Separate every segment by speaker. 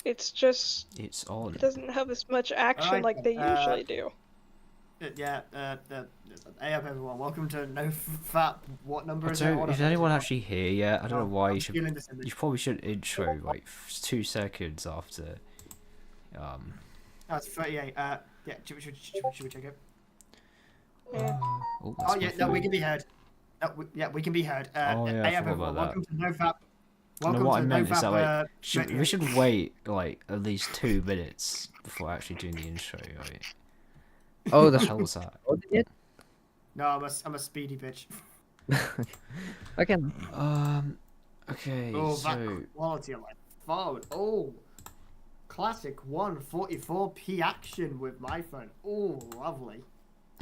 Speaker 1: It's just
Speaker 2: It's on.
Speaker 1: it doesn't have as much action like they usually do.
Speaker 3: Hey up everyone, welcome to No Fat. What number is it?
Speaker 2: So, is anyone actually here yet? I don't know why
Speaker 3: I'm
Speaker 2: you should.
Speaker 3: feeling this in
Speaker 2: You probably should intro like 2 seconds after.
Speaker 3: That's 38. Yeah, should we check it?
Speaker 1: Yeah.
Speaker 3: Oh yeah, no, we can be heard. Yeah, we can be heard.
Speaker 2: Oh yeah, I
Speaker 3: hey up
Speaker 2: forgot
Speaker 3: everyone,
Speaker 2: about that.
Speaker 3: welcome to No Fat.
Speaker 2: No,
Speaker 3: Welcome
Speaker 2: what I
Speaker 3: to
Speaker 2: meant
Speaker 3: No
Speaker 2: is that like
Speaker 3: Fat.
Speaker 2: we should wait like at least 2 minutes before actually doing the intro, right?
Speaker 4: Oh,
Speaker 2: What
Speaker 4: the
Speaker 2: the hell was that?
Speaker 3: No, I'm a speedy bitch.
Speaker 4: Okay.
Speaker 2: Okay,
Speaker 3: Oh,
Speaker 2: so
Speaker 3: that quality of my phone. Oh, classic 144p action with my phone. Oh, lovely.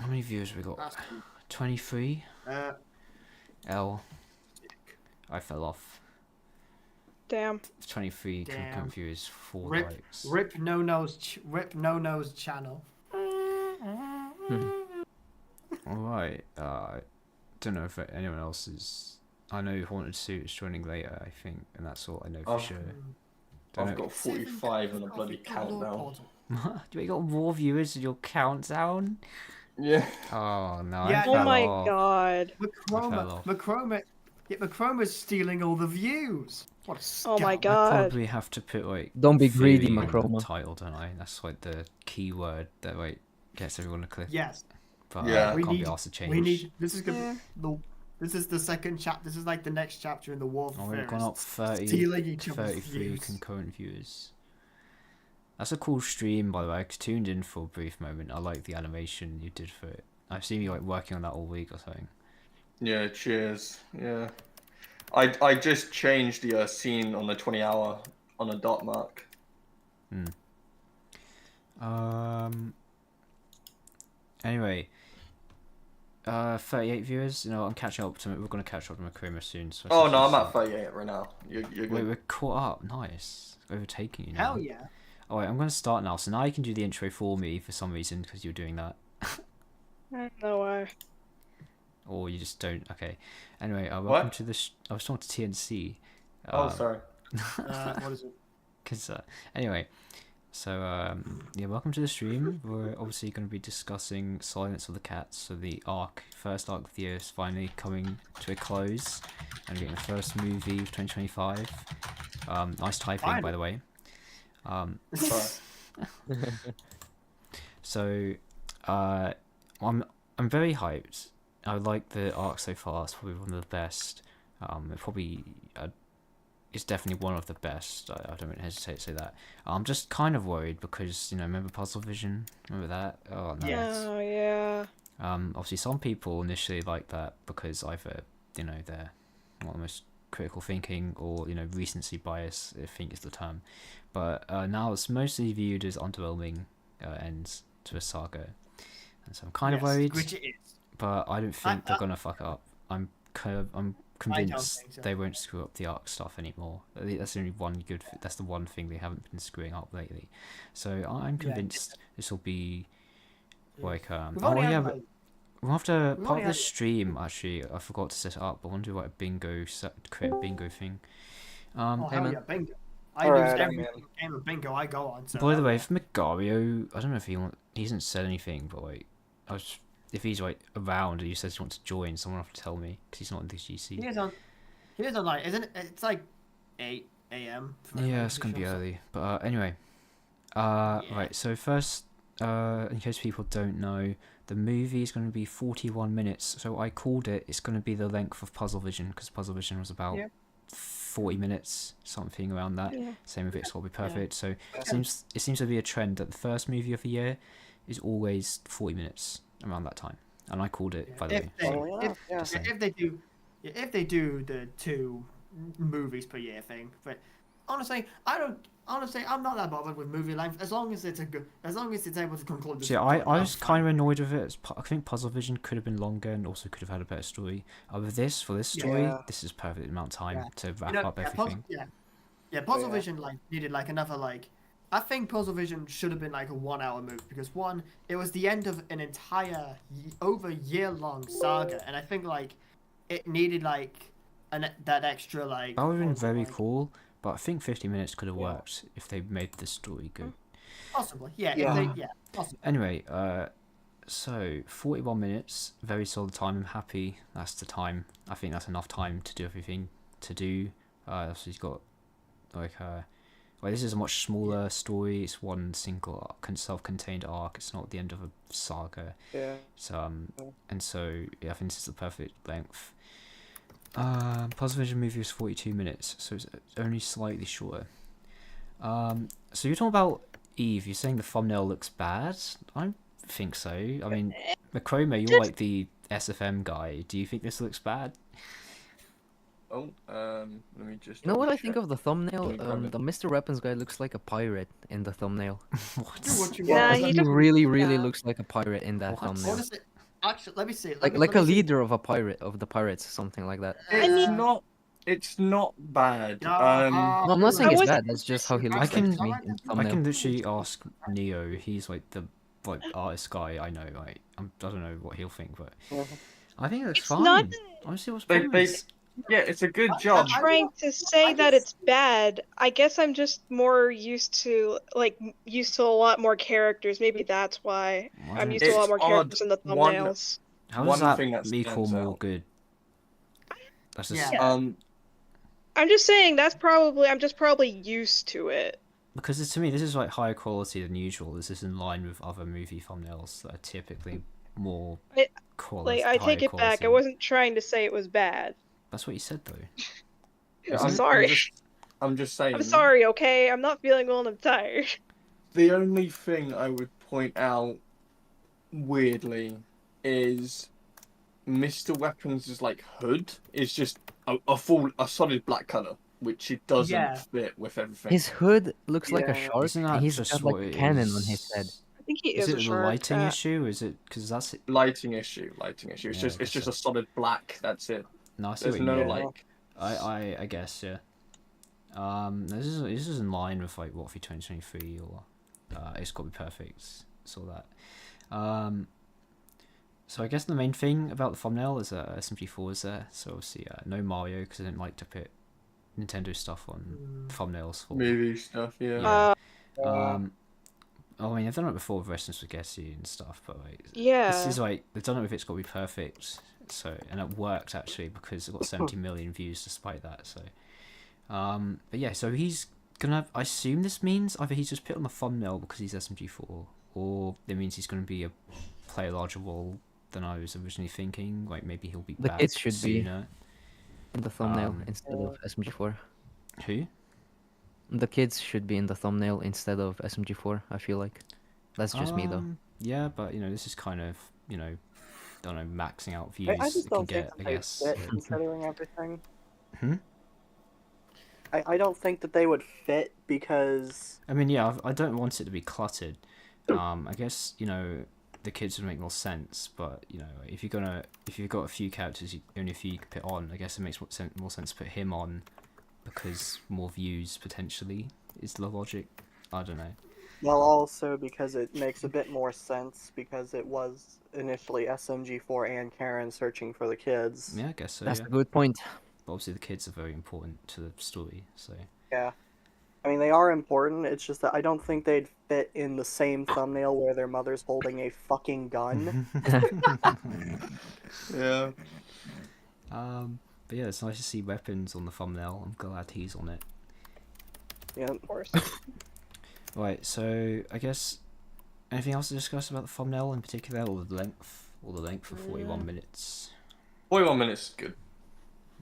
Speaker 2: how many viewers we got?
Speaker 3: That's cool.
Speaker 2: 23. L.
Speaker 3: Sick.
Speaker 2: I fell off.
Speaker 1: Damn.
Speaker 2: 23
Speaker 3: Damn.
Speaker 2: concurrent viewers, 4
Speaker 3: Rip,
Speaker 2: likes.
Speaker 3: rip no nose channel.
Speaker 2: Alright, don't know if anyone else is. I know Haunted Suit is joining later, I think, and that's all I know for sure. Don't
Speaker 5: I've
Speaker 2: know.
Speaker 5: got 45 on a bloody countdown.
Speaker 2: Do we got more viewers in your countdown?
Speaker 5: Yeah.
Speaker 2: Oh no!
Speaker 3: Yeah,
Speaker 2: I
Speaker 1: Oh
Speaker 2: fell
Speaker 1: my
Speaker 2: off.
Speaker 1: god.
Speaker 3: Machroma, stealing all the views. What a scum.
Speaker 1: Oh my
Speaker 2: I
Speaker 1: god.
Speaker 2: probably have to put like.
Speaker 4: Don't be greedy,
Speaker 2: theory in the
Speaker 4: Machroma.
Speaker 2: title, don't I? That's like the keyword that like gets everyone to click.
Speaker 3: Yes.
Speaker 2: But
Speaker 5: Yeah.
Speaker 2: I
Speaker 3: We
Speaker 2: can't
Speaker 3: need-
Speaker 2: be asked to change.
Speaker 3: We need. This is
Speaker 1: Yeah.
Speaker 3: This is the second chapter. This is like the next chapter in the War of
Speaker 2: Oh, we've
Speaker 3: Fear.
Speaker 2: gone up 30,
Speaker 3: Stealing each other's
Speaker 2: 33
Speaker 3: views.
Speaker 2: concurrent viewers. That's a cool stream, by the way. I tuned in for a brief moment. I like the animation you did for it. I've seen you like working on that all week or something.
Speaker 5: Yeah, cheers. Yeah. I just changed the scene on the 20-hour on a dot mark.
Speaker 2: Anyway, 38 viewers. You know, I'm catching up to. We're gonna catch up to Machroma soon. So
Speaker 5: Oh no, I'm at 38 right now. You're
Speaker 2: Wait,
Speaker 5: good.
Speaker 2: we're caught up. Nice, overtaking you now.
Speaker 3: Hell yeah.
Speaker 2: Alright, I'm gonna start now. So now you can do the intro for me for some reason because you're doing that,
Speaker 1: No way.
Speaker 2: or you just don't. Okay. Anyway, welcome
Speaker 5: What?
Speaker 2: to the. I was talking to TNC.
Speaker 5: Oh, sorry.
Speaker 3: What is it?
Speaker 2: Cause anyway, so yeah, welcome to the stream. We're obviously going to be discussing Silence of the Cats. So the first arc of the year is finally coming to a close, and getting the first movie of 2025. Nice typing, by the way.
Speaker 5: Sorry.
Speaker 2: So I'm very hyped. I like the arc so far. It's probably one of the best. It's definitely one of the best. I don't hesitate to say that. I'm just kind of worried because, you know, remember Puzzle Vision? Remember that? Oh no.
Speaker 3: Yes.
Speaker 1: Oh yeah.
Speaker 2: Obviously some people initially like that because either, you know, they're almost critical thinking or, you know, recency bias, I think is the term. But now it's mostly viewed as underwhelming ends to a saga. And so I'm kind of worried,
Speaker 3: Which it is.
Speaker 2: but I don't think they're gonna fuck it up. I'm convinced
Speaker 3: think so.
Speaker 2: they won't screw up the arc stuff anymore. That's the only one good. That's the one thing they haven't been screwing up lately. So I'm convinced this will be like
Speaker 3: We've
Speaker 2: oh
Speaker 3: only had,
Speaker 2: yeah,
Speaker 3: like,
Speaker 2: we'll have to
Speaker 3: we've
Speaker 2: part
Speaker 3: only
Speaker 2: of the
Speaker 3: had-
Speaker 2: stream. Actually, I forgot to set it up. I want to do like a bingo create a bingo thing.
Speaker 3: Oh,
Speaker 4: Hey,
Speaker 3: hell
Speaker 4: man.
Speaker 3: yeah, bingo. I
Speaker 5: Alright,
Speaker 3: lose
Speaker 5: I'm
Speaker 3: every
Speaker 5: in.
Speaker 3: game of bingo I go on. So
Speaker 2: By the way, for Megario, I don't know if he hasn't said anything, but like if he's like around and he says he wants to join, someone will have to tell me because he's not in the GC.
Speaker 3: he is on like, isn't it? It's like 8 a.m. for him,
Speaker 2: Yeah,
Speaker 3: I'm
Speaker 2: it's
Speaker 3: pretty
Speaker 2: gonna be
Speaker 3: sure, so-
Speaker 2: early. But anyway, right. So first, in case people don't know, the movie is going to be 41 minutes. So I called it. It's going to be the length of Puzzle Vision because Puzzle Vision was about
Speaker 1: Yeah.
Speaker 2: 40 minutes, something around that.
Speaker 1: Yeah.
Speaker 2: Same with It's Got to Be Perfect. So it seems to be a trend that the first movie of the year is always 40 minutes around that time. And I called it, by the way.
Speaker 3: If they do the 2 movies per year thing, but honestly, I'm not that bothered with movie length as long as it's able to conclude. The
Speaker 2: See,
Speaker 3: story,
Speaker 2: I
Speaker 3: I'm
Speaker 2: was
Speaker 3: fine.
Speaker 2: kind of annoyed with it. I think Puzzle Vision could have been longer and also could have had a better story. With this, for this story,
Speaker 4: Yeah.
Speaker 2: this is perfect amount of time
Speaker 3: Yeah.
Speaker 2: to wrap
Speaker 3: You know,
Speaker 2: up
Speaker 3: yeah,
Speaker 2: everything.
Speaker 3: Puzzle Vision like needed like another like. I think Puzzle Vision should have been like a 1-hour movie because one, it was the end of an entire over year-long saga, and I think like it needed like that extra like.
Speaker 2: That would have been
Speaker 3: what was it,
Speaker 2: very
Speaker 3: like-
Speaker 2: cool, but I think 50 minutes could have
Speaker 3: Yeah.
Speaker 2: worked if they made the story good.
Speaker 3: Possibly, yeah.
Speaker 6: Yeah.
Speaker 3: If they, yeah, possibly.
Speaker 2: Anyway, so 41 minutes, very solid time. I'm happy. That's the time. I think that's enough time to do everything to do. So he's got like well, this is a much smaller story. It's one single self-contained arc. It's not the end of a saga.
Speaker 6: Yeah.
Speaker 2: So and so yeah, I think this is the perfect length. Puzzle Vision movie was 42 minutes, so it's only slightly shorter. So you're talking about Eve. You're saying the thumbnail looks bad. I don't think so. I mean, Machroma, you're like the SFM guy. Do you think this looks bad?
Speaker 5: Oh, let me just.
Speaker 4: You know what I
Speaker 5: double
Speaker 4: think
Speaker 5: check.
Speaker 4: of the thumbnail?
Speaker 5: Let me grab it.
Speaker 4: The Mr. Weapons guy looks like a pirate in the thumbnail.
Speaker 2: What?
Speaker 3: Do what you
Speaker 1: Nah,
Speaker 3: want.
Speaker 1: he
Speaker 4: He
Speaker 1: doesn't-
Speaker 4: really
Speaker 1: yeah.
Speaker 4: looks like a pirate in that
Speaker 2: What?
Speaker 4: thumbnail.
Speaker 3: Honestly, actually, let me see.
Speaker 4: Like
Speaker 3: let
Speaker 4: a
Speaker 3: me see.
Speaker 4: leader of the pirates, something like that.
Speaker 1: I
Speaker 5: It's
Speaker 1: mean-
Speaker 5: not. It's not bad.
Speaker 3: No,
Speaker 4: No, I'm not saying
Speaker 1: I
Speaker 4: it's
Speaker 1: wasn't-
Speaker 4: bad. That's just how he
Speaker 2: I
Speaker 4: looks
Speaker 2: can-
Speaker 4: like to me in the
Speaker 2: I
Speaker 4: thumbnail.
Speaker 2: can literally ask Neo. He's like the artist guy I know. Like I don't know what he'll think, but I think it looks
Speaker 1: It's
Speaker 2: fine.
Speaker 1: not-
Speaker 2: Honestly, what's
Speaker 5: They-
Speaker 2: problem
Speaker 5: they-
Speaker 2: is-
Speaker 5: Yeah, it's a good job.
Speaker 3: I-
Speaker 1: trying to say
Speaker 3: I
Speaker 1: that
Speaker 3: just-
Speaker 1: it's bad. I guess I'm just more used to a lot more characters. Maybe that's why
Speaker 2: I
Speaker 1: I'm
Speaker 2: don't-
Speaker 1: used to a lot
Speaker 5: It's
Speaker 1: more
Speaker 5: odd.
Speaker 1: characters in the
Speaker 5: One-
Speaker 1: thumbnails.
Speaker 2: How does
Speaker 5: one
Speaker 2: that
Speaker 5: thing that
Speaker 2: equal
Speaker 5: stands
Speaker 2: more
Speaker 5: out.
Speaker 2: good? That's just
Speaker 3: Yeah.
Speaker 1: I'm just saying I'm just probably used to it.
Speaker 2: because to me this is like higher quality than usual. This is in line with other movie thumbnails that are typically more quality.
Speaker 1: Like I take it back. I wasn't trying to say it was bad.
Speaker 2: That's what you said though.
Speaker 5: Yeah,
Speaker 1: I'm sorry.
Speaker 5: I'm just saying.
Speaker 1: I'm sorry, okay? I'm not feeling well and I'm tired.
Speaker 5: The only thing I would point out weirdly is Mr. Weapons' like hood is just a solid black color, which it doesn't
Speaker 3: Yeah.
Speaker 5: fit with everything.
Speaker 4: His hood looks like a
Speaker 6: Yeah.
Speaker 4: shark,
Speaker 2: Isn't
Speaker 4: and
Speaker 2: that
Speaker 4: he's
Speaker 2: just
Speaker 4: got
Speaker 2: what
Speaker 4: like a
Speaker 2: it
Speaker 4: cannon
Speaker 2: is?
Speaker 4: on his head.
Speaker 1: I think he
Speaker 2: Is
Speaker 1: is
Speaker 2: it
Speaker 1: a
Speaker 2: the
Speaker 1: shark.
Speaker 2: lighting issue? Is it because that's it?
Speaker 5: Lighting issue. It's
Speaker 2: Yeah,
Speaker 5: just
Speaker 2: I
Speaker 5: it's just
Speaker 2: guess
Speaker 5: a solid black. That's it.
Speaker 2: No, I see
Speaker 5: There's
Speaker 2: what you
Speaker 5: no
Speaker 2: mean.
Speaker 5: like.
Speaker 2: I guess yeah. This is in line with like what for 2023 or it's got to be perfect. Saw that. So I guess the main thing about the thumbnail is SMG4 is there. So obviously no Mario because I didn't like to put Nintendo stuff on thumbnails for.
Speaker 5: Movie stuff, yeah.
Speaker 2: Yeah. I mean, I've done it before with Western Spaghetti and stuff, but like,
Speaker 1: Yeah.
Speaker 2: this is like they've done it with It's Got to Be Perfect. So and it worked actually because it got 70 million views despite that. So, but yeah, so he's gonna. I assume this means either he's just put on the thumbnail because he's SMG4, or it means he's gonna be play a larger role than I was originally thinking. Like maybe he'll be
Speaker 4: The
Speaker 2: back
Speaker 4: kids should be.
Speaker 2: sooner.
Speaker 4: In the thumbnail
Speaker 2: Um,
Speaker 4: instead of SMG4.
Speaker 2: Who?
Speaker 4: The kids should be in the thumbnail instead of SMG4. I feel like that's just me though.
Speaker 2: Yeah, but this is kind of don't know, maxing out views
Speaker 6: I just
Speaker 2: it can
Speaker 6: don't think
Speaker 2: get. I
Speaker 6: that they
Speaker 2: guess.
Speaker 6: fit
Speaker 2: so-
Speaker 6: considering everything.
Speaker 2: Hmm?
Speaker 6: I don't think that they would fit because
Speaker 2: I mean, yeah, I don't want it to be cluttered. I guess the kids would make more sense, but if you've got a few characters, only a few you can put on. I guess it makes more sense to put him on because more views potentially is the logic. I don't know.
Speaker 6: well also because it makes a bit more sense because it was initially SMG4 and Karen searching for the kids.
Speaker 2: Yeah, I guess so.
Speaker 4: That's
Speaker 2: Yeah.
Speaker 4: a good point.
Speaker 2: But obviously the kids are very important to the story, so.
Speaker 6: Yeah. I mean, they are important. It's just that I don't think they'd fit in the same thumbnail where their mother's holding a fucking gun.
Speaker 5: Yeah.
Speaker 2: But yeah, it's nice to see Weapons on the thumbnail. I'm glad he's on it.
Speaker 6: Yeah.
Speaker 1: Of course.
Speaker 2: Right, so I guess anything else to discuss about the thumbnail in particular, or the length? Or the length of 41 minutes?
Speaker 5: 41 minutes is good.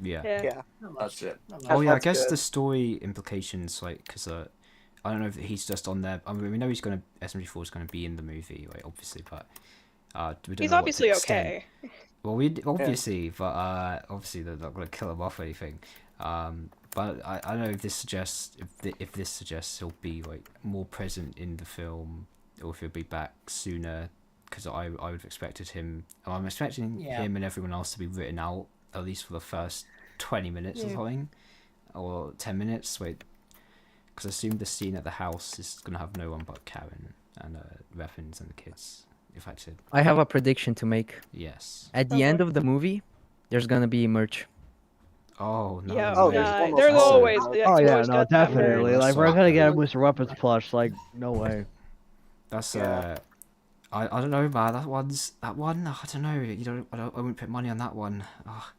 Speaker 2: Yeah.
Speaker 1: Yeah.
Speaker 6: Yeah.
Speaker 3: Not much,
Speaker 5: That's it.
Speaker 3: not
Speaker 2: Oh
Speaker 3: much.
Speaker 2: yeah, I
Speaker 6: That's
Speaker 2: guess
Speaker 6: good.
Speaker 2: the story implications, like, because I don't know if he's just on there. I mean, we know SMG4 is gonna be in the movie, right? Obviously, but we don't
Speaker 1: He's
Speaker 2: know
Speaker 1: obviously
Speaker 2: what to extent.
Speaker 1: okay.
Speaker 2: Well, obviously, but obviously they're not gonna kill him off or anything. But I don't know if this suggests if this suggests he'll be like more present in the film, or if he'll be back sooner. Because I would have expected him. I'm expecting
Speaker 3: Yeah.
Speaker 2: him and everyone else to be written out at least for the first 20 minutes or
Speaker 1: Yeah.
Speaker 2: something, or 10 minutes. Wait, because I assume the scene at the house is gonna have no one but Karen and Weapons and the kids. If I said
Speaker 4: I have a prediction to make.
Speaker 2: yes.
Speaker 4: At the end of the movie, there's gonna be merch.
Speaker 2: Oh no.
Speaker 1: Yeah,
Speaker 6: Oh,
Speaker 2: way.
Speaker 6: there's almost
Speaker 1: there's
Speaker 2: also-
Speaker 1: always.
Speaker 6: always
Speaker 1: It's
Speaker 7: Oh yeah,
Speaker 1: always
Speaker 7: no,
Speaker 1: got that word.
Speaker 7: definitely. Like we're
Speaker 2: Sorry.
Speaker 7: gonna get a Mr. Weapons plush. Like no way.
Speaker 2: That's
Speaker 6: Yeah.
Speaker 2: I don't know, man. That one. I don't know. I wouldn't put money on that one. Oh.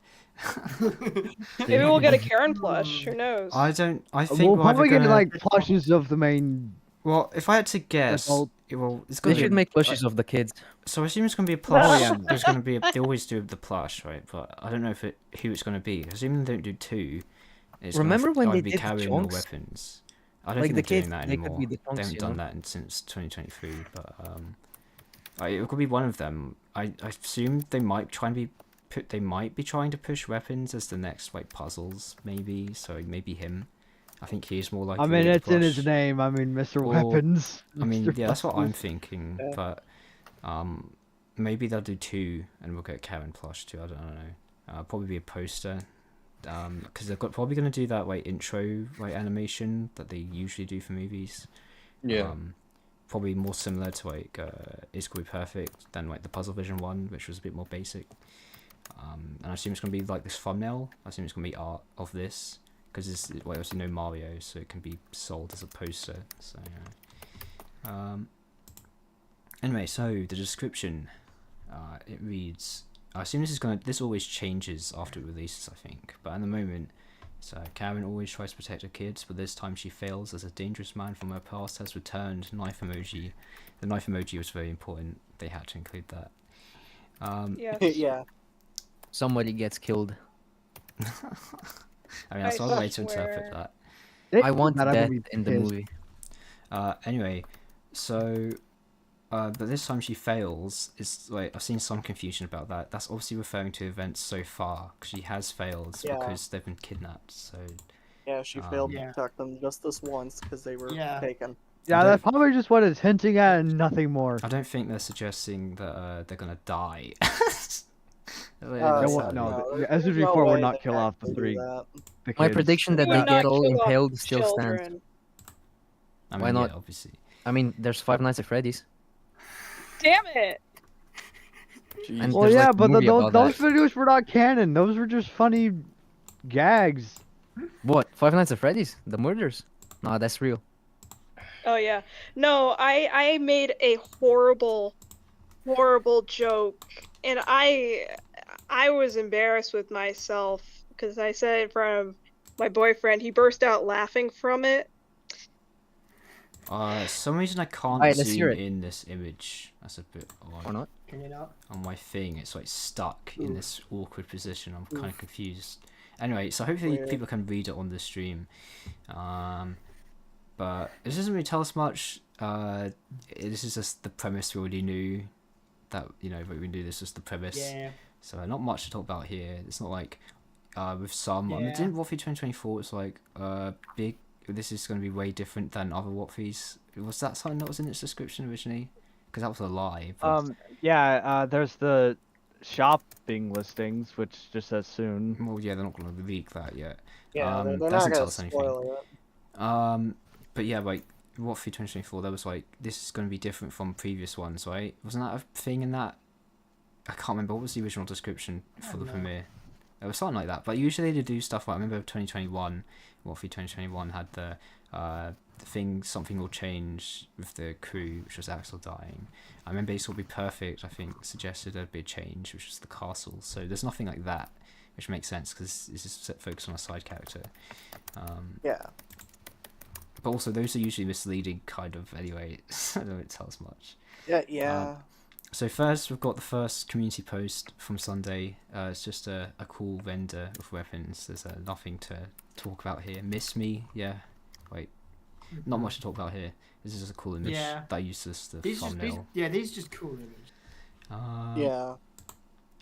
Speaker 1: Maybe we'll get a Karen plush. Who knows?
Speaker 2: I don't. I think
Speaker 7: We'll
Speaker 2: we're either
Speaker 7: probably get
Speaker 2: gonna.
Speaker 7: like plushes of the main.
Speaker 2: Well, if I had to guess,
Speaker 7: Adult.
Speaker 2: well, it's
Speaker 4: They
Speaker 2: gonna
Speaker 4: should
Speaker 2: be.
Speaker 4: make plushes of the kids.
Speaker 2: So I assume it's gonna be a plush.
Speaker 7: Oh, yeah.
Speaker 2: There's gonna be. They always do the plush, right? But I don't know who it's gonna be. Assuming they don't do two. It's
Speaker 4: Remember when
Speaker 2: either
Speaker 4: they
Speaker 2: be
Speaker 4: did the
Speaker 2: carrying or
Speaker 4: chunks?
Speaker 2: weapons. I don't
Speaker 4: Like
Speaker 2: think
Speaker 4: the
Speaker 2: they're
Speaker 4: kids,
Speaker 2: doing that
Speaker 4: they could
Speaker 2: anymore.
Speaker 4: be the
Speaker 2: They
Speaker 4: chunks,
Speaker 2: haven't
Speaker 4: you
Speaker 2: done
Speaker 4: know?
Speaker 2: that since 2023, but it could be one of them. I assume they might try and be they might be trying to push weapons as the next like puzzles, maybe. So maybe him. I think he's more like.
Speaker 7: I mean, it's in his name. I mean, Mr.
Speaker 2: Or-
Speaker 7: Weapons.
Speaker 2: I mean,
Speaker 7: Mr.
Speaker 2: yeah, that's what I'm
Speaker 7: Weapons.
Speaker 2: thinking.
Speaker 6: Yeah.
Speaker 2: But maybe they'll do two, and we'll get Karen plush too. I don't know. Probably be a poster. Because they're probably going to do that like intro like animation that they usually do for movies.
Speaker 5: Yeah.
Speaker 2: Probably more similar to like Is Group Perfect than like the Puzzle Vision one, which was a bit more basic. And I assume it's going to be like this thumbnail. I assume it's going to be art of this because it's well, obviously no Mario, so it can be sold as a poster. So anyway, so the description, it reads. I assume this always changes after it releases, I think. But at the moment, so Karen always tries to protect her kids, but this time she fails as a dangerous man from her past has returned. Knife emoji. The knife emoji was very important. They had to include that.
Speaker 1: Yes.
Speaker 6: Yeah.
Speaker 4: Somebody gets killed.
Speaker 2: I mean, that's
Speaker 1: I
Speaker 2: another way to interpret
Speaker 1: swear.
Speaker 2: that.
Speaker 4: I want
Speaker 7: That I
Speaker 4: death
Speaker 7: would be
Speaker 4: in the
Speaker 7: pissed.
Speaker 4: movie.
Speaker 2: Anyway, so but this time she fails. It's like I've seen some confusion about that. That's obviously referring to events so far because she has failed
Speaker 6: Yeah.
Speaker 2: because they've been kidnapped. So
Speaker 6: Yeah, she failed to
Speaker 3: Yeah.
Speaker 6: protect them just this once because they were
Speaker 3: Yeah.
Speaker 6: taken.
Speaker 7: Yeah,
Speaker 2: I
Speaker 7: that's
Speaker 2: don't-
Speaker 7: probably just what it's hinting at and nothing more.
Speaker 2: I don't think they're suggesting that they're gonna die.
Speaker 6: Uh,
Speaker 7: Yeah,
Speaker 2: That's
Speaker 7: well,
Speaker 2: how-
Speaker 7: no,
Speaker 6: there's
Speaker 7: as of
Speaker 6: no
Speaker 7: before,
Speaker 6: way
Speaker 7: would not
Speaker 6: they
Speaker 7: kill off the
Speaker 6: actually do
Speaker 7: three.
Speaker 6: that.
Speaker 7: The
Speaker 4: My
Speaker 7: kids.
Speaker 4: prediction that
Speaker 1: Would
Speaker 4: they
Speaker 1: not
Speaker 4: get all
Speaker 1: kill off
Speaker 4: impaled still stands.
Speaker 1: children.
Speaker 2: I mean,
Speaker 4: Why not?
Speaker 2: Yeah, obviously.
Speaker 4: I mean, there's Five Nights at Freddy's.
Speaker 1: Damn it!
Speaker 4: And
Speaker 7: Well,
Speaker 4: there's,
Speaker 7: yeah,
Speaker 4: like,
Speaker 7: but
Speaker 4: movie
Speaker 7: those
Speaker 4: about
Speaker 7: those
Speaker 4: that.
Speaker 7: videos were not canon. Those were just funny gags.
Speaker 4: What? Five Nights at Freddy's? The murders? Nah, that's real.
Speaker 1: Oh yeah. No, I made a horrible joke, and I was embarrassed with myself because I said it in front of my boyfriend. He burst out laughing from it.
Speaker 2: Some reason I can't
Speaker 4: Alright, let's
Speaker 2: zoom
Speaker 4: hear it.
Speaker 2: in this image. That's a bit odd.
Speaker 4: Or not?
Speaker 3: Can you not?
Speaker 2: On my thing. It's like stuck in this awkward position. I'm kind of confused. Anyway, so hopefully
Speaker 6: Weird.
Speaker 2: people can read it on the stream. But this doesn't really tell us much. This is just the premise we already knew. That but we knew this was the premise.
Speaker 3: Yeah.
Speaker 2: So not much to talk about here. It's not like with some. I mean,
Speaker 3: Yeah.
Speaker 2: didn't Waffy 2024? It's like big. This is going to be way different than other Waffys. Was that something that was in its description originally? Because that was a lie. But...
Speaker 7: Yeah, there's the shopping listings, which just says soon.
Speaker 2: Well, yeah, they're not going to leak that yet.
Speaker 6: Yeah, they're
Speaker 2: that
Speaker 6: not
Speaker 2: doesn't tell
Speaker 6: gonna
Speaker 2: us anything.
Speaker 6: spoil it.
Speaker 2: But yeah, like Waffy 2024, there was like this is going to be different from previous ones, right? Wasn't that a thing in that? I can't remember what was the original description for the premiere. It was something like that. But usually they do stuff like I remember 2021. Waffy 2021 had the thing something will change with the crew, which was Axel dying. I remember Ace will be perfect. I think suggested there'd be a change, which was the castle. So there's nothing like that, which makes sense because this is focused on a side character.
Speaker 6: Yeah.
Speaker 2: But also those are usually misleading, kind of. Anyway, so they don't tell us much.
Speaker 6: Yeah.
Speaker 2: So first, we've got the first community post from Sunday. It's just a cool render of weapons. There's nothing to talk about here. Miss me, yeah. Wait, not much to talk about here. This is just a cool image
Speaker 3: Yeah.
Speaker 2: that uses the
Speaker 3: These
Speaker 2: thumbnail.
Speaker 3: just cool images.
Speaker 6: Yeah.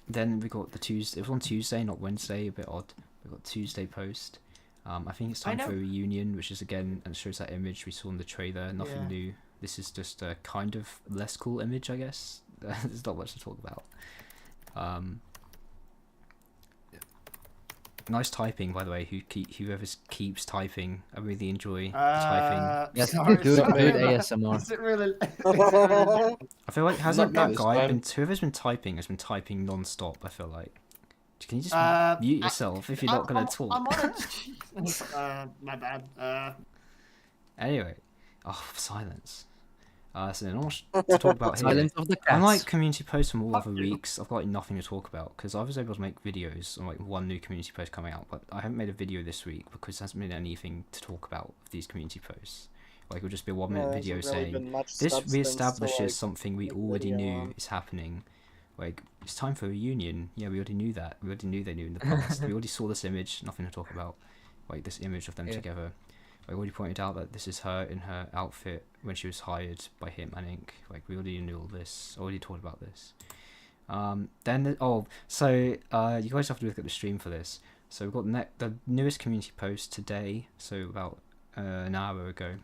Speaker 2: Then we got the Tuesday. It was on Tuesday, not Wednesday. A bit odd. We got Tuesday post. I think it's time
Speaker 3: I
Speaker 2: for a
Speaker 3: know.
Speaker 2: reunion, which is again and shows that image we saw in the trailer. Nothing
Speaker 3: Yeah.
Speaker 2: new. This is just a kind of less cool image, I guess. There's not much to talk about. Nice typing, by the way. Whoever keeps typing, I really enjoy typing.
Speaker 4: Yes,
Speaker 3: sorry,
Speaker 4: good
Speaker 3: sorry.
Speaker 4: ASMR.
Speaker 3: Is it really?
Speaker 2: I feel like hasn't
Speaker 5: Not
Speaker 2: that
Speaker 5: this
Speaker 2: guy
Speaker 5: time.
Speaker 2: been whoever's been typing has been typing non-stop. I feel like Can you just
Speaker 3: Uh,
Speaker 2: mute yourself if you're not gonna talk?
Speaker 3: I'm on a... my bad.
Speaker 2: Anyway, oh, silence. So then not to talk about here.
Speaker 4: Silence of the cats.
Speaker 2: Unlike community posts from all
Speaker 3: Fuck
Speaker 2: other
Speaker 3: you.
Speaker 2: weeks, I've got like, nothing to talk about because I was able to make videos on like one new community post coming out, but I haven't made a video this week because there hasn't been anything to talk about with these community posts. Like it'll just be a 1 minute
Speaker 6: There
Speaker 2: video
Speaker 6: hasn't really
Speaker 2: saying
Speaker 6: been much
Speaker 2: this
Speaker 6: substance to,
Speaker 2: reestablishes
Speaker 6: like,
Speaker 2: something we
Speaker 6: make a
Speaker 2: already
Speaker 6: video
Speaker 2: knew
Speaker 6: on.
Speaker 2: is happening. Like it's time for a reunion. Yeah, we already knew that. We already knew they knew in the past. We already saw this image. Nothing to talk about. Like this image of them
Speaker 4: Yeah.
Speaker 2: together. I already pointed out that this is her in her outfit when she was hired by Hitman Inc. Like we already knew all this. Already talked about this. You guys have to look at the stream for this. So we've got the newest community post today. So about an hour ago.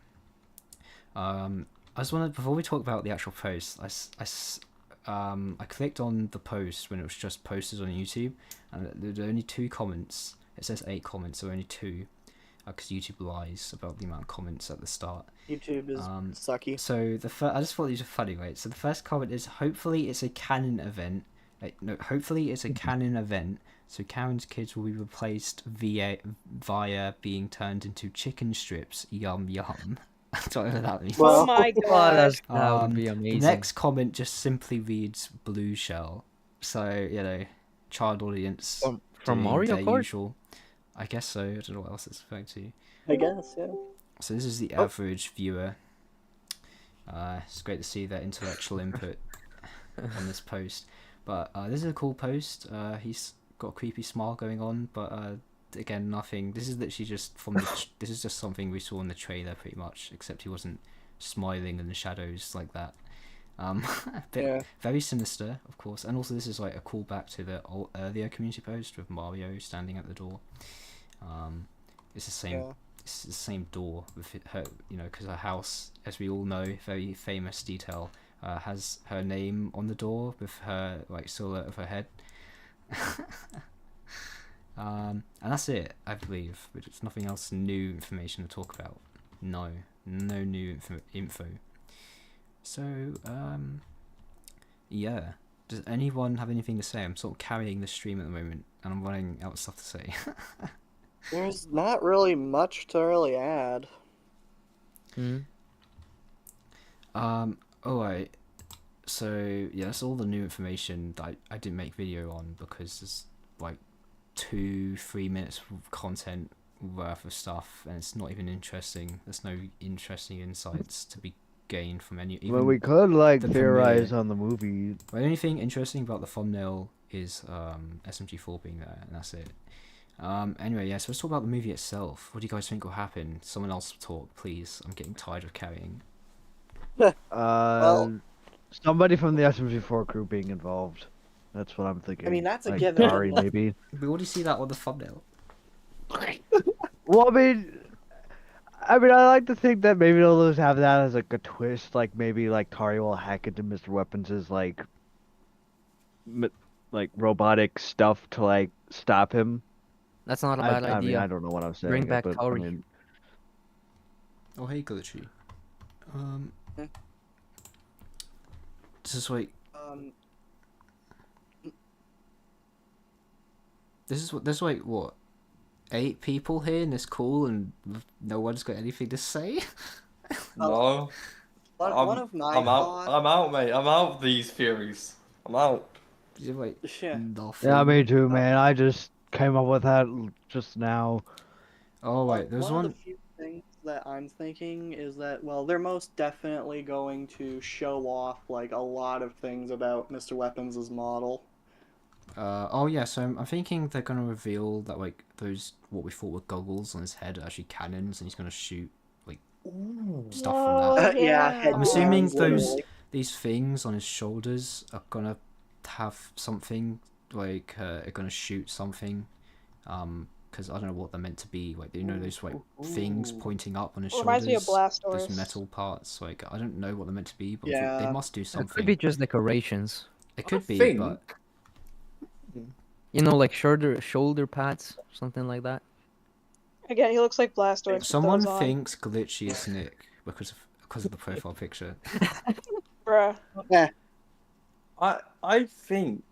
Speaker 2: I just wanted before we talk about the actual post, I clicked on the post when it was just posted on YouTube, and there were only 2 comments. It says 8 comments, so only 2, because YouTube lies about the amount of comments at the start.
Speaker 6: YouTube is sucky.
Speaker 2: So I just thought these were funny, right? So the first comment is, hopefully it's a canon event. Hopefully it's a canon event. So Karen's kids will be replaced via being turned into chicken strips. Yum yum. I don't know what that means.
Speaker 6: Well,
Speaker 1: Oh my
Speaker 4: Oh,
Speaker 1: god.
Speaker 4: that would be amazing.
Speaker 2: The next comment just simply reads blue shell. So, child audience
Speaker 4: From
Speaker 2: doing
Speaker 4: Mario
Speaker 2: their
Speaker 4: Kart?
Speaker 2: usual. I guess so. I don't know what else it's referring to.
Speaker 6: I guess, yeah.
Speaker 2: So this is the average viewer. It's great to see their intellectual input on this post. But this is a cool post. He's got a creepy smile going on, but again, nothing. This is literally just from this is just something we saw in the trailer, pretty much. Except he wasn't smiling in the shadows like that. Very sinister, of course. And also, this is like a callback to the earlier community post with Mario standing at the door. It's the same.
Speaker 6: Yeah.
Speaker 2: It's the same door with her, because her house, as we all know, very famous detail, has her name on the door with her silhouette of her head. And that's it, I believe. But it's nothing else new information to talk about. No new info. So yeah. Does anyone have anything to say? I'm sort of carrying the stream at the moment, and I'm running out of stuff to say.
Speaker 6: There's not really much to really add.
Speaker 2: Alright. So yeah, that's all the new information that I didn't make video on because there's like 2-3 minutes of content worth of stuff, and it's not even interesting. There's no interesting insights to be gained from any.
Speaker 7: Well, we could like
Speaker 2: the
Speaker 7: theorize
Speaker 2: premiere.
Speaker 7: on the movie.
Speaker 2: The only thing interesting about the thumbnail is SMG4 being there, and that's it. Anyway, yeah, so let's talk about the movie itself. What do you guys think will happen? Someone else talk, please. I'm getting tired of carrying.
Speaker 7: Somebody from the SMG4 crew being involved. That's what I'm thinking.
Speaker 6: I mean, that's a
Speaker 7: like,
Speaker 6: given.
Speaker 7: Sorry, maybe.
Speaker 2: We already see that on the thumbnail.
Speaker 7: Well, I like to think that maybe they'll just have that as like a twist. Like maybe like Tari will hack into Mr. Weapons' like robotic stuff to like stop him.
Speaker 4: That's not a bad
Speaker 7: I mean,
Speaker 4: idea.
Speaker 7: I don't know what I'm saying.
Speaker 4: Bring back
Speaker 7: but,
Speaker 4: Kaori.
Speaker 7: I mean,
Speaker 2: Oh, hey, Glitchy. This is like there's like what 8 people here in this call, and no one's got anything to say.
Speaker 5: No.
Speaker 6: One of my
Speaker 5: I'm out.
Speaker 6: thoughts...
Speaker 5: I'm out, mate. I'm out of these theories. I'm out.
Speaker 2: You're like
Speaker 6: Yeah.
Speaker 2: nothing.
Speaker 7: yeah, me too, man. I just came up with that just now.
Speaker 2: Oh wait, there's
Speaker 6: one
Speaker 2: one.
Speaker 6: of the few things that I'm thinking is that, well, they're most definitely going to show off like a lot of things about Mr. Weapons' model.
Speaker 2: Oh yeah, so I'm thinking they're gonna reveal that like those what we thought were goggles on his head are actually cannons, and he's gonna shoot like stuff
Speaker 1: Whoa,
Speaker 2: from that.
Speaker 6: Yeah,
Speaker 1: yeah.
Speaker 6: head
Speaker 2: I'm assuming
Speaker 6: rounds, literally.
Speaker 2: these things on his shoulders are gonna have something like are gonna shoot something, because I don't know what they're meant to be. Like those like things pointing up on his
Speaker 1: Reminds me of
Speaker 2: shoulders.
Speaker 1: Blastoise.
Speaker 2: Those metal parts. Like I don't know what they're meant to be, but
Speaker 6: Yeah.
Speaker 2: they must do
Speaker 4: It
Speaker 2: something.
Speaker 4: could be just decorations.
Speaker 2: It could be,
Speaker 5: think-
Speaker 2: but
Speaker 4: You know, like shoulder pads, something like that.
Speaker 1: Again, he looks like Blastoise. with
Speaker 2: someone
Speaker 1: those on.
Speaker 2: thinks Glitchy is Nick because of the profile picture.
Speaker 1: Bruh.
Speaker 5: I think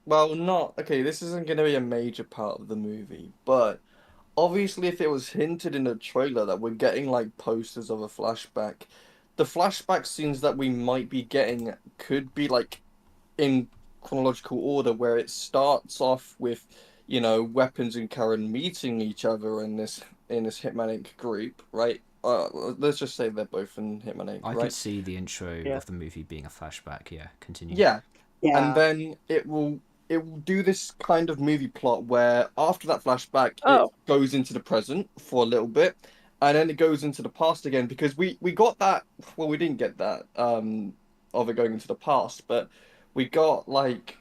Speaker 5: Well, not okay. This isn't going to be a major part of the movie, but obviously, if it was hinted in the trailer that we're getting like posters of a flashback, the flashback scenes that we might be getting could be like in chronological order, where it starts off with, Weapons and Karen meeting each other in this Hitman Inc. group, right? Let's just say they're both in Hitman Inc.,
Speaker 2: I could
Speaker 5: right?
Speaker 2: see the intro
Speaker 6: Yeah.
Speaker 2: of the movie being a flashback. Yeah, continue.
Speaker 5: Yeah, and
Speaker 6: Yeah.
Speaker 5: then it will do this kind of movie plot where after that flashback it
Speaker 1: Oh,
Speaker 5: goes into the present for a little bit, and then it goes into the past again, because we got that. Well, we didn't get that of it going into the past, but we got like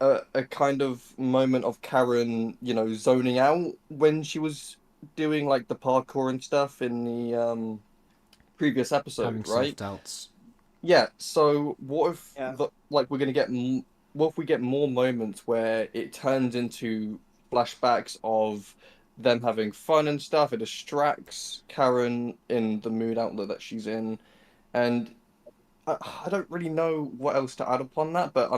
Speaker 5: a kind of moment of Karen, zoning out when she was doing like the parkour and stuff in the previous
Speaker 2: Having
Speaker 5: episode,
Speaker 2: self
Speaker 5: right?
Speaker 2: doubts.
Speaker 5: Yeah, so what if
Speaker 6: Yeah.
Speaker 5: we're gonna get what if we get more moments where it turns into flashbacks of them having fun and stuff? It distracts Karen in the mood outlet that she's in, and I don't really know what else to add upon that. But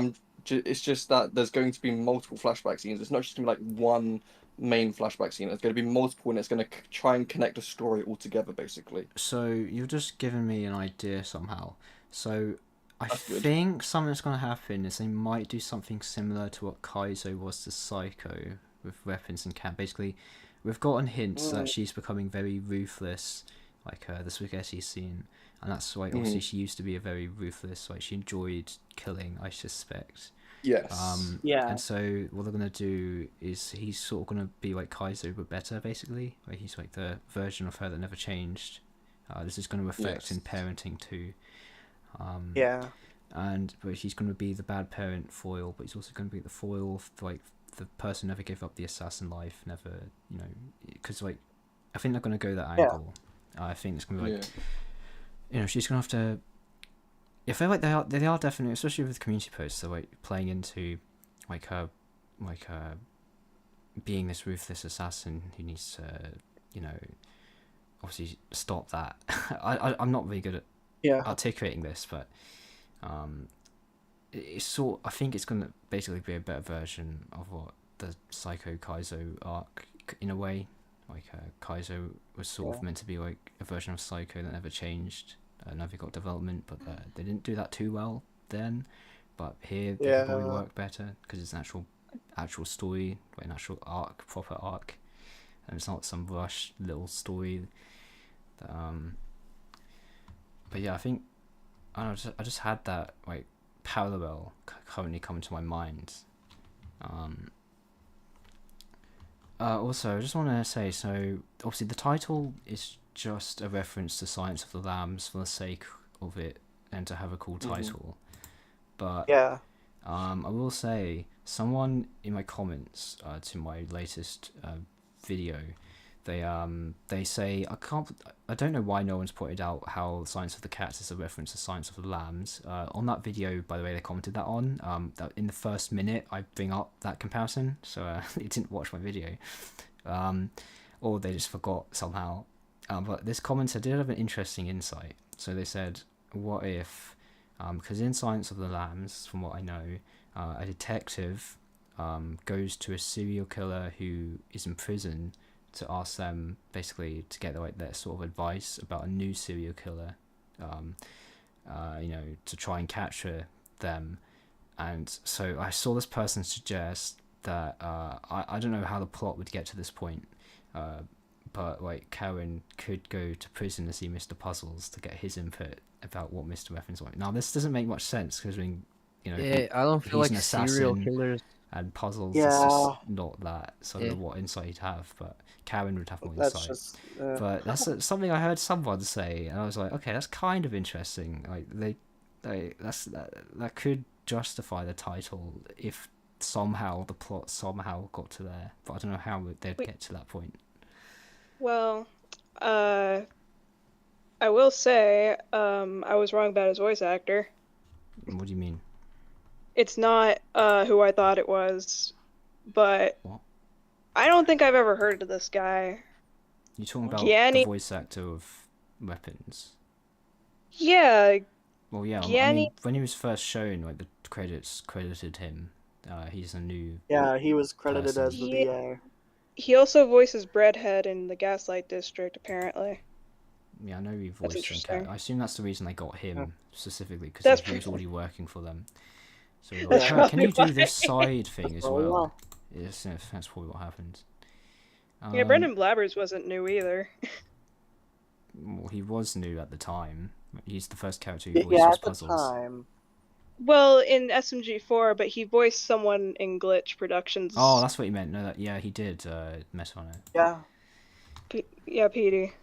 Speaker 5: it's just that there's going to be multiple flashback scenes. It's not just gonna be like one main flashback scene. It's going to be multiple, and it's going to try and connect a story all together, basically.
Speaker 2: So you've just given me an idea somehow. So I
Speaker 5: That's good.
Speaker 2: think something that's going to happen is they might do something similar to what Kaizo was to Psycho with weapons and can. Basically, we've gotten hints that she's becoming very ruthless, like the spaghetti scene, and that's why obviously she used to be a very ruthless. Like she enjoyed killing, I suspect.
Speaker 5: Yes.
Speaker 6: Yeah.
Speaker 2: And so what they're gonna do is he's sort of gonna be like Kaizo but better, basically. Like he's like the version of her that never changed. This is going to affect in
Speaker 5: Yes.
Speaker 2: parenting too.
Speaker 6: Yeah.
Speaker 2: But he's going to be the bad parent foil, but he's also going to be the foil for, like, the person never gave up the assassin life, never, because like I think they're going to go that
Speaker 6: Yeah.
Speaker 2: angle. I think it's going to be like,
Speaker 5: Yeah.
Speaker 2: she's going to have to. I feel like they are definitely, especially with community posts, they're like playing into like her being this ruthless assassin who needs to, obviously stop that. I'm not really good at
Speaker 6: Yeah.
Speaker 2: articulating this, but I think it's gonna basically be a better version of what the Psycho Kaizo arc in a way. Like Kaizo was sort of meant to be like a version of Psycho that never changed, never got development, but they didn't do that too well then. But here they could probably work better because it's an actual story, like an actual arc, proper arc, and it's not some rushed little story. That, but yeah, I think I don't know. I just had that like parallel currently coming to my mind. Also, I just want to say, so obviously the title is just a reference to Silence of the Lambs for the sake of it and to have a cool title. But
Speaker 6: Yeah.
Speaker 2: I will say, someone in my comments to my latest video, they say I don't know why no one's pointed out how Silence of the Cats is a reference to Silence of the Lambs. On that video, by the way, they commented that on that in the first minute I bring up that comparison, so they didn't watch my video, or they just forgot somehow. But this commenter did have an interesting insight. So they said, what if, because in Silence of the Lambs, from what I know, a detective goes to a serial killer who is in prison to ask them basically to get their sort of advice about a new serial killer, to try and capture them. And so I saw this person suggest that I don't know how the plot would get to this point, but like Karen could go to prison to see Mr. Puzzles to get his input about what Mr. Weapons like. Now this doesn't make much sense because
Speaker 4: Yeah, I don't feel
Speaker 2: he's
Speaker 4: like
Speaker 2: an
Speaker 4: serial
Speaker 2: assassin.
Speaker 4: killers.
Speaker 2: And Puzzles is
Speaker 6: Yeah.
Speaker 2: just not that. So I don't
Speaker 4: Yeah.
Speaker 2: know what insight he'd have, but Karen would have more
Speaker 6: That's
Speaker 2: insight.
Speaker 6: just.
Speaker 2: But that's something I heard someone say, and I was like, okay, that's kind of interesting. Like that could justify the title if somehow the plot somehow got to there, but I don't know how they'd
Speaker 1: Wait.
Speaker 2: get to that point.
Speaker 1: well, I will say, I was wrong about his voice actor.
Speaker 2: What do you mean?
Speaker 1: It's not who I thought it was, but
Speaker 2: What?
Speaker 1: I don't think I've ever heard of this guy.
Speaker 2: You talking about
Speaker 1: Gianni-
Speaker 2: the voice actor of Weapons?
Speaker 1: Yeah,
Speaker 2: Well, yeah. I
Speaker 1: Gianni-
Speaker 2: mean, when he was first shown, like the credits credited him, He's a new
Speaker 6: Yeah, he was credited
Speaker 2: person.
Speaker 6: as the
Speaker 1: Yeah.
Speaker 6: VA.
Speaker 1: He also voices Breadhead in the Gaslight District, apparently.
Speaker 2: Yeah, I know he
Speaker 1: That's
Speaker 2: voiced some cat.
Speaker 1: interesting.
Speaker 2: I assume that's the reason they got
Speaker 6: Yeah.
Speaker 2: him specifically because
Speaker 1: That's
Speaker 2: he was
Speaker 1: probably,
Speaker 2: already working for them. So we're like,
Speaker 1: that's
Speaker 6: Yeah.
Speaker 2: oh, can
Speaker 1: probably
Speaker 2: you do
Speaker 1: why.
Speaker 2: this side thing as
Speaker 6: Probably
Speaker 2: well?
Speaker 6: why.
Speaker 2: Yes, that's probably what happened.
Speaker 1: Yeah, Brendan Blabbers wasn't new either.
Speaker 2: Well, he was new at the time. He's the first character who voiced
Speaker 6: Yeah,
Speaker 2: those
Speaker 6: at the
Speaker 2: puzzles.
Speaker 6: time.
Speaker 1: Well, in SMG4, but he voiced someone in Glitch Productions.
Speaker 2: Oh, that's what you meant. No, yeah, he did mess on it.
Speaker 6: Yeah.
Speaker 1: Yeah, Petey.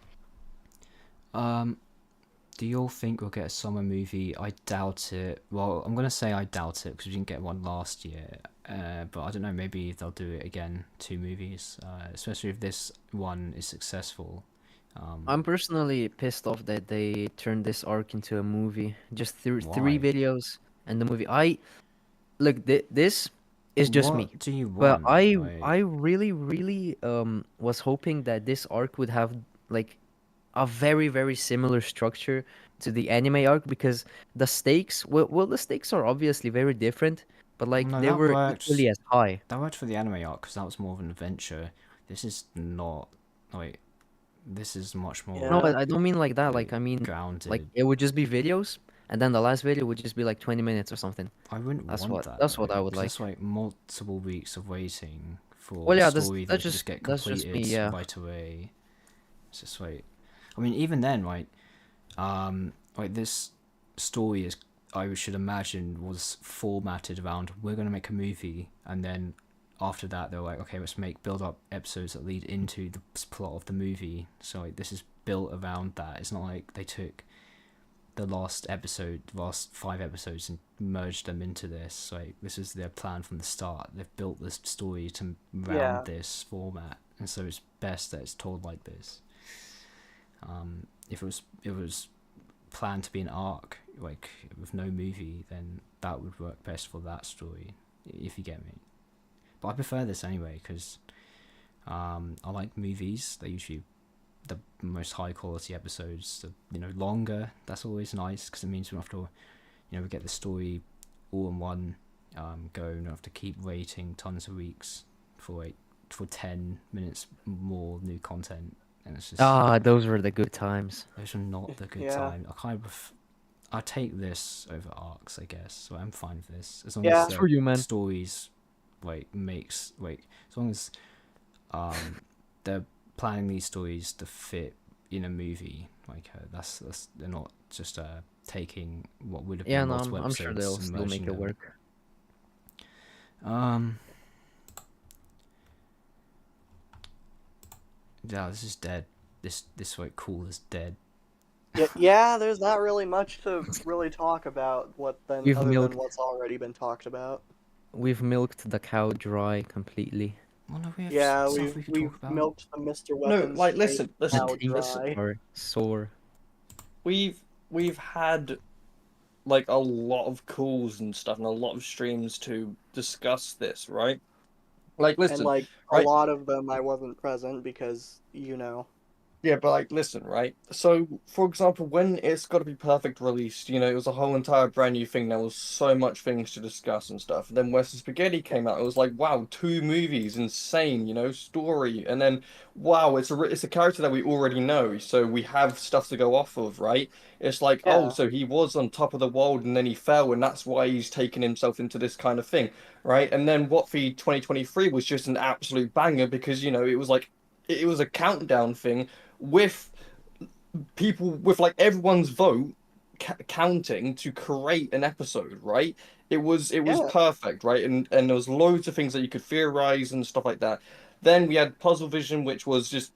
Speaker 2: Do you all think we'll get a summer movie? I doubt it. Well, I'm gonna say I doubt it because we didn't get one last year. But I don't know. Maybe they'll do it again. 2 movies, especially if this one is successful.
Speaker 4: I'm personally pissed off that they turned this arc into a movie. Just three
Speaker 2: Why?
Speaker 4: videos and the movie. Look, this is just me.
Speaker 2: What do you
Speaker 4: But
Speaker 2: want?
Speaker 4: I really was hoping that this arc would have like a very similar structure to the anime arc because the stakes the stakes are obviously very different, but like
Speaker 2: No,
Speaker 4: they
Speaker 2: that
Speaker 4: were
Speaker 2: worked.
Speaker 4: equally as high.
Speaker 2: That worked for the anime arc because that was more of an adventure. This is not like. This is much more
Speaker 4: No,
Speaker 6: Yeah.
Speaker 4: I don't mean like that. Like I mean
Speaker 2: grounded.
Speaker 4: like it would just be videos and then the last video would just be like 20 minutes or something.
Speaker 2: I wouldn't
Speaker 4: That's
Speaker 2: want
Speaker 4: what
Speaker 2: that.
Speaker 4: that's what
Speaker 2: though,
Speaker 4: I would
Speaker 2: 'cause That's
Speaker 4: like.
Speaker 2: like multiple weeks of waiting for
Speaker 4: Well,
Speaker 2: a
Speaker 4: yeah,
Speaker 2: story that just get
Speaker 4: that's just me,
Speaker 2: completed
Speaker 4: yeah.
Speaker 2: right away. It's just like, I mean, even then, like this story is, I should imagine, was formatted around we're gonna make a movie, and then after that they're like, okay, let's build up episodes that lead into the plot of the movie. So like this is built around that. It's not like they took the last 5 episodes and merged them into this. Like this is their plan from the start. They've built this story to round
Speaker 6: Yeah.
Speaker 2: this format, and so it's best that it's told like this. If it was planned to be an arc, like with no movie, then that would work best for that story, if you get me. But I prefer this anyway because I like movies. They're usually the most high quality episodes, longer. That's always nice because it means we don't have to, we get the story all in one go. We don't have to keep waiting tons of weeks for 10 minutes more new content, and it's just
Speaker 4: Those were the good times.
Speaker 2: those are not the good
Speaker 6: Yeah.
Speaker 2: time. I take this over arcs, I guess. So I'm fine with this as long
Speaker 6: Yeah.
Speaker 2: as
Speaker 4: It's for you, man.
Speaker 2: stories as long as they're planning these stories to fit in a movie. That's they're not just taking what would have
Speaker 4: Yeah,
Speaker 2: been
Speaker 4: no,
Speaker 2: multiple
Speaker 4: I'm sure
Speaker 2: episodes
Speaker 4: they'll
Speaker 2: and
Speaker 4: still
Speaker 2: merging
Speaker 4: make it
Speaker 2: them.
Speaker 4: work.
Speaker 2: Yeah, this is dead. This cool is dead.
Speaker 6: Yeah, there's not really much to really talk about other than
Speaker 4: milked-
Speaker 6: what's already been talked about.
Speaker 4: We've milked the cow dry completely.
Speaker 2: Well, no, we have
Speaker 6: Yeah,
Speaker 2: stuff we could
Speaker 6: we've
Speaker 2: talk about.
Speaker 6: milked the Mr.
Speaker 5: No,
Speaker 6: Weapons
Speaker 5: like,
Speaker 6: face
Speaker 5: listen,
Speaker 4: The
Speaker 5: listen,
Speaker 6: cow
Speaker 4: teeth
Speaker 5: listen.
Speaker 6: dry.
Speaker 4: are sore.
Speaker 5: We've had like a lot of calls and stuff and a lot of streams to discuss this, right? Like,
Speaker 6: And
Speaker 5: listen,
Speaker 6: like a
Speaker 5: right?
Speaker 6: lot of them I wasn't present because, you know.
Speaker 5: Yeah, but like, listen, right? So, for example, when It's Gotta Be Perfect released, it was a whole entire brand new thing. There was so much things to discuss and stuff. And then Western Spaghetti came out. It was like, wow, 2 movies, insane, story. And then, wow, it's a character that we already know, so we have stuff to go off of, right? It's like, oh,
Speaker 6: Yeah.
Speaker 5: so he was on top of the world and then he fell, and that's why he's taken himself into this kind of thing, right? And then What Feed 2023 was just an absolute banger because, it was like, it was a countdown thing with people with like everyone's vote counting to create an episode, right? It was
Speaker 6: Yeah.
Speaker 5: perfect, right? And there was loads of things that you could theorize and stuff like that. Then we had Puzzle Vision, which was just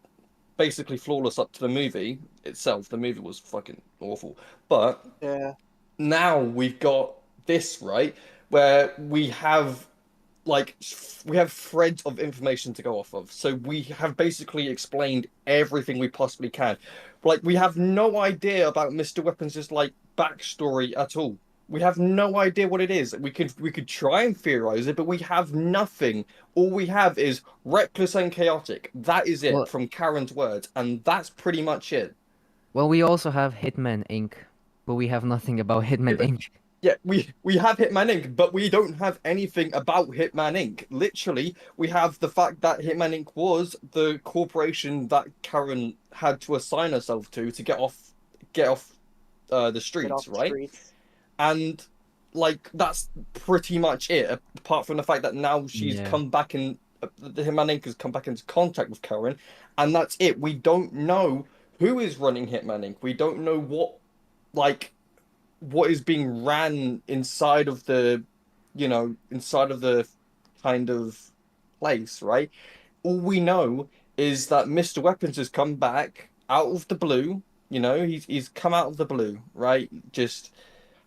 Speaker 5: basically flawless up to the movie itself. The movie was fucking awful, but
Speaker 6: Yeah.
Speaker 5: now we've got this, right, where we have threads of information to go off of. So we have basically explained everything we possibly can. Like, we have no idea about Mr. Weapons' like backstory at all. We have no idea what it is. We could try and theorize it, but we have nothing. All we have is reckless and chaotic. That is it
Speaker 4: Well,
Speaker 5: from Karen's words, and that's pretty much it.
Speaker 4: we also have Hitman Inc., but we have nothing about Hitman
Speaker 5: Yeah,
Speaker 4: Inc.
Speaker 5: Yeah, we have Hitman Inc., but we don't have anything about Hitman Inc. Literally, we have the fact that Hitman Inc. was the corporation that Karen had to assign herself to get off the
Speaker 6: Get
Speaker 5: streets,
Speaker 6: off the
Speaker 5: right?
Speaker 6: streets.
Speaker 5: And like that's pretty much it. Apart from the fact that now she's
Speaker 2: Yeah.
Speaker 5: come back in, the Hitman Inc. has come back into contact with Karen, and that's it. We don't know who is running Hitman Inc. We don't know like what is being ran inside of the, inside of the kind of place, right? All we know is that Mr. Weapons has come back out of the blue. He's come out of the blue, right? Just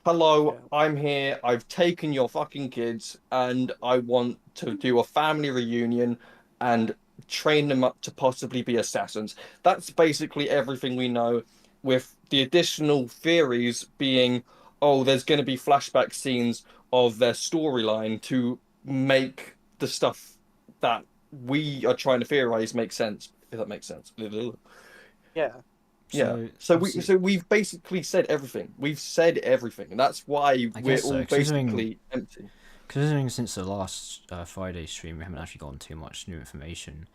Speaker 5: hello,
Speaker 6: Yeah.
Speaker 5: I'm here. I've taken your fucking kids, and I want to do a family reunion and train them up to possibly be assassins. That's basically everything we know, with the additional theories being, oh, there's going to be flashback scenes of their storyline to make the stuff that we are trying to theorize make sense, if that makes sense.
Speaker 6: Yeah.
Speaker 5: Yeah.
Speaker 2: So,
Speaker 5: So
Speaker 2: obviously,
Speaker 5: we've basically said everything. We've said everything, and that's why
Speaker 2: I
Speaker 5: we're
Speaker 2: guess so,
Speaker 5: all basically empty.
Speaker 2: considering since the last Friday stream, we haven't actually gotten too much new information.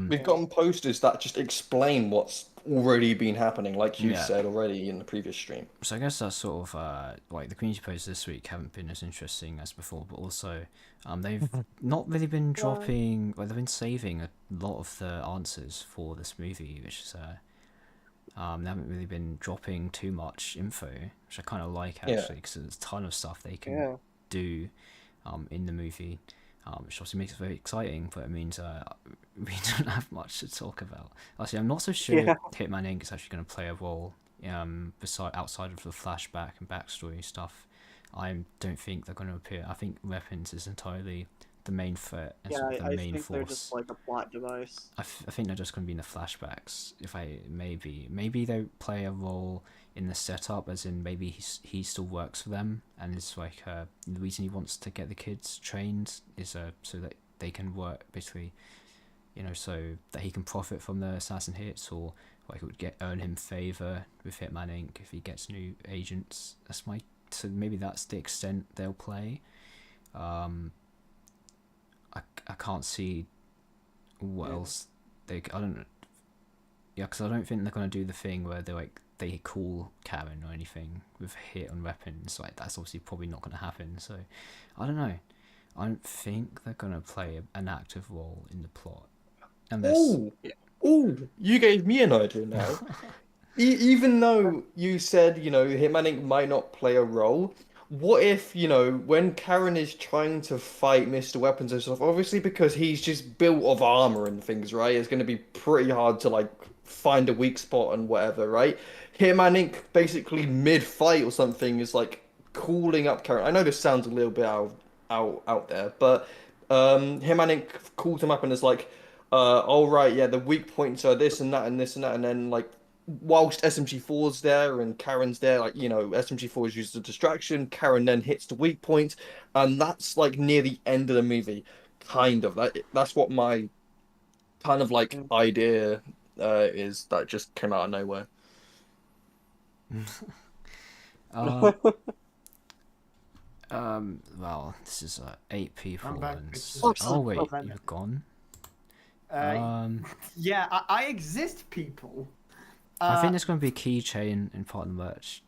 Speaker 5: We've gotten posters that just explain what's already been happening, like you
Speaker 2: Yeah.
Speaker 5: said already in the previous stream.
Speaker 2: So I guess that's sort of like the community posts this week haven't been as interesting as before, but also they've not really been dropping, like they've been saving a lot of the answers for this movie, which is they haven't really been dropping too much info, which I kind of like
Speaker 5: Yeah.
Speaker 2: actually, because there's a ton of stuff they can
Speaker 6: Yeah.
Speaker 2: do in the movie, which obviously makes it very exciting, but it means we don't have much to talk about. Actually, I'm not so sure
Speaker 6: Yeah.
Speaker 2: Hitman Inc. is actually going to play a role outside of the flashback and backstory stuff. I don't think they're going to appear. I think Weapons is entirely the main threat and
Speaker 6: Yeah,
Speaker 2: sort of the
Speaker 6: I
Speaker 2: main
Speaker 6: think they're
Speaker 2: force.
Speaker 6: just like a plot device.
Speaker 2: I think they're just going to be in the flashbacks. Maybe they play a role in the setup, as in maybe he still works for them, and it's like the reason he wants to get the kids trained is so that they can work basically, so that he can profit from the assassin hits, or like it would earn him favor with Hitman Inc. if he gets new agents. So maybe that's the extent they'll play. I can't see what else I don't. Yeah, because I don't think they're gonna do the thing where they call Karen or anything with hit on weapons. Like that's obviously probably not gonna happen. So I don't know. I don't think they're gonna play an active role in the plot. Unless
Speaker 5: Oh, you gave me an idea now. Even though you said, Hitman Inc. might not play a role, what if, when Karen is trying to fight Mr. Weapons and stuff, obviously because he's just built of armor and things, right? It's going to be pretty hard to, like, find a weak spot and whatever, right? Hitman Inc. basically mid-fight or something is, like, calling up Karen. I know this sounds a little bit out there, but Hitman Inc. calls him up and is like, all right, yeah, the weak points are this and that and this and that, and then, like, whilst SMG4's there and Karen's there, like, SMG4 is used as a distraction. Karen then hits the weak point, and that's like near the end of the movie, kind of. That's what my kind of like idea is that just came out of nowhere.
Speaker 2: Well, this is 8 people,
Speaker 3: I'm back,
Speaker 2: and
Speaker 3: bitches.
Speaker 2: oh wait,
Speaker 3: Oh, man.
Speaker 2: you're gone.
Speaker 3: Yeah, I exist, people.
Speaker 2: I think there's going to be a keychain in part of the merch.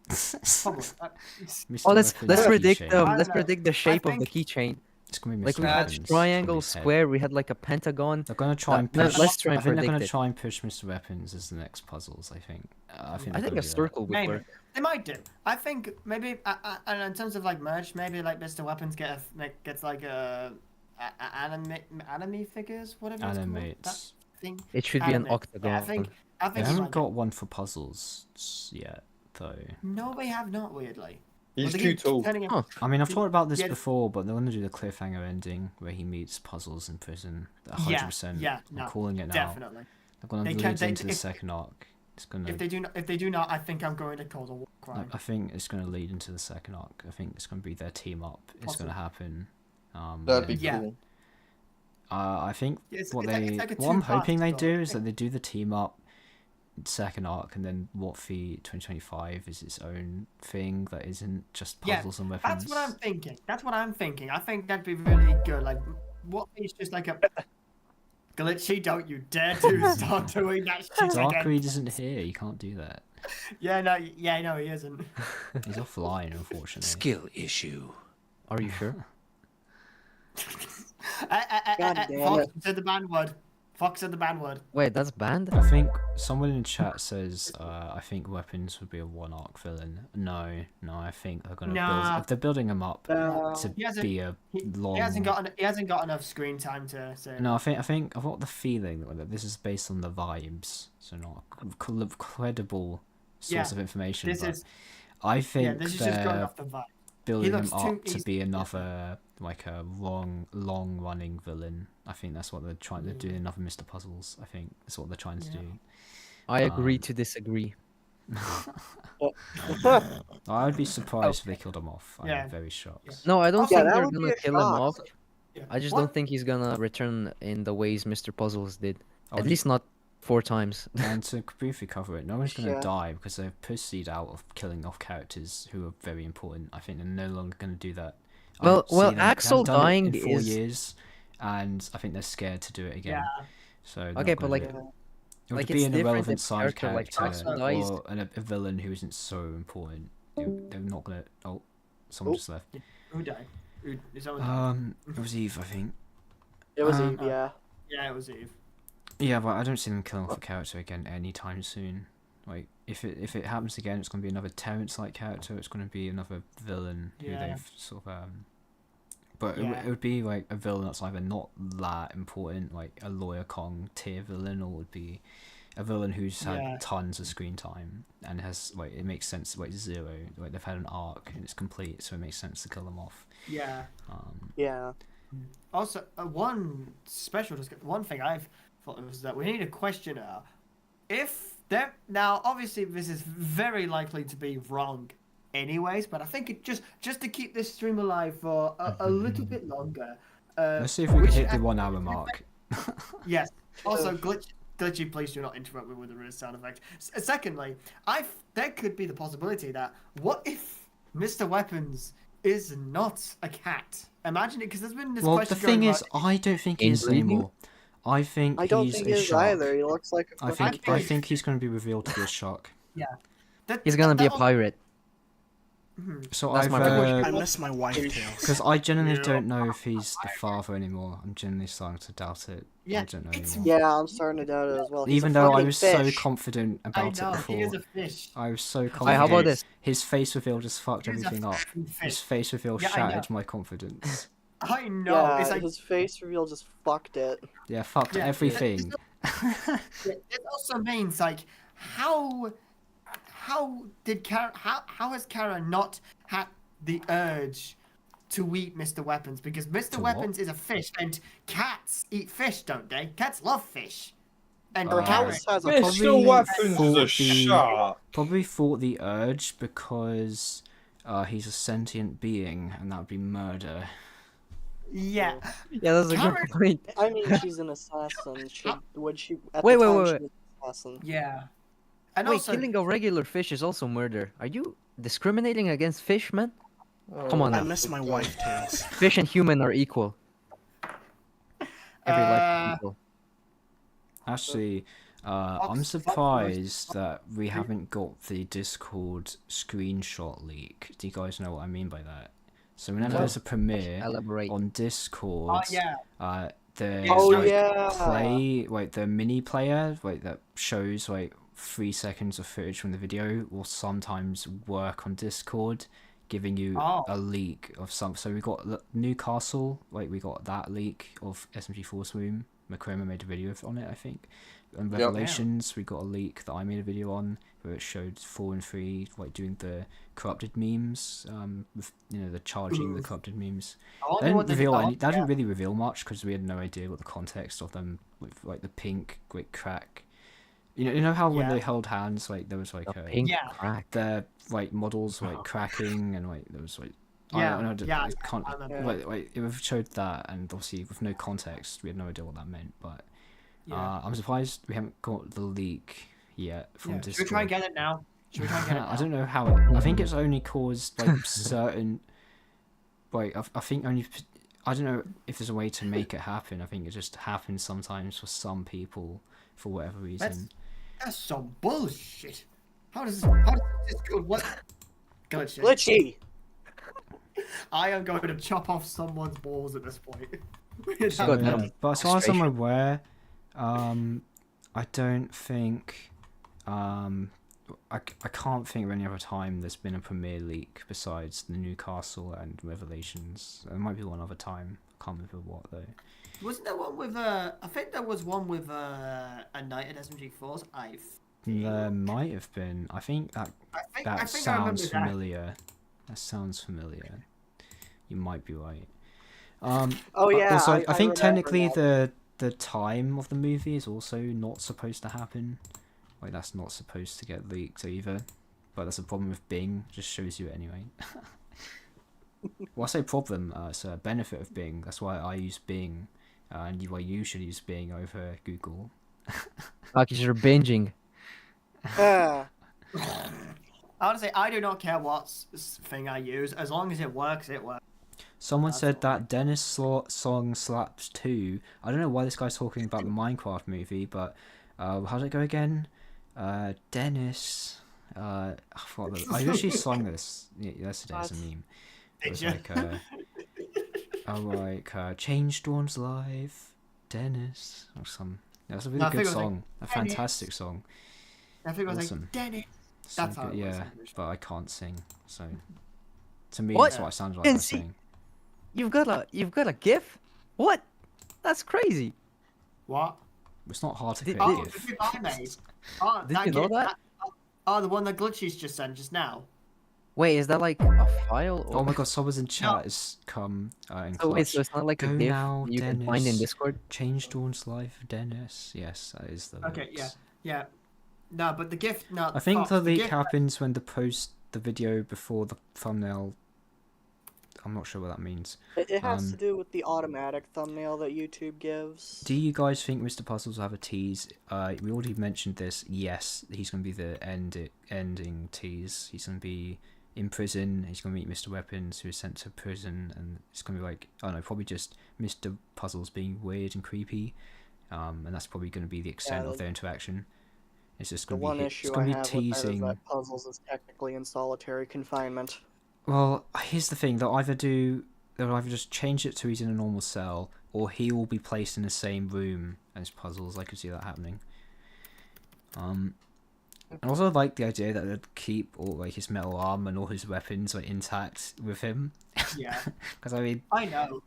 Speaker 3: Probably.
Speaker 2: Mr.
Speaker 4: Oh, let's
Speaker 2: Weapons
Speaker 4: predict
Speaker 2: keychain.
Speaker 3: I
Speaker 4: let's
Speaker 3: know.
Speaker 4: predict the shape of the
Speaker 3: think-
Speaker 4: keychain.
Speaker 2: It's going to be
Speaker 4: Like
Speaker 2: Mr.
Speaker 4: we had
Speaker 2: Weapons. It's gonna be
Speaker 4: triangle,
Speaker 2: his head.
Speaker 4: square. We had like a pentagon.
Speaker 2: They're going to try and
Speaker 4: Let's
Speaker 2: push.
Speaker 4: try and
Speaker 2: I think they're going
Speaker 4: predict
Speaker 2: to
Speaker 4: it.
Speaker 2: try and push Mr. Weapons as the next puzzles. I think. I think.
Speaker 4: I
Speaker 2: they're
Speaker 4: think
Speaker 2: gonna
Speaker 4: a
Speaker 2: do that.
Speaker 4: circle would
Speaker 3: Maybe
Speaker 4: work.
Speaker 3: they might do. I think maybe, and in terms of like merch, maybe like Mr. Weapons gets like anime figures, whatever it's called. That
Speaker 2: Animates.
Speaker 3: thing.
Speaker 4: It should be an
Speaker 3: Anime.
Speaker 4: octagon.
Speaker 3: Yeah, I
Speaker 2: They
Speaker 3: think he
Speaker 2: haven't
Speaker 3: might
Speaker 2: got one for puzzles yet, though.
Speaker 3: No, they have not. Weirdly,
Speaker 5: He's
Speaker 3: Well, they
Speaker 5: too
Speaker 3: keep
Speaker 5: tall.
Speaker 3: turning him-
Speaker 4: Huh.
Speaker 2: I mean, I've talked about this
Speaker 3: Yeah.
Speaker 2: before, but they're going to do the cliffhanger ending where he meets puzzles in prison. 100%.
Speaker 3: Yeah,
Speaker 2: I'm
Speaker 3: no,
Speaker 2: calling it now.
Speaker 3: definitely.
Speaker 2: They're going
Speaker 3: They
Speaker 2: to
Speaker 3: can-
Speaker 2: lead
Speaker 3: they-
Speaker 2: into the
Speaker 3: if-
Speaker 2: second arc. It's going
Speaker 3: If
Speaker 2: to.
Speaker 3: they do not, I think I'm going to cause a war crime.
Speaker 2: I think it's going to lead into the second arc. I think it's going to be their team up. It's going to happen.
Speaker 5: That'd be
Speaker 2: and,
Speaker 3: Yeah.
Speaker 5: cool.
Speaker 2: I think
Speaker 3: It's
Speaker 2: what
Speaker 3: like-
Speaker 2: they,
Speaker 3: it's like a
Speaker 2: what I'm
Speaker 3: two-part
Speaker 2: hoping they
Speaker 3: story,
Speaker 2: do
Speaker 3: I
Speaker 2: is that
Speaker 3: think.
Speaker 2: they do the team up second arc, and then What Fee 2025 is its own thing that isn't just
Speaker 3: Yeah,
Speaker 2: puzzles and weapons.
Speaker 3: That's what I'm thinking. That's what I'm thinking. I think that'd be really good. Like, what is just like a glitchy? Don't you dare to start doing that shit again.
Speaker 2: Darkreed isn't here. You can't do that.
Speaker 3: Yeah, no, he isn't.
Speaker 2: He's offline, unfortunately.
Speaker 8: Skill issue.
Speaker 4: Are you sure?
Speaker 6: God damn
Speaker 3: Fox
Speaker 6: it.
Speaker 3: said the ban word. Fox said the ban word.
Speaker 4: Wait, that's banned?
Speaker 2: I think someone in chat says, I think weapons would be a one arc villain. No, I think they're gonna
Speaker 3: Nah.
Speaker 2: build. If they're building him up
Speaker 6: No.
Speaker 2: to
Speaker 3: He hasn't-
Speaker 2: be a long.
Speaker 3: He hasn't got enough screen time to say.
Speaker 2: No, I think I've got the feeling that this is based on the vibes, so not credible source
Speaker 3: Yeah,
Speaker 2: of information.
Speaker 3: This
Speaker 2: But
Speaker 3: is
Speaker 2: I think
Speaker 3: this is just going
Speaker 2: they're
Speaker 3: off the vibe.
Speaker 2: building him
Speaker 3: looks
Speaker 2: up
Speaker 3: too
Speaker 2: to be
Speaker 3: easy.
Speaker 2: another like a long running villain. I think that's what they're trying to do. Another Mr. Puzzles. I think that's what they're trying to
Speaker 3: Yeah.
Speaker 2: do.
Speaker 4: I agree
Speaker 2: Um,
Speaker 4: to disagree.
Speaker 2: I'd be surprised if they killed him off.
Speaker 3: Yeah.
Speaker 2: I'm very shocked.
Speaker 4: No, I don't
Speaker 3: Also-
Speaker 4: think
Speaker 6: that
Speaker 4: they're
Speaker 6: would be
Speaker 4: gonna
Speaker 6: a
Speaker 4: kill him
Speaker 6: shock.
Speaker 4: off.
Speaker 3: Yeah.
Speaker 4: I just
Speaker 3: What-
Speaker 4: don't think he's gonna return in the ways Mr. Puzzles did.
Speaker 2: Oh,
Speaker 4: At least not 4 times.
Speaker 2: And to briefly cover it, no one's going to
Speaker 6: Yeah.
Speaker 2: die because they've proceeded out of killing off characters who are very important. I think they're no longer going to do that. I
Speaker 4: Well-
Speaker 2: don't see
Speaker 4: well,
Speaker 2: them- they haven't
Speaker 4: Axel
Speaker 2: done it
Speaker 4: dying
Speaker 2: in 4
Speaker 4: is-
Speaker 2: years, and I think they're scared to do it again.
Speaker 3: Yeah.
Speaker 2: So they're
Speaker 4: Okay,
Speaker 2: not
Speaker 4: but
Speaker 2: gonna
Speaker 4: like,
Speaker 2: do it. It would
Speaker 4: like,
Speaker 2: be
Speaker 4: it's
Speaker 2: an
Speaker 4: different
Speaker 2: irrelevant
Speaker 4: if
Speaker 2: side
Speaker 4: character like
Speaker 2: character
Speaker 4: Axel dies.
Speaker 2: or a villain who isn't so important. They're not going to. Oh, someone
Speaker 6: Oh.
Speaker 2: just left.
Speaker 3: Who died? Is that what
Speaker 2: It was Eve, I think.
Speaker 6: It was
Speaker 2: Um,
Speaker 6: Eve, yeah.
Speaker 3: Yeah, it was Eve.
Speaker 2: Yeah, but I don't see them killing off a character again anytime soon. Like, if it happens again, it's going to be another Terrence-like character. It's going to be another villain who
Speaker 3: Yeah.
Speaker 2: they've sort of But
Speaker 3: Yeah.
Speaker 2: it would be like a villain that's either not that important, like a Lawyer Kong tier villain, or it would be a villain who's had
Speaker 3: Yeah.
Speaker 2: tons of screen time and has like it makes sense like 0. Like they've had an arc and it's complete, so it makes sense to kill them off.
Speaker 3: Yeah.
Speaker 6: Yeah.
Speaker 3: Also, one thing I've thought was that we need a questioner. If there now, obviously, this is very likely to be wrong, anyways. But I think it just to keep this stream alive for a little bit longer.
Speaker 2: Let's see if we can
Speaker 3: which
Speaker 2: hit the
Speaker 3: ac-
Speaker 2: 1 hour mark.
Speaker 3: Yes. Also, glitchy, please do not interrupt me with the real sound effect. Secondly, there could be the possibility that what if Mr. Weapons is not a cat? Imagine it, because there's been this
Speaker 2: Well,
Speaker 3: question
Speaker 2: the thing
Speaker 3: going
Speaker 2: is,
Speaker 3: around-
Speaker 2: I don't think he is
Speaker 4: Inbreeding?
Speaker 2: anymore. I think
Speaker 6: I don't
Speaker 2: he's
Speaker 6: think
Speaker 2: a
Speaker 6: he is
Speaker 2: shark.
Speaker 6: either. He looks like a
Speaker 2: I
Speaker 6: fucking
Speaker 2: think
Speaker 6: fish.
Speaker 2: he's going to be revealed to be a shark.
Speaker 4: He's gonna be a
Speaker 3: that-
Speaker 4: pirate.
Speaker 2: So
Speaker 4: That's
Speaker 2: I've
Speaker 4: my
Speaker 8: I miss my wife tales.
Speaker 2: because I genuinely
Speaker 3: Yeah.
Speaker 2: don't know if he's the father anymore. I'm genuinely starting to doubt it.
Speaker 3: Yeah,
Speaker 2: I don't know
Speaker 3: it's-
Speaker 2: anymore.
Speaker 6: Yeah, I'm starting to doubt it as well. He's
Speaker 2: Even
Speaker 6: a
Speaker 2: though I
Speaker 6: fucking
Speaker 2: was
Speaker 6: fish.
Speaker 2: so confident
Speaker 3: I
Speaker 2: about
Speaker 3: know,
Speaker 2: it before.
Speaker 3: he is a fish.
Speaker 2: I was so confident.
Speaker 4: Alright, how about this?
Speaker 2: His face reveal just fucked
Speaker 3: He is a
Speaker 2: everything up.
Speaker 3: fucking
Speaker 2: His
Speaker 3: fish.
Speaker 2: face reveal
Speaker 3: Yeah, I
Speaker 2: shattered my confidence.
Speaker 3: I know.
Speaker 6: Yeah,
Speaker 3: It's like
Speaker 6: his face reveal just fucked it.
Speaker 2: Yeah, fucked
Speaker 3: Yeah,
Speaker 2: everything.
Speaker 3: it also means like how did Kara how has Kara not had the urge to eat Mr. Weapons, because Mr.
Speaker 2: To what?
Speaker 3: Weapons is a fish and cats eat fish, don't they? Cats love fish. And
Speaker 6: Her
Speaker 2: Uh,
Speaker 3: Kara-
Speaker 6: house has a
Speaker 2: Probably
Speaker 5: Mr. Weapons is
Speaker 2: thought
Speaker 5: a
Speaker 2: the-
Speaker 5: shark.
Speaker 2: Probably fought the urge because he's a sentient being, and that would be murder.
Speaker 3: yeah.
Speaker 4: Yeah, that's a
Speaker 3: Kara-
Speaker 4: good point.
Speaker 6: I mean, she's an assassin. Would she? At
Speaker 4: Wait,
Speaker 6: the
Speaker 4: wait,
Speaker 6: time,
Speaker 4: wait,
Speaker 6: she
Speaker 4: wait.
Speaker 6: was an assassin.
Speaker 3: Yeah. And
Speaker 4: Wait,
Speaker 3: also
Speaker 4: killing a regular fish is also murder. Are you discriminating against fish, man? Come on
Speaker 8: I
Speaker 4: now.
Speaker 8: miss my wife tales.
Speaker 4: Fish and human are equal. Every life is
Speaker 3: Uh,
Speaker 4: equal.
Speaker 2: Actually, I'm
Speaker 3: Fox-
Speaker 2: surprised that we haven't got the Discord screenshot leak. Do you guys know what I mean by that? So whenever
Speaker 3: No.
Speaker 2: there's a premiere
Speaker 4: Elaborate.
Speaker 2: on Discord,
Speaker 3: yeah.
Speaker 2: there's
Speaker 6: Oh,
Speaker 2: like
Speaker 6: yeah.
Speaker 2: play, like the mini player, like that shows like 3 seconds of footage from the video, will sometimes work on Discord, giving you
Speaker 3: Oh.
Speaker 2: a leak of some. So we got Newcastle, like we got that leak of SMG Force Room. Machroma made a video on it, I think. And
Speaker 5: Yep.
Speaker 2: Revelations, we got a leak that I made a video on where it showed 4 and 3 like doing the corrupted memes, with the charging the
Speaker 3: Ooh.
Speaker 2: corrupted memes.
Speaker 3: I
Speaker 2: They
Speaker 3: wonder
Speaker 2: didn't
Speaker 3: what they
Speaker 2: reveal
Speaker 3: did-
Speaker 2: any. That didn't really reveal much because we had no idea what the context of them with like the pink like crack. You know how when
Speaker 3: Yeah.
Speaker 2: they held hands, like there was like
Speaker 4: A pink
Speaker 3: Yeah.
Speaker 4: crack.
Speaker 2: their like models were,
Speaker 3: Oh.
Speaker 2: like cracking and like there was like
Speaker 3: Yeah,
Speaker 2: I don't,
Speaker 3: yeah,
Speaker 2: I can't
Speaker 3: I remember.
Speaker 2: like it showed that, and obviously with no context we had no idea what that meant. But
Speaker 3: Yeah.
Speaker 2: I'm surprised we haven't got the leak yet from
Speaker 3: Yeah.
Speaker 2: Discord.
Speaker 3: Should we try and get it now? Should we try and get it now?
Speaker 2: I don't know how it. I think it's only caused like certain. Wait, I think only. I don't know if there's a way to make it happen. I think it just happens sometimes for some people for whatever reason.
Speaker 3: That's some bullshit. How does this go? What?
Speaker 6: Glitchy.
Speaker 3: I am going to chop off someone's balls at this point.
Speaker 2: So,
Speaker 4: Good enough.
Speaker 2: but as far as I'm
Speaker 4: Frustration.
Speaker 2: aware, I don't think, I can't think of any other time there's been a premiere leak besides the Newcastle and Revelations. There might be one other time. I can't remember what though.
Speaker 3: Wasn't there one with I think there was one with a Knight at SMG4s.
Speaker 2: There might have been. I think that
Speaker 3: I
Speaker 2: sounds
Speaker 3: remember that.
Speaker 2: familiar. That sounds familiar. You might be right.
Speaker 6: Oh yeah.
Speaker 2: Also, I think
Speaker 6: remember
Speaker 2: technically
Speaker 6: now.
Speaker 2: the time of the movie is also not supposed to happen. Like that's not supposed to get leaked either. But that's a problem with Bing. Just shows you it anyway. Well, I say problem. It's a benefit of Bing. That's why I use Bing, and why you should use Bing over Google.
Speaker 4: Because you're binging.
Speaker 6: Ah,
Speaker 3: Honestly, I do not care what thing I use as long as it works. It works.
Speaker 2: Someone
Speaker 3: That's
Speaker 2: said
Speaker 3: all
Speaker 2: that Dennis song slaps too. I don't know why this guy's talking about the Minecraft movie, but how did it go again? Dennis. I forgot. I actually sung this yesterday as a meme. It was
Speaker 3: Did
Speaker 2: like, change Dawn's life, Dennis, or some. Yeah, that's a really
Speaker 3: No, I
Speaker 2: good
Speaker 3: think it was like,
Speaker 2: song. A
Speaker 3: Dennis.
Speaker 2: fantastic song.
Speaker 3: I think I was
Speaker 2: Awesome.
Speaker 3: like, Dennis.
Speaker 2: So
Speaker 3: That's how
Speaker 2: good,
Speaker 3: it was
Speaker 2: yeah,
Speaker 3: in English.
Speaker 2: but I can't sing, so to me
Speaker 4: What?
Speaker 2: that's what I sounded like
Speaker 4: Can
Speaker 2: I was
Speaker 4: see-
Speaker 2: saying.
Speaker 4: You've got a GIF? What? That's crazy.
Speaker 3: What?
Speaker 2: It's not hard to
Speaker 4: Did-
Speaker 2: create
Speaker 3: Oh,
Speaker 2: a
Speaker 3: the
Speaker 2: GIF.
Speaker 3: GIF I made. Oh,
Speaker 4: Did you know
Speaker 3: GIF,
Speaker 4: that?
Speaker 3: Oh, the one that Glitchy's just sent just now.
Speaker 4: Wait, is that like a file? Or...
Speaker 2: Oh my god, someone's in chat has come in
Speaker 4: So wait,
Speaker 2: clutch.
Speaker 4: so it's not like a
Speaker 2: Go
Speaker 4: GIF
Speaker 2: now,
Speaker 4: you can find in
Speaker 2: Dennis.
Speaker 4: Discord?
Speaker 2: Change Dawn's life, Dennis. Yes, that is the
Speaker 3: Okay,
Speaker 2: lyrics.
Speaker 3: Yeah. No, but the GIF. No,
Speaker 2: I think
Speaker 3: Fox,
Speaker 2: the leak
Speaker 3: GIF,
Speaker 2: happens when the video before the thumbnail. I'm not sure what that means.
Speaker 6: it has
Speaker 2: Um,
Speaker 6: to do with the automatic thumbnail that YouTube gives.
Speaker 2: Do you guys think Mr. Puzzles will have a tease? We already mentioned this. Yes, he's going to be the ending tease. He's going to be in prison. He's going to meet Mr. Weapons, who is sent to prison, and it's going to be like, I don't know, probably just Mr. Puzzles being weird and creepy, and that's probably going to be the extent of their interaction. It's just
Speaker 6: The
Speaker 2: going to
Speaker 6: one
Speaker 2: be
Speaker 6: issue
Speaker 2: it's
Speaker 6: I
Speaker 2: going to
Speaker 6: have
Speaker 2: be
Speaker 6: with that is
Speaker 2: teasing.
Speaker 6: that Puzzles is technically in solitary confinement.
Speaker 2: Well, here's the thing: they'll either just change it to he's in a normal cell, or he will be placed in the same room as Puzzles. I could see that happening. And also like the idea that they'd keep all like his metal arm and all his weapons like intact with him.
Speaker 3: Yeah,
Speaker 2: Because I mean,
Speaker 3: I know.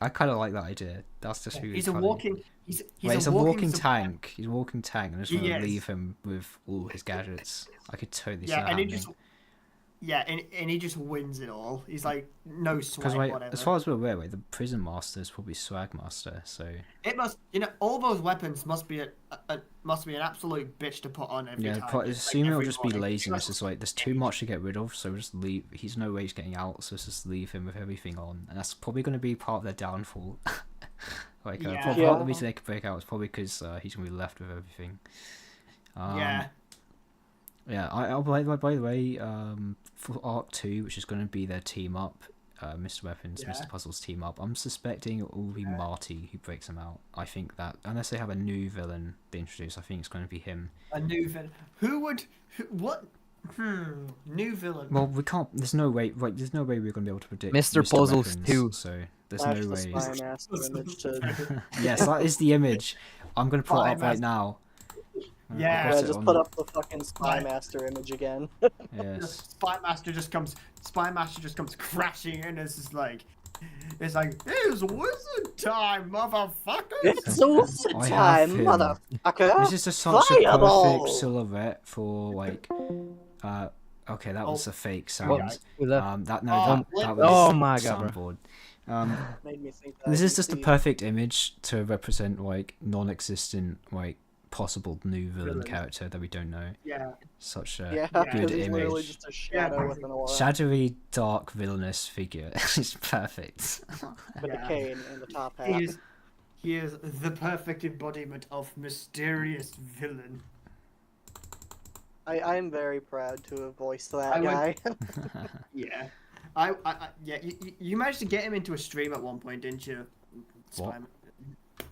Speaker 2: I kind of like that idea. That's just really
Speaker 3: He's a
Speaker 2: funny.
Speaker 3: walking. He's
Speaker 2: Wait,
Speaker 3: a
Speaker 2: walking
Speaker 3: sup-
Speaker 2: tank. He's a walking tank, and I just want to
Speaker 3: Yes.
Speaker 2: leave him with all his gadgets. I could totally see
Speaker 3: Yeah,
Speaker 2: that
Speaker 3: and he
Speaker 2: happening.
Speaker 3: just. Yeah, and he just wins it all. He's like no
Speaker 2: Because
Speaker 3: sweat,
Speaker 2: like,
Speaker 3: whatever.
Speaker 2: as far as we're aware, the prison master is probably swag master. So
Speaker 3: It must, all those weapons must be an absolute bitch to put on every
Speaker 2: yeah,
Speaker 3: time.
Speaker 2: but
Speaker 3: just,
Speaker 2: assume it'll
Speaker 3: every
Speaker 2: just be
Speaker 3: morning.
Speaker 2: laziness. It's like there's too much to get rid of, so just leave. He's no way he's getting out, so just leave him with everything on, and that's probably going to be part of their downfall. Like
Speaker 3: Yeah.
Speaker 2: part of the reason they could break out is probably because he's going to be left with everything.
Speaker 3: Yeah.
Speaker 2: Yeah, by the way, for Arc 2, which is going to be their team up, Mr. Weapons,
Speaker 3: Yeah.
Speaker 2: Mr. Puzzles team up, I'm suspecting it will be Marty who breaks them out. I think that, unless they have a new villain they introduce, I think it's going to be him.
Speaker 3: A new villain. What? New villain.
Speaker 2: Well, we can't, there's no way we're going to be able to predict
Speaker 4: Mr. Puzzles
Speaker 2: Weapons,
Speaker 4: 2.
Speaker 2: so there's
Speaker 6: Flash
Speaker 2: no
Speaker 6: the
Speaker 2: way.
Speaker 6: Spy Master image to...
Speaker 2: Yes, that is the image. I'm going to pull it
Speaker 3: Spy
Speaker 2: up right
Speaker 3: Master.
Speaker 2: now.
Speaker 3: Yeah,
Speaker 2: I've got
Speaker 6: Yeah,
Speaker 2: it
Speaker 6: just
Speaker 2: on-
Speaker 6: put up the fucking Spy
Speaker 3: Right.
Speaker 6: Master image again.
Speaker 2: Yes.
Speaker 3: Spy Master just comes crashing in. It's like it's wizard time, motherfucker.
Speaker 6: It's also
Speaker 2: I have
Speaker 6: time,
Speaker 2: him.
Speaker 6: motherfucker!
Speaker 2: This is just such a
Speaker 6: Fireball!
Speaker 2: perfect silhouette for like okay, that was a fake sound.
Speaker 4: Who left?
Speaker 2: That
Speaker 3: Oh,
Speaker 2: that
Speaker 3: what-
Speaker 2: was
Speaker 4: Oh my God,
Speaker 2: soundboard.
Speaker 6: Made me think that
Speaker 2: This is
Speaker 6: you
Speaker 2: just the
Speaker 6: see-
Speaker 2: perfect image to represent like non-existent like possible new villain
Speaker 3: Villain.
Speaker 2: character that we don't know.
Speaker 3: Yeah.
Speaker 2: Such a
Speaker 6: Yeah,
Speaker 3: Yeah.
Speaker 2: good
Speaker 6: because he's literally
Speaker 2: image.
Speaker 6: just a shadow with an aura.
Speaker 2: Shadowy, dark, villainous figure. It's perfect.
Speaker 6: With
Speaker 3: Yeah.
Speaker 6: a cane in the top
Speaker 3: He
Speaker 6: half.
Speaker 3: is the perfect embodiment of mysterious villain.
Speaker 6: I am very proud to have voiced that
Speaker 3: I would-
Speaker 6: guy.
Speaker 3: Yeah. Yeah, you managed to get him into a stream at one point, didn't you?
Speaker 2: What?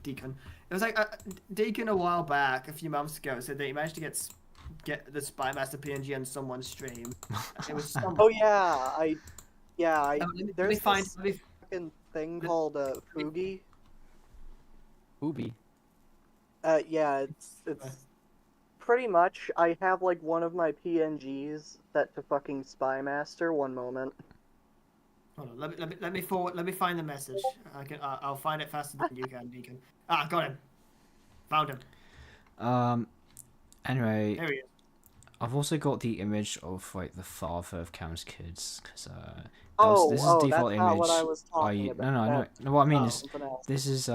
Speaker 3: Deacon. It was like Deacon a while back, a few months ago, said that he managed to get the Spy Master PNG on someone's stream. It was some.
Speaker 6: Oh yeah,
Speaker 3: Let me
Speaker 6: there's
Speaker 3: find.
Speaker 6: this
Speaker 3: Let me,
Speaker 6: fucking thing called Fugi.
Speaker 4: Ubi.
Speaker 6: Yeah, it's pretty much. I have like one of my PNGs set to fucking Spy Master. One moment.
Speaker 3: hold on. Let me forward. Let me find the message. I'll find it faster than you can, Deacon. Ah, got him. Found him.
Speaker 2: Anyway,
Speaker 3: There he is.
Speaker 2: I've also got the image of like the father of Cam's kids because
Speaker 6: Oh,
Speaker 2: this is
Speaker 6: oh,
Speaker 2: default
Speaker 6: that's
Speaker 2: image.
Speaker 6: not what I was talking
Speaker 2: No,
Speaker 6: about.
Speaker 2: no, no,
Speaker 6: That's
Speaker 2: no. What I mean is
Speaker 6: something else.
Speaker 2: this is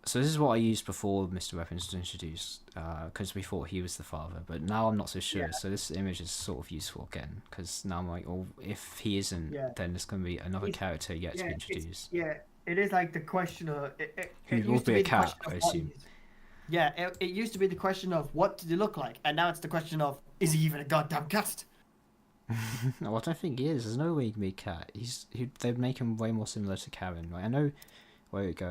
Speaker 2: so this is what I used before Mr. Weapons was introduced, because we thought he was the father, but now I'm not so sure.
Speaker 3: Yeah.
Speaker 2: So this image is sort of useful again, because now I'm like, oh, if he isn't,
Speaker 3: Yeah.
Speaker 2: then there's going to be another
Speaker 3: It's-
Speaker 2: character yet to be
Speaker 3: It's,
Speaker 2: introduced.
Speaker 3: yeah, it is like the question of
Speaker 2: Who
Speaker 3: it
Speaker 2: will
Speaker 3: used to
Speaker 2: be
Speaker 3: be
Speaker 2: a
Speaker 3: the
Speaker 2: cat,
Speaker 3: question
Speaker 2: I
Speaker 3: of what
Speaker 2: assume.
Speaker 3: yeah, it used to be the question of what did he look like, and now it's the question of is he even a goddamn cat?
Speaker 2: No, I don't think he is. There's no way he can be a cat. They'd make him way more similar to Karen. Like, I know, like,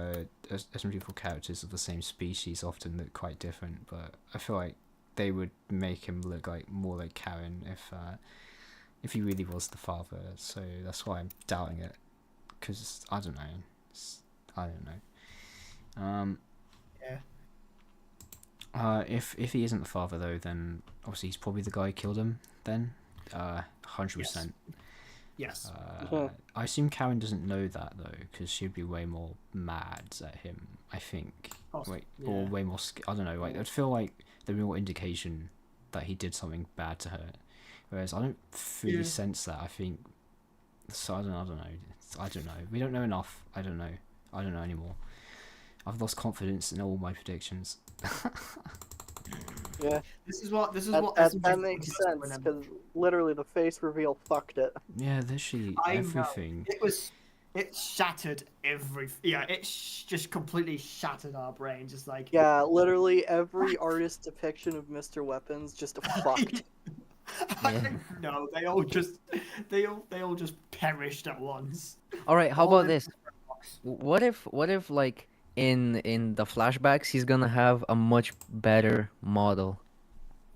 Speaker 2: some people characters of the same species often look quite different, but I feel like they would make him look like more like Karen if he really was the father. So that's why I'm doubting it, because I don't know. I don't know.
Speaker 3: Yeah.
Speaker 2: If he isn't the father though, then obviously he's probably the guy who killed him. Then, 100%.
Speaker 3: Yes.
Speaker 2: I assume Karen doesn't know that though, because she'd be way more mad at him. I think,
Speaker 3: Possibly,
Speaker 2: or
Speaker 3: yeah.
Speaker 2: way more. I don't know. Like, I'd feel like there'd be more indication that he did something bad to her, whereas I don't fully
Speaker 3: Yeah.
Speaker 2: sense that. I think. So I don't know. I don't know. We don't know enough. I don't know. I don't know anymore. I've lost confidence in all my predictions.
Speaker 6: Yeah,
Speaker 3: This is what
Speaker 6: that
Speaker 3: SMG
Speaker 6: makes
Speaker 3: does
Speaker 6: sense
Speaker 3: when,
Speaker 6: because literally the face reveal fucked it.
Speaker 2: Yeah, literally
Speaker 3: I know.
Speaker 2: everything.
Speaker 3: it shattered just completely shattered our brain, just like
Speaker 6: Yeah, literally every artist depiction of Mr. Weapons just fucked.
Speaker 2: Yeah.
Speaker 3: No, they all just perished at once.
Speaker 4: All right, how
Speaker 3: All
Speaker 4: about
Speaker 3: in
Speaker 4: this? What if like in the flashbacks he's gonna have a much better model,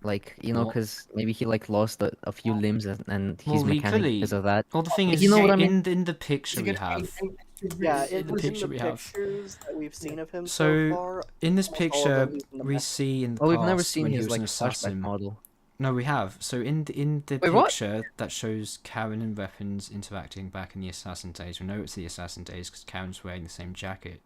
Speaker 4: like
Speaker 2: What?
Speaker 4: because maybe he like lost a few limbs and he's
Speaker 2: Well, he
Speaker 4: mechanic
Speaker 2: clearly.
Speaker 4: because of that.
Speaker 2: Well, the thing
Speaker 4: Like,
Speaker 2: is,
Speaker 4: you know what I mean?
Speaker 2: in the picture we have.
Speaker 6: Yeah,
Speaker 2: In the
Speaker 6: in
Speaker 2: picture
Speaker 6: the
Speaker 2: we have.
Speaker 6: pictures that we've seen of him
Speaker 2: So,
Speaker 6: so far,
Speaker 2: in this
Speaker 6: almost all of
Speaker 2: picture,
Speaker 6: them he's in the
Speaker 2: we
Speaker 6: back.
Speaker 2: see in the
Speaker 4: Well, we've
Speaker 2: past
Speaker 4: never seen
Speaker 2: when he
Speaker 4: his
Speaker 2: was
Speaker 4: like
Speaker 2: an
Speaker 4: flashback
Speaker 2: assassin.
Speaker 4: model.
Speaker 2: No, we have. So in the
Speaker 4: Wait, what?
Speaker 2: picture that shows Karen and Weapons interacting back in the assassin days, we know it's the assassin days because Karen's wearing the same jacket.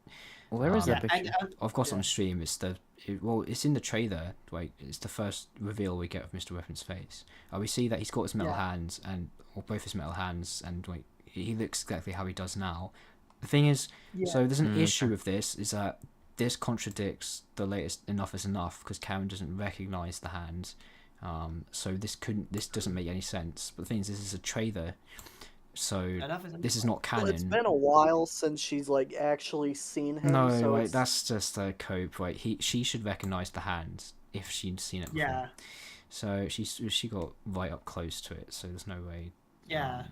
Speaker 4: Where is
Speaker 2: Yeah,
Speaker 4: that picture?
Speaker 2: Of course,
Speaker 3: Yeah.
Speaker 2: on stream, it's it's in the trailer. Like, it's the first reveal we get of Mr. Weapons' face. We see that he's got his metal hands or both his metal hands, and like he looks exactly how he does now. The thing is, so there's an issue with this is that this contradicts the latest Enough is Enough because Karen doesn't recognize the hands. So this doesn't make any sense. But the thing is, this is a trailer, so this is not canon.
Speaker 6: Well, it's been a while since she's like actually seen him.
Speaker 2: No,
Speaker 6: so
Speaker 2: like
Speaker 6: it's...
Speaker 2: that's just a cope. Right, she should recognize the hand if she'd seen it before.
Speaker 3: Yeah.
Speaker 2: So she got right up close to it. So there's no way.
Speaker 3: Yeah.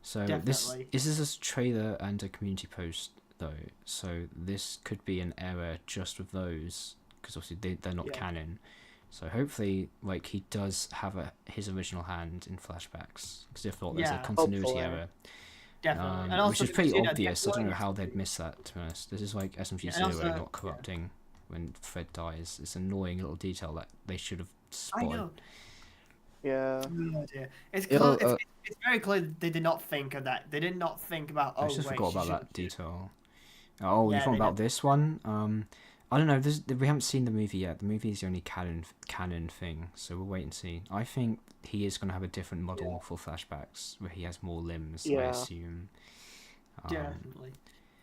Speaker 2: So
Speaker 3: Definitely.
Speaker 2: this is a trailer and a community post though. So this could be an error just with those because obviously they're not canon. So hopefully, like, he does have his original hand in flashbacks. Because if not, there's a continuity
Speaker 6: hopefully.
Speaker 2: error.
Speaker 3: Definitely. And also,
Speaker 2: which is pretty
Speaker 3: because,
Speaker 2: obvious. I don't know
Speaker 3: Deathloop-
Speaker 2: how they'd miss that, to be honest. This is like SMG
Speaker 3: Yeah, and
Speaker 2: Zero
Speaker 3: also-
Speaker 2: not corrupting when Fred dies. It's an annoying little detail that they should have
Speaker 3: I
Speaker 2: spotted.
Speaker 3: know.
Speaker 6: Yeah.
Speaker 3: Oh dear. It's,
Speaker 4: Yeah,
Speaker 3: clear, it's very clear that they did not think of that. They did not think about.
Speaker 2: I
Speaker 3: Oh,
Speaker 2: just
Speaker 3: wait,
Speaker 2: forgot
Speaker 3: she
Speaker 2: about
Speaker 3: should-
Speaker 2: that detail. Oh,
Speaker 3: Yeah,
Speaker 2: you're talking
Speaker 3: they
Speaker 2: about this one? I don't know. We haven't seen the movie yet. The movie is the only canon thing, so we'll wait and see. I think he is going to have a different model for flashbacks, where he has more limbs. I
Speaker 6: Yeah.
Speaker 2: assume.
Speaker 3: Definitely.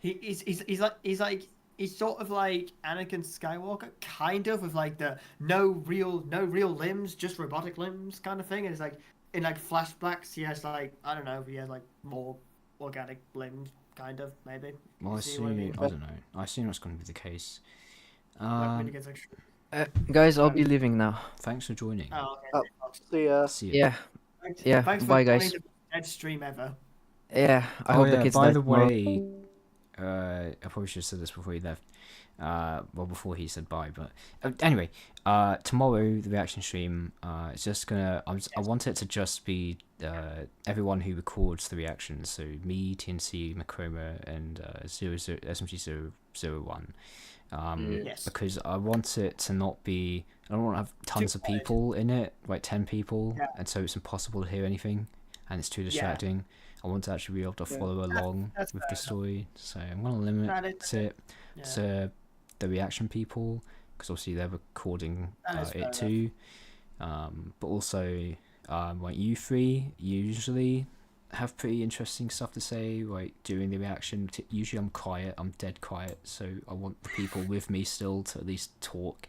Speaker 3: He's sort of like Anakin Skywalker, kind of, with like the no real limbs, just robotic limbs kind of thing. And it's like in like flashbacks, he has like I don't know, he has like more organic limbs, kind of maybe.
Speaker 2: Well, I
Speaker 3: You see what I
Speaker 2: assume
Speaker 3: mean?
Speaker 2: I don't know. I assume that's going to be the case.
Speaker 3: When he gets like,
Speaker 4: Guys, I'll be leaving now.
Speaker 2: Thanks for joining.
Speaker 3: Oh, okay.
Speaker 6: Oh.
Speaker 3: Folks.
Speaker 6: See ya.
Speaker 2: See you.
Speaker 4: Yeah,
Speaker 3: Thanks,
Speaker 4: yeah.
Speaker 3: thanks for
Speaker 4: Bye,
Speaker 3: joining
Speaker 4: guys.
Speaker 3: the dead stream ever.
Speaker 4: Yeah, I
Speaker 2: Oh
Speaker 4: hope the
Speaker 2: yeah,
Speaker 4: kids
Speaker 2: by
Speaker 4: die
Speaker 2: the
Speaker 4: tomorrow.
Speaker 2: way, I probably should have said this before he left. Well, before he said bye, but anyway, tomorrow the reaction stream, it's just gonna. I want it to just be everyone who records the reactions. So me, TNC, Machroma, and SMG001.
Speaker 3: Yes.
Speaker 2: Because I want it to not be. I don't want to have tons of people in it, like 10 people,
Speaker 3: Yeah.
Speaker 2: and so it's impossible to hear anything, and it's too distracting. I want to actually be able to follow along
Speaker 3: that's
Speaker 2: with
Speaker 3: fair
Speaker 2: the
Speaker 3: enough.
Speaker 2: story, so I'm gonna limit
Speaker 3: That is-
Speaker 2: it
Speaker 3: Yeah.
Speaker 2: to the reaction people, because obviously they're recording
Speaker 3: That is fair
Speaker 2: it
Speaker 3: enough.
Speaker 2: too. But also, like you three usually have pretty interesting stuff to say, like during the reaction. Usually I'm quiet, I'm dead quiet, so I want the people with me still to at least talk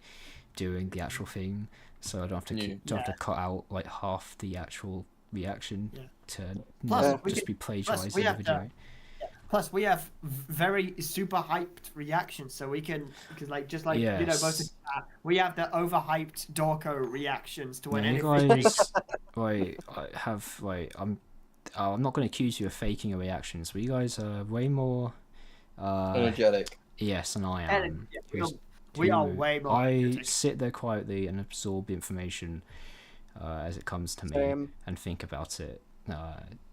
Speaker 2: during the actual thing, so I don't have to don't have to cut out like half the actual reaction
Speaker 3: Yeah.
Speaker 2: to
Speaker 3: Plus,
Speaker 2: not
Speaker 3: we
Speaker 2: just
Speaker 3: can-
Speaker 2: be plagiarized
Speaker 3: we
Speaker 2: in the
Speaker 3: have
Speaker 2: video.
Speaker 3: Plus, we have very super hyped reactions, so we can, because like just like you know, both
Speaker 2: Yes.
Speaker 3: we have the overhyped Dorko reactions to when
Speaker 2: Yeah, you
Speaker 3: anything.
Speaker 2: guys, like, I have like I'm not going to accuse you of faking your reactions, but you guys are way more
Speaker 5: Energetic.
Speaker 2: yes than I
Speaker 3: And,
Speaker 2: am.
Speaker 3: yeah,
Speaker 2: Who's-
Speaker 3: we are
Speaker 2: who-
Speaker 3: way more
Speaker 2: I
Speaker 3: energetic.
Speaker 2: sit there quietly and absorb the information as it comes to me
Speaker 6: Same.
Speaker 2: and think about it.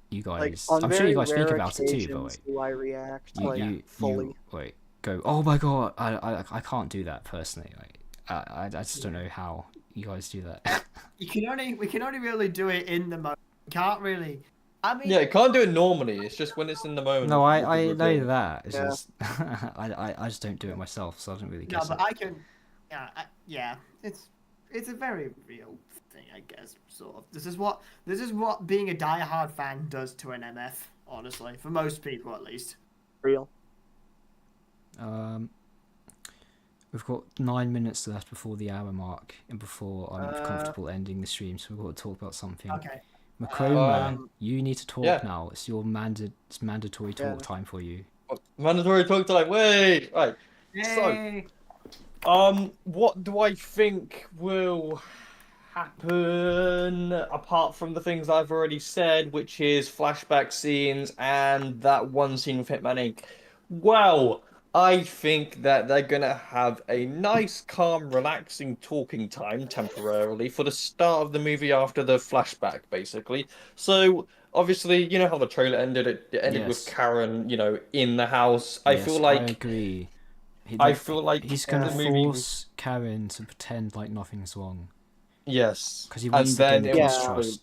Speaker 2: You
Speaker 6: Like
Speaker 2: guys,
Speaker 6: on
Speaker 2: I'm sure
Speaker 6: very
Speaker 2: you guys think
Speaker 6: rare
Speaker 2: about it too, but
Speaker 6: occasions do I react
Speaker 2: you,
Speaker 6: like
Speaker 2: you
Speaker 6: fully.
Speaker 2: like go, oh my god, I can't do that personally. Like I just don't know how you guys do that.
Speaker 3: We can only really do it in the moment. Can't really. I mean,
Speaker 5: Yeah, you can't do it normally. It's just when it's in the moment.
Speaker 2: No,
Speaker 5: with the
Speaker 2: I know
Speaker 5: reveal.
Speaker 2: that. It's
Speaker 6: Yeah.
Speaker 2: just I just don't do it myself, so I don't really
Speaker 3: no,
Speaker 2: guess
Speaker 3: but
Speaker 2: it.
Speaker 3: I can. Yeah, it's a very real thing, I guess. Sort of. This is what being a diehard fan does to an MF. Honestly, for most people at least.
Speaker 6: Real.
Speaker 2: We've got 9 minutes left before the hour mark and before I'm comfortable ending the stream, so we've got to talk about something.
Speaker 3: Okay.
Speaker 2: Machroma, you need to talk
Speaker 5: yeah.
Speaker 2: now. It's your mandatory talk time for you.
Speaker 5: Mandatory talk time. Wait, right.
Speaker 3: Yay!
Speaker 5: What do I think will happen apart from the things I've already said, which is flashback scenes and that one scene with Hitman Inc? Well, I think that they're gonna have a nice, calm, relaxing talking time temporarily for the start of the movie after the flashback, basically. So obviously, you know how the trailer ended. It ended with
Speaker 2: Yes.
Speaker 5: Karen, you know, in the house. I
Speaker 2: Yes,
Speaker 5: feel
Speaker 2: I
Speaker 5: like
Speaker 2: agree.
Speaker 5: I feel like
Speaker 2: he's gonna
Speaker 5: the movie
Speaker 2: force Karen to pretend like nothing's wrong
Speaker 5: yes,
Speaker 2: because he
Speaker 5: and
Speaker 2: wants to gain
Speaker 5: then
Speaker 2: the
Speaker 5: it
Speaker 2: kid's
Speaker 5: was
Speaker 2: trust.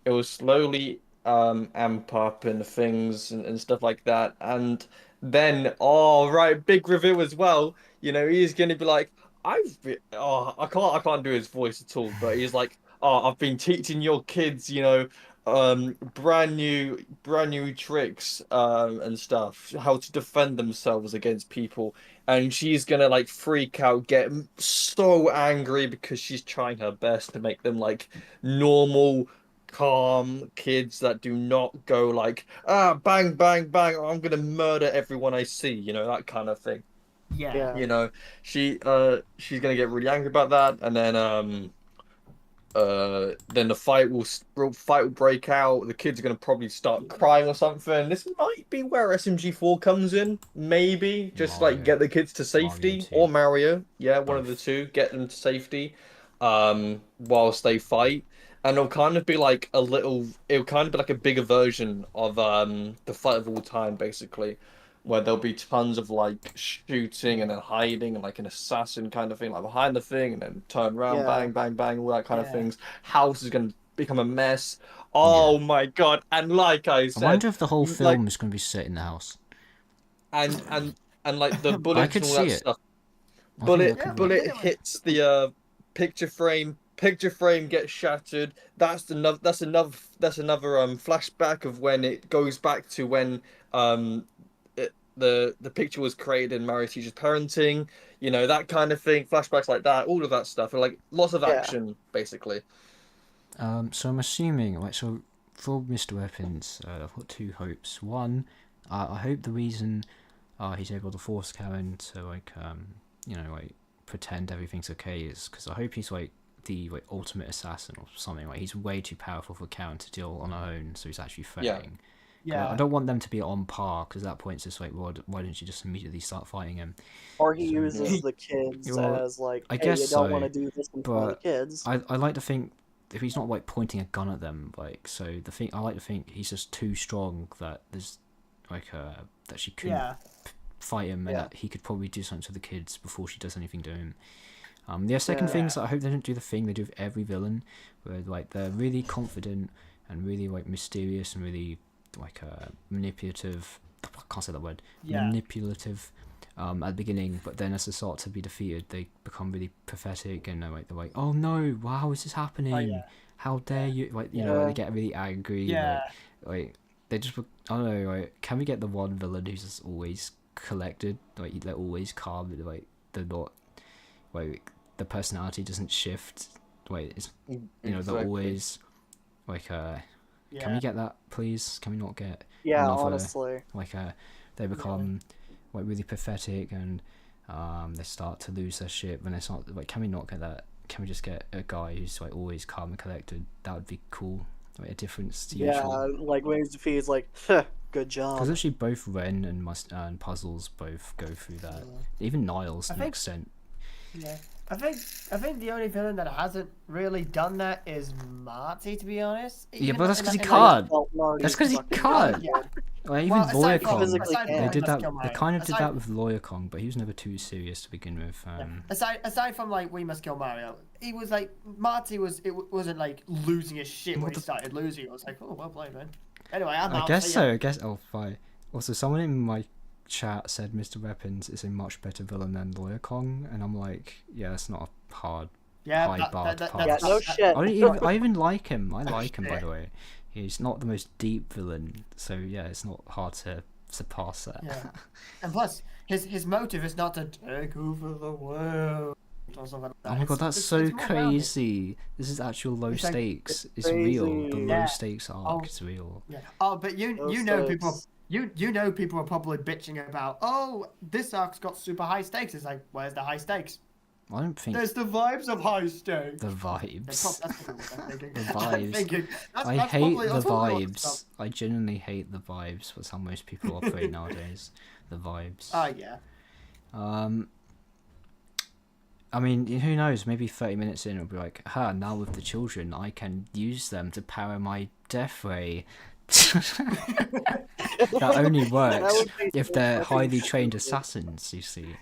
Speaker 5: it will slowly amp up and things and stuff like that, and then oh right, big reveal as well. You know, he's gonna be like, I can't do his voice at all, but he's like, oh, I've been teaching your kids, you know, brand new tricks and stuff, how to defend themselves against people. And she's gonna like freak out, get so angry because she's trying her best to make them like normal, calm kids that do not go like bang bang bang, I'm gonna murder everyone I see, you know, that kind of thing.
Speaker 3: Yeah.
Speaker 5: You know, she's gonna get really angry about that, and then the fight will break out. The kids are gonna probably start crying or something. This might be where SMG4 comes in, maybe just like
Speaker 2: Mario.
Speaker 5: get the kids to safety,
Speaker 2: too.
Speaker 5: or Mario, yeah, one of the
Speaker 2: Both.
Speaker 5: two, get them to safety, whilst they fight. And it'll kind of be like a bigger version of the fight of all time, basically, where there'll be tons of like shooting and then hiding and like an assassin kind of thing, like behind the thing and then turn around,
Speaker 6: Yeah.
Speaker 5: bang, bang, bang, all that kind of
Speaker 3: Yeah.
Speaker 5: things. House is gonna become a mess. Oh my god! And like I
Speaker 2: I
Speaker 5: said,
Speaker 2: wonder if the whole
Speaker 5: like
Speaker 2: film is going to be set in the house.
Speaker 5: and like the bullets
Speaker 2: could
Speaker 5: and all
Speaker 2: see
Speaker 5: that
Speaker 2: it.
Speaker 5: stuff.
Speaker 2: I think
Speaker 5: Bullet
Speaker 2: that could
Speaker 5: bullet
Speaker 3: work.
Speaker 5: hits the picture frame. Picture frame gets shattered. That's another flashback of when it goes back to when the picture was created in Mario teaches parenting. You know, that kind of thing. Flashbacks like that. All of that stuff. And, like lots of
Speaker 6: Yeah.
Speaker 5: action, basically.
Speaker 2: So I'm assuming, like, so for Mr. Weapons, I've got two hopes. One, I hope the reason he's able to force Karen to, like, you know, like, pretend everything's okay is because I hope he's like the like ultimate assassin or something. Like he's way too powerful for Karen to deal on her own, so he's actually threatening.
Speaker 3: Yeah.
Speaker 2: I don't want them to be on par because at that point it's just like, well, why don't you just immediately start fighting him?
Speaker 6: Or he
Speaker 2: So-
Speaker 6: uses the kids
Speaker 2: Well,
Speaker 6: as like,
Speaker 2: I
Speaker 6: hey,
Speaker 2: guess
Speaker 6: you don't
Speaker 2: so,
Speaker 6: want to do this in front of the
Speaker 2: but
Speaker 6: kids.
Speaker 2: I like to think if he's not like pointing a gun at them, like so the thing I like to think he's just too strong that there's like that she couldn't
Speaker 3: Yeah.
Speaker 2: fight him and
Speaker 6: Yeah.
Speaker 2: that he could probably do something to the kids before she does anything to him. The second thing is that I hope they don't do the thing they do with every villain, where like they're really confident and really like mysterious and really like manipulative. I can't say that word.
Speaker 3: Yeah.
Speaker 2: Manipulative. At the beginning, but then as they start to be defeated, they become really pathetic and they're like, "Oh no! How is this happening?
Speaker 3: Oh, yeah.
Speaker 2: How dare you!" Like you know,
Speaker 6: Yeah.
Speaker 2: they get really angry.
Speaker 3: Yeah.
Speaker 2: Like they just, I don't know. Like, can we get the one villain who's just always collected? Like they're always calm. Like they're not. Like the personality doesn't shift. Like it's they're
Speaker 5: Exactly.
Speaker 2: always like Can we
Speaker 3: Yeah.
Speaker 2: get that, please? Can we not get
Speaker 6: Yeah,
Speaker 2: another,
Speaker 6: honestly.
Speaker 2: like they become like really pathetic and they start to lose their shit when they start like, can we not get that? Can we just get a guy who's like always calm and collected? That would be cool. Like a difference to
Speaker 6: Yeah,
Speaker 2: usual.
Speaker 6: like when he's defeated, he's like, huh, good job.
Speaker 2: Because actually both Ren and Puzzles both go through that. Even Niles to an
Speaker 3: think-
Speaker 2: extent.
Speaker 3: Yeah. I think the only villain that hasn't really done that is Marty, to be honest.
Speaker 2: Yeah,
Speaker 3: Even
Speaker 2: but that's
Speaker 3: in
Speaker 2: 'cause he
Speaker 3: that- in
Speaker 2: can't.
Speaker 6: Well, Marty
Speaker 2: That's 'cause he
Speaker 6: fucking
Speaker 2: can't.
Speaker 3: Yeah.
Speaker 2: Like, even
Speaker 3: Well,
Speaker 2: Lawyer
Speaker 3: aside from-
Speaker 2: Kong,
Speaker 6: physically
Speaker 3: aside from
Speaker 6: can't.
Speaker 2: they
Speaker 3: he
Speaker 2: did
Speaker 3: must
Speaker 2: that.
Speaker 3: kill
Speaker 2: They
Speaker 3: Mario.
Speaker 2: kind of did
Speaker 3: Aside-
Speaker 2: that with Lawyer Kong, but he was never too serious to begin with.
Speaker 3: Aside from like We Must Kill Mario, he was like Marty wasn't like losing his shit when he started losing. I was like, oh, well played, man. Anyway, I'm
Speaker 2: I
Speaker 3: out.
Speaker 2: guess
Speaker 3: See
Speaker 2: so.
Speaker 3: ya.
Speaker 2: I guess. Oh, fine. Also, someone in my chat said Mr. Weapons is a much better villain than Lawyer Kong, and I'm like, yeah, it's not a hard.
Speaker 3: Yeah,
Speaker 2: high bar to pass.
Speaker 6: Yeah, no shit.
Speaker 2: I even like him. I like him, by the way. He's not the most deep villain, so yeah, it's not hard to surpass that.
Speaker 3: Yeah. And plus, his motive is not to take over the world. Or something like that.
Speaker 2: Oh my god,
Speaker 3: It's-
Speaker 2: that's
Speaker 3: it's-
Speaker 2: so
Speaker 3: it's more grounded.
Speaker 2: crazy. This is actual low
Speaker 3: It's like-
Speaker 2: stakes. It's
Speaker 6: crazy.
Speaker 2: real. The
Speaker 3: Yeah.
Speaker 2: low stakes arc
Speaker 3: Oh.
Speaker 2: is real.
Speaker 3: Yeah. Oh, but you
Speaker 6: Those
Speaker 3: know
Speaker 6: stakes.
Speaker 3: people. You know people are probably bitching about. Oh, this arc's got super high stakes. It's like, where's the high stakes?
Speaker 2: I don't think
Speaker 3: There's the vibes of high stakes.
Speaker 2: the
Speaker 3: That's
Speaker 2: vibes.
Speaker 3: that's probably what I'm thinking.
Speaker 2: The
Speaker 3: I'm
Speaker 2: vibes.
Speaker 3: thinking,
Speaker 2: I
Speaker 3: that's
Speaker 2: hate
Speaker 3: probably-
Speaker 2: the
Speaker 3: that's probably what
Speaker 2: vibes. I genuinely hate the vibes. That's how most people operate nowadays. The vibes.
Speaker 3: Oh yeah.
Speaker 2: I mean, who knows? Maybe 30 minutes in, it'll be like, now with the children, I can use them to power my death ray. That only works
Speaker 6: would be
Speaker 2: if
Speaker 6: so
Speaker 2: they're
Speaker 6: fucking
Speaker 2: highly trained
Speaker 6: stupid.
Speaker 2: assassins, you see.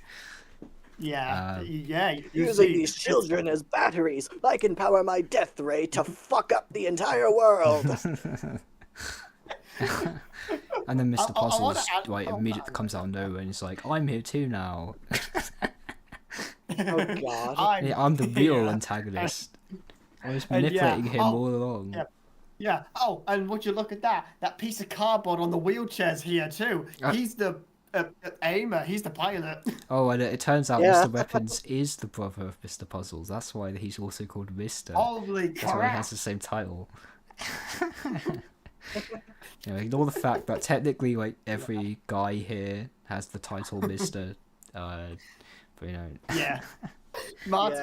Speaker 3: Yeah.
Speaker 2: Uh,
Speaker 3: Yeah. You
Speaker 6: Using
Speaker 3: see,
Speaker 6: these children as batteries, I can power my death ray to fuck up the entire world.
Speaker 2: And then Mr.
Speaker 3: I wanna
Speaker 2: Puzzles
Speaker 3: add-
Speaker 2: like
Speaker 3: oh,
Speaker 2: immediately
Speaker 3: wow.
Speaker 2: comes out of nowhere and he's like, I'm here too now.
Speaker 6: Oh god.
Speaker 2: Yeah, I'm the real
Speaker 3: yeah.
Speaker 2: antagonist. I was
Speaker 3: And yeah,
Speaker 2: manipulating him
Speaker 3: oh,
Speaker 2: all along.
Speaker 3: yeah. Yeah. Oh, and would you look at that? That piece of cardboard on the wheelchair's here too. He's the aimer. He's the pilot.
Speaker 2: Oh, and it turns out
Speaker 6: Yeah.
Speaker 2: Mr. Weapons is the brother of Mr. Puzzles. That's why he's also called Mr.
Speaker 3: Holy
Speaker 2: That's why he
Speaker 3: crap!
Speaker 2: has the same title. Ignore the fact that technically, like, every guy here has the title Mr. But
Speaker 3: Yeah. Marty,
Speaker 6: Yeah.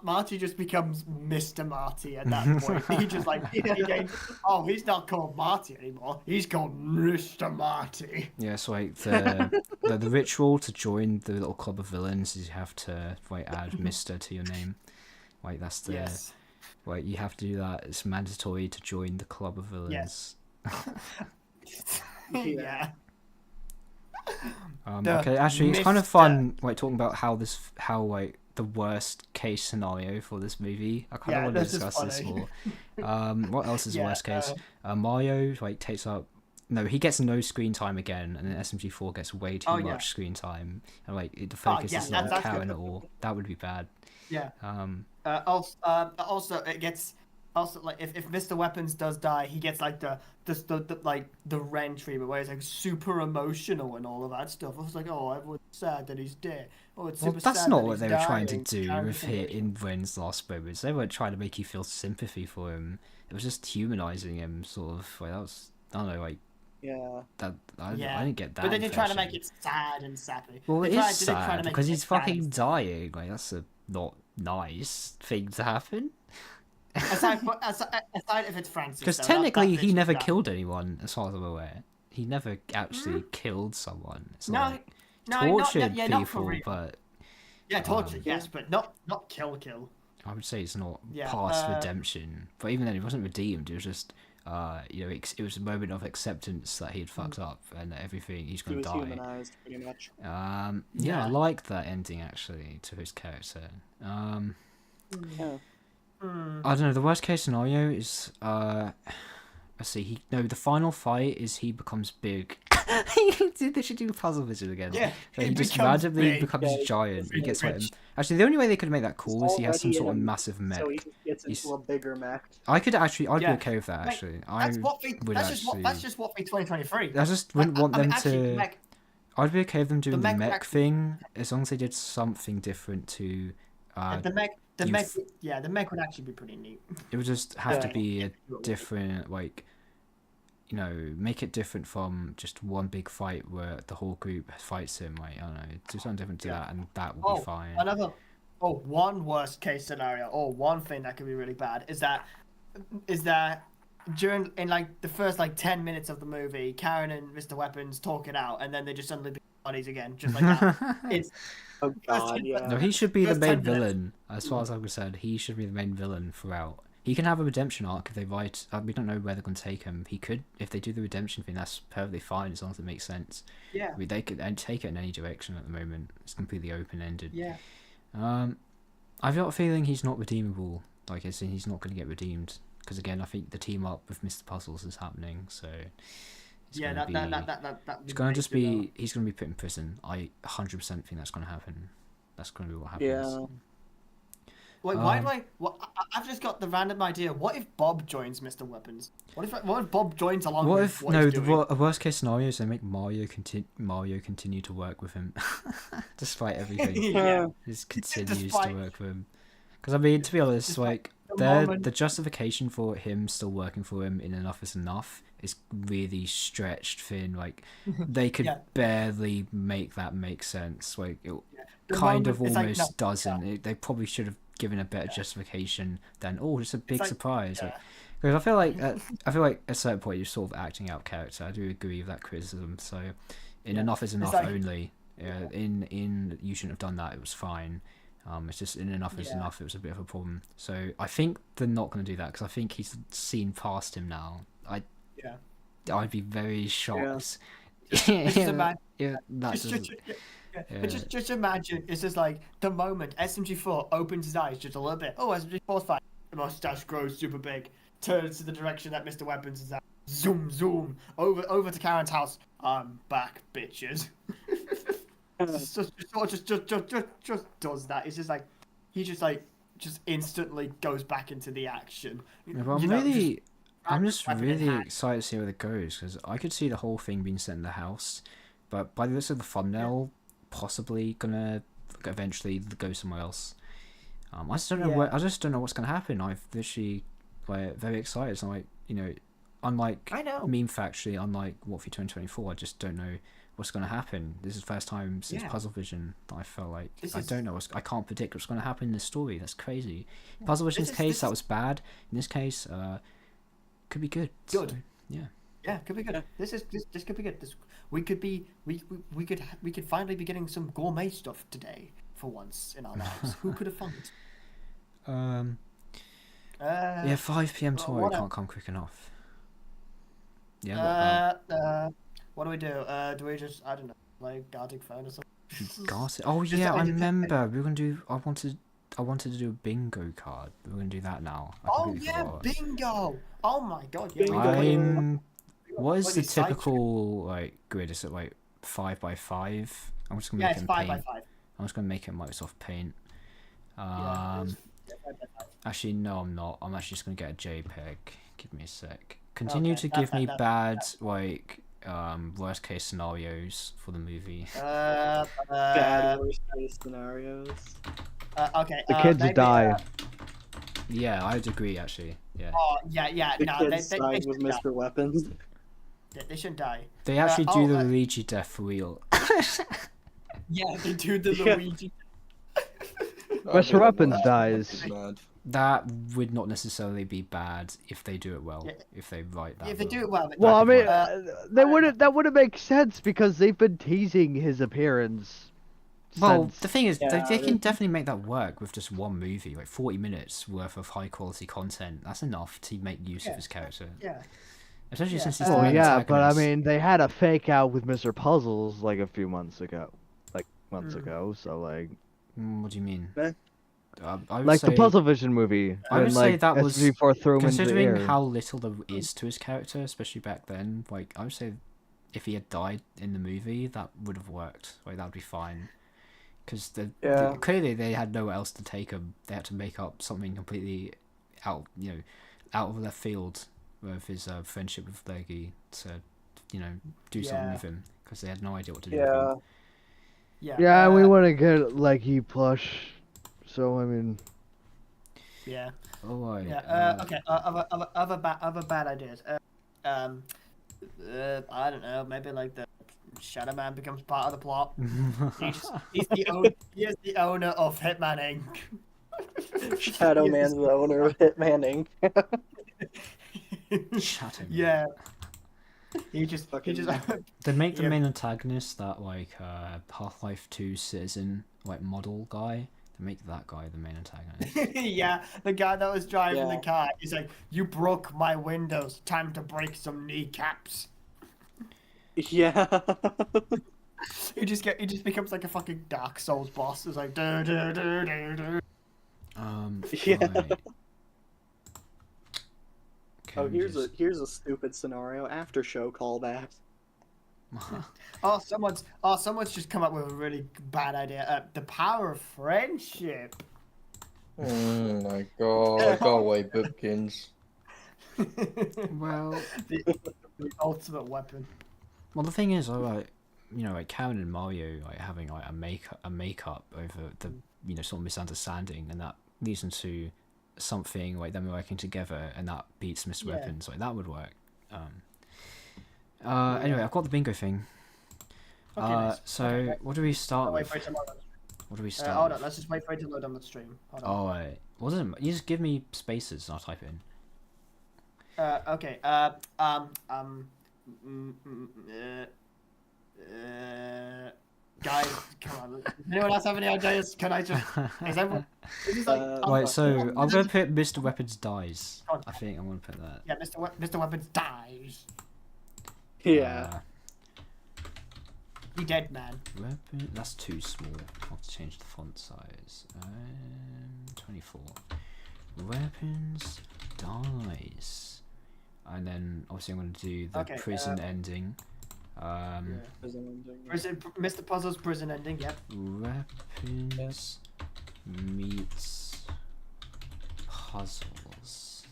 Speaker 3: Marty just becomes Mr. Marty at that point. He just like he's not called Marty anymore. He's called Mr. Marty.
Speaker 2: yeah, so like the ritual to join the little club of villains is you have to like add Mr. to your name. Like that's the
Speaker 3: Yes.
Speaker 2: like you have to do that. It's mandatory to join the club of villains.
Speaker 3: Yeah. The
Speaker 2: Okay, actually, it's kind of
Speaker 3: Mr.
Speaker 2: fun, like talking about how like the worst case scenario for this movie. I kind of
Speaker 3: Yeah,
Speaker 2: want to
Speaker 3: this is
Speaker 2: discuss this
Speaker 3: funny.
Speaker 2: more. What else is
Speaker 3: Yeah,
Speaker 2: worst case? Mario like takes up. No, he gets no screen time again, and then SMG4 gets way too
Speaker 3: Oh,
Speaker 2: much
Speaker 3: yeah.
Speaker 2: screen time, and like the
Speaker 3: Oh,
Speaker 2: focus
Speaker 3: yeah,
Speaker 2: is not on
Speaker 3: that's
Speaker 2: Karen
Speaker 3: good.
Speaker 2: at all. That would be bad.
Speaker 3: Yeah.
Speaker 2: Um,
Speaker 3: Also, it gets like if Mr. Weapons does die, he gets like the like the Ren treatment where he's like super emotional and all of that stuff. I was like, oh, everyone's sad that he's dead. Oh, it's
Speaker 2: well,
Speaker 3: super
Speaker 2: that's
Speaker 3: sad
Speaker 2: not
Speaker 3: that
Speaker 2: what
Speaker 3: he's
Speaker 2: they were trying to
Speaker 3: dying.
Speaker 2: do
Speaker 3: Karen's
Speaker 2: with
Speaker 3: so
Speaker 2: it in Ren's last moments. They weren't trying to make you feel sympathy for him. It was just humanizing him, sort of. Like that was, I don't know, like
Speaker 6: Yeah.
Speaker 2: I
Speaker 3: Yeah.
Speaker 2: didn't get that.
Speaker 3: But then you're trying to make
Speaker 2: impression.
Speaker 3: it sad and sappy.
Speaker 2: Well,
Speaker 3: They
Speaker 2: it
Speaker 3: try-
Speaker 2: is
Speaker 3: did they try to
Speaker 2: sad
Speaker 3: make
Speaker 2: because
Speaker 3: it
Speaker 2: he's
Speaker 3: sad
Speaker 2: fucking
Speaker 3: and-
Speaker 2: dying. Like that's a not nice thing to happen.
Speaker 3: aside if it's Francis.
Speaker 2: Because
Speaker 3: though,
Speaker 2: technically,
Speaker 3: that
Speaker 2: he
Speaker 3: bitch
Speaker 2: never
Speaker 3: is dying.
Speaker 2: killed anyone, as far as I'm aware. He never actually killed someone. It's
Speaker 3: No,
Speaker 2: like
Speaker 3: no,
Speaker 2: tortured
Speaker 3: not for
Speaker 2: people,
Speaker 3: real.
Speaker 2: but
Speaker 3: Yeah, torture,
Speaker 2: um,
Speaker 3: yes, but not kill.
Speaker 2: I would say it's not
Speaker 3: Yeah,
Speaker 2: past redemption. But even then, it wasn't redeemed. It was just, it was a moment of acceptance that he had fucked up and that everything he's
Speaker 6: He
Speaker 2: gonna
Speaker 6: was
Speaker 2: die.
Speaker 6: humanized pretty much.
Speaker 2: Yeah, I
Speaker 3: Yeah.
Speaker 2: like that ending actually to his character.
Speaker 6: Yeah.
Speaker 2: I don't know. The worst case scenario is let's see. The final fight is he becomes big. They should do puzzle vision again.
Speaker 3: Yeah,
Speaker 2: So
Speaker 3: he
Speaker 2: he just
Speaker 3: becomes
Speaker 2: randomly
Speaker 3: big.
Speaker 2: becomes
Speaker 6: Yeah,
Speaker 2: giant. He
Speaker 3: really
Speaker 2: gets like
Speaker 3: rich.
Speaker 2: actually the only way they could make that cool is he has some
Speaker 6: already
Speaker 2: sort of
Speaker 6: in a-
Speaker 2: massive mech.
Speaker 6: So he just gets
Speaker 2: He's-
Speaker 6: into a bigger mech.
Speaker 2: I'd be
Speaker 3: Yeah.
Speaker 2: okay with that
Speaker 3: Mate,
Speaker 2: actually.
Speaker 3: That's what
Speaker 2: would
Speaker 3: that's
Speaker 2: actually.
Speaker 3: just what 2023.
Speaker 2: I just wouldn't want them
Speaker 3: actually,
Speaker 2: to.
Speaker 3: Meg,
Speaker 2: I'd be okay with them doing the
Speaker 3: mech would
Speaker 2: mech
Speaker 3: actually-
Speaker 2: thing as long as they did something different to.
Speaker 3: the Meg,
Speaker 2: you
Speaker 3: the Meg would actually be pretty neat.
Speaker 2: It would just have to
Speaker 6: Yeah.
Speaker 2: be a different, like, make it different from just one big fight where the whole group fights him. Like, I don't know, do something different to that, and that would be fine.
Speaker 3: One worst case scenario, or one thing that could be really bad is that in like the first like 10 minutes of the movie, Karen and Mr. Weapons talk it out, and then they just suddenly become buddies again, just like that. It's
Speaker 6: Oh god, yeah.
Speaker 2: No, he should be the
Speaker 3: First
Speaker 2: main
Speaker 3: 10 minutes.
Speaker 2: villain. As far as I'm concerned, he should be the main villain throughout. He can have a redemption arc if they write. We don't know where they're going to take him. He could, if they do the redemption thing, that's perfectly fine as long as it makes sense.
Speaker 3: yeah,
Speaker 2: I mean, they could take it in any direction at the moment. It's completely open ended.
Speaker 3: yeah.
Speaker 2: I've got a feeling he's not redeemable. Like, as in he's not going to get redeemed. Because again, I think the team up with Mr. Puzzles is happening. So it's
Speaker 3: Yeah,
Speaker 2: gonna
Speaker 3: that
Speaker 2: It's going to just be. He's going to be put in prison. I 100% think that's going to happen. That's going to be what happens.
Speaker 6: Yeah.
Speaker 3: Wait, why do I? I've just got the random idea. What if Bob joins Mr. Weapons? What if Bob joins along
Speaker 2: What
Speaker 3: with
Speaker 2: if
Speaker 3: what
Speaker 2: no?
Speaker 3: he's
Speaker 2: The
Speaker 3: doing?
Speaker 2: worst case scenario is they make Mario continue to work with him, despite everything.
Speaker 3: Yeah.
Speaker 2: Just continues to
Speaker 3: Despite-
Speaker 2: work with him. Because I mean, to be honest,
Speaker 3: Despite
Speaker 2: like
Speaker 3: the moment-
Speaker 2: the justification for him still working for him in Enough is Enough is really stretched thin. Like they could
Speaker 3: Yeah.
Speaker 2: barely make that make sense. Like it
Speaker 3: The
Speaker 2: kind
Speaker 3: moment-
Speaker 2: of
Speaker 3: it's like,
Speaker 2: almost
Speaker 3: no,
Speaker 2: doesn't. They probably should have given a better justification than it's a big
Speaker 3: like-
Speaker 2: surprise.
Speaker 3: yeah.
Speaker 2: Like, because I feel like at a certain point you're sort of acting out character. I do agree with that criticism. So in Enough is Enough
Speaker 3: like-
Speaker 2: only. In you shouldn't have done that. It was fine. It's just in Enough is
Speaker 3: Yeah.
Speaker 2: Enough. It was a bit of a problem. So I think they're not going to do that because I think he's seen past him now.
Speaker 3: Yeah.
Speaker 2: I'd be very shocked.
Speaker 3: Just imagine.
Speaker 2: Yeah, that
Speaker 3: Just,
Speaker 2: doesn't-
Speaker 3: just, yeah.
Speaker 2: yeah.
Speaker 3: But just imagine, it's just like the moment SMG4 opens his eyes just a little bit. Oh, SMG4's fine. The mustache grows super big, turns to the direction that Mr. Weapons is at. Zoom, zoom, over to Karen's house. I'm back, bitches. just does that. It's just like he just instantly goes back into the action.
Speaker 2: Yeah, but
Speaker 3: You know,
Speaker 2: I'm just
Speaker 3: wrapping it in
Speaker 2: really
Speaker 3: hand.
Speaker 2: excited to see where it goes because I could see the whole thing being set in the house, but by the looks of the thumbnail, possibly gonna eventually go somewhere else. I just don't know
Speaker 3: Yeah.
Speaker 2: I just don't know what's gonna happen. I've literally very excited. So like unlike
Speaker 3: I know.
Speaker 2: Meme Factory, unlike What for 2024, I just don't know what's gonna happen. This is the first time since
Speaker 3: Yeah.
Speaker 2: Puzzle Vision that I felt like
Speaker 3: This
Speaker 2: I
Speaker 3: is-
Speaker 2: don't know. I can't predict what's gonna happen in the story. That's crazy. Puzzle Vision's
Speaker 3: This is-
Speaker 2: case
Speaker 3: this
Speaker 2: that
Speaker 3: is-
Speaker 2: was bad. In this case, could be good.
Speaker 3: Good.
Speaker 2: So, yeah.
Speaker 3: Yeah, could be good. This could be good. We could finally be getting some gourmet stuff today for once in our lives. Who could have thought?
Speaker 2: Yeah, 5 p.m. tomorrow
Speaker 3: what
Speaker 2: can't come quick enough. Yeah,
Speaker 3: what do we do? Do we just I don't know, play Gartic Phone or something?
Speaker 2: got it. Oh
Speaker 3: Just
Speaker 2: yeah,
Speaker 3: that
Speaker 2: I
Speaker 3: we did-
Speaker 2: remember. We were gonna do. I wanted to do a bingo card. We're gonna do that now. I
Speaker 3: Oh
Speaker 2: completely
Speaker 3: yeah,
Speaker 2: forgot.
Speaker 3: bingo! Oh my god, yeah.
Speaker 6: Bingo.
Speaker 2: What is
Speaker 3: Like
Speaker 2: the
Speaker 3: a side
Speaker 2: typical like grid? Is it like 5x5? I'm just gonna
Speaker 3: Yeah,
Speaker 2: make
Speaker 3: it's
Speaker 2: it in
Speaker 3: 5x5.
Speaker 2: Paint. I'm just gonna make it in Microsoft Paint.
Speaker 3: Yeah, it's 5x5.
Speaker 2: Actually, no, I'm not. I'm actually just gonna get a JPEG. Give me a sec. Continue
Speaker 3: Okay,
Speaker 2: to
Speaker 3: that's
Speaker 2: give me
Speaker 3: fine,
Speaker 2: bad like worst case scenarios for the movie.
Speaker 6: Bad worst case scenarios.
Speaker 3: Okay.
Speaker 7: The kids
Speaker 3: maybe,
Speaker 7: die.
Speaker 2: Yeah, I'd agree actually. Yeah.
Speaker 3: Oh yeah,
Speaker 6: The
Speaker 3: no,
Speaker 6: kids
Speaker 3: they
Speaker 6: side with
Speaker 3: should die.
Speaker 6: Mr. Weapons.
Speaker 3: They shouldn't die.
Speaker 2: They actually do the
Speaker 3: oh,
Speaker 2: Luigi death for real.
Speaker 3: Yeah, they do the
Speaker 6: Yeah.
Speaker 3: Luigi.
Speaker 7: Mr. Weapons dies.
Speaker 5: Bad.
Speaker 2: That would not necessarily be bad if they do it well.
Speaker 3: Yeah.
Speaker 2: If they write that.
Speaker 3: If they
Speaker 2: well.
Speaker 3: do it well,
Speaker 7: Well, I
Speaker 2: could
Speaker 7: mean,
Speaker 2: work.
Speaker 7: that wouldn't make sense because they've been teasing his appearance.
Speaker 2: Well,
Speaker 7: since-
Speaker 2: the thing is,
Speaker 6: Yeah,
Speaker 2: they can definitely make that work with just one movie, like 40 minutes worth of high quality content. That's enough to make use of his character,
Speaker 3: yeah.
Speaker 2: especially
Speaker 3: Yeah,
Speaker 2: since he's the
Speaker 7: Well,
Speaker 2: main
Speaker 7: yeah, but I
Speaker 2: antagonist.
Speaker 7: mean, they had a fake out with Mr. Puzzles like a few months ago, ago. So like,
Speaker 2: What do you mean?
Speaker 6: Eh.
Speaker 2: I would
Speaker 7: like
Speaker 2: say,
Speaker 7: the Puzzle Vision movie.
Speaker 2: I would
Speaker 7: when,
Speaker 2: say
Speaker 7: like,
Speaker 2: that was
Speaker 7: SG4 threw him into the
Speaker 2: considering
Speaker 7: air.
Speaker 2: how little there is to his character, especially back then. Like I would say, if he had died in the movie, that would have worked. Like that would be fine. Because
Speaker 6: Yeah.
Speaker 2: clearly they had nowhere else to take him. They had to make up something completely out of left field with his friendship with Leggy to, do something
Speaker 3: Yeah.
Speaker 2: with him because they had no idea what to do with
Speaker 6: Yeah.
Speaker 2: him.
Speaker 3: Yeah.
Speaker 7: Yeah, we want to get Leggy plush. So I mean,
Speaker 3: Yeah.
Speaker 2: Oh, right.
Speaker 3: Yeah. Okay. Other bad ideas. I don't know. Maybe like the Shadow Man becomes part of the plot. He's the owner of Hitman Inc.
Speaker 6: Shadow Man's the owner of Hitman Inc.
Speaker 2: Shut him.
Speaker 3: Yeah. He just
Speaker 2: They make the
Speaker 3: Yeah.
Speaker 2: main antagonist that Half-Life 2 citizen model guy. They make that guy the main antagonist.
Speaker 3: yeah, the guy that was driving the
Speaker 6: Yeah.
Speaker 3: car. He's like, "You broke my windows. Time to break some kneecaps."
Speaker 6: Yeah.
Speaker 3: He just becomes like a fucking Dark Souls boss. It's like, "Duh, duh, duh, duh, duh."
Speaker 6: Yeah.
Speaker 2: Right.
Speaker 6: Oh,
Speaker 2: Okay,
Speaker 6: here's a stupid scenario. After show callback.
Speaker 3: Oh, someone's just come up with a really bad idea. The power of friendship.
Speaker 5: Oh my god, go away, Bookins.
Speaker 2: Well,
Speaker 3: the ultimate weapon.
Speaker 2: the thing is, Karen and Mario having a makeup over the sort of misunderstanding, and that leads into something like them working together, and that beats Mr.
Speaker 3: Yeah.
Speaker 2: Weapons. Like that would work. Anyway, I've got the bingo thing.
Speaker 3: Okay, nice.
Speaker 2: So
Speaker 3: Okay.
Speaker 2: what do we start
Speaker 3: Wait
Speaker 2: with?
Speaker 3: for it to load on.
Speaker 2: What do we start
Speaker 3: Hold
Speaker 2: with?
Speaker 3: on, let's just wait for it to load on the stream. Hold on.
Speaker 2: Oh, right. What does it? You just give me spaces and I'll type it in.
Speaker 3: Okay. Guys, come on. Does anyone else have any ideas? Can I just? Is everyone? This is like,
Speaker 2: Right, so I'm gonna put Mr. Weapons dies.
Speaker 3: Okay.
Speaker 2: I think I'm gonna put that.
Speaker 3: Yeah, Mr. Weapons dies.
Speaker 6: Yeah.
Speaker 3: He dead, man.
Speaker 2: Weapon. That's too small. I'll have to change the font size. 24. Weapons dies. And then obviously I'm gonna do the
Speaker 3: Okay,
Speaker 2: prison ending.
Speaker 3: Mr. Puzzle's prison ending. Yep.
Speaker 2: Weapons meets puzzles.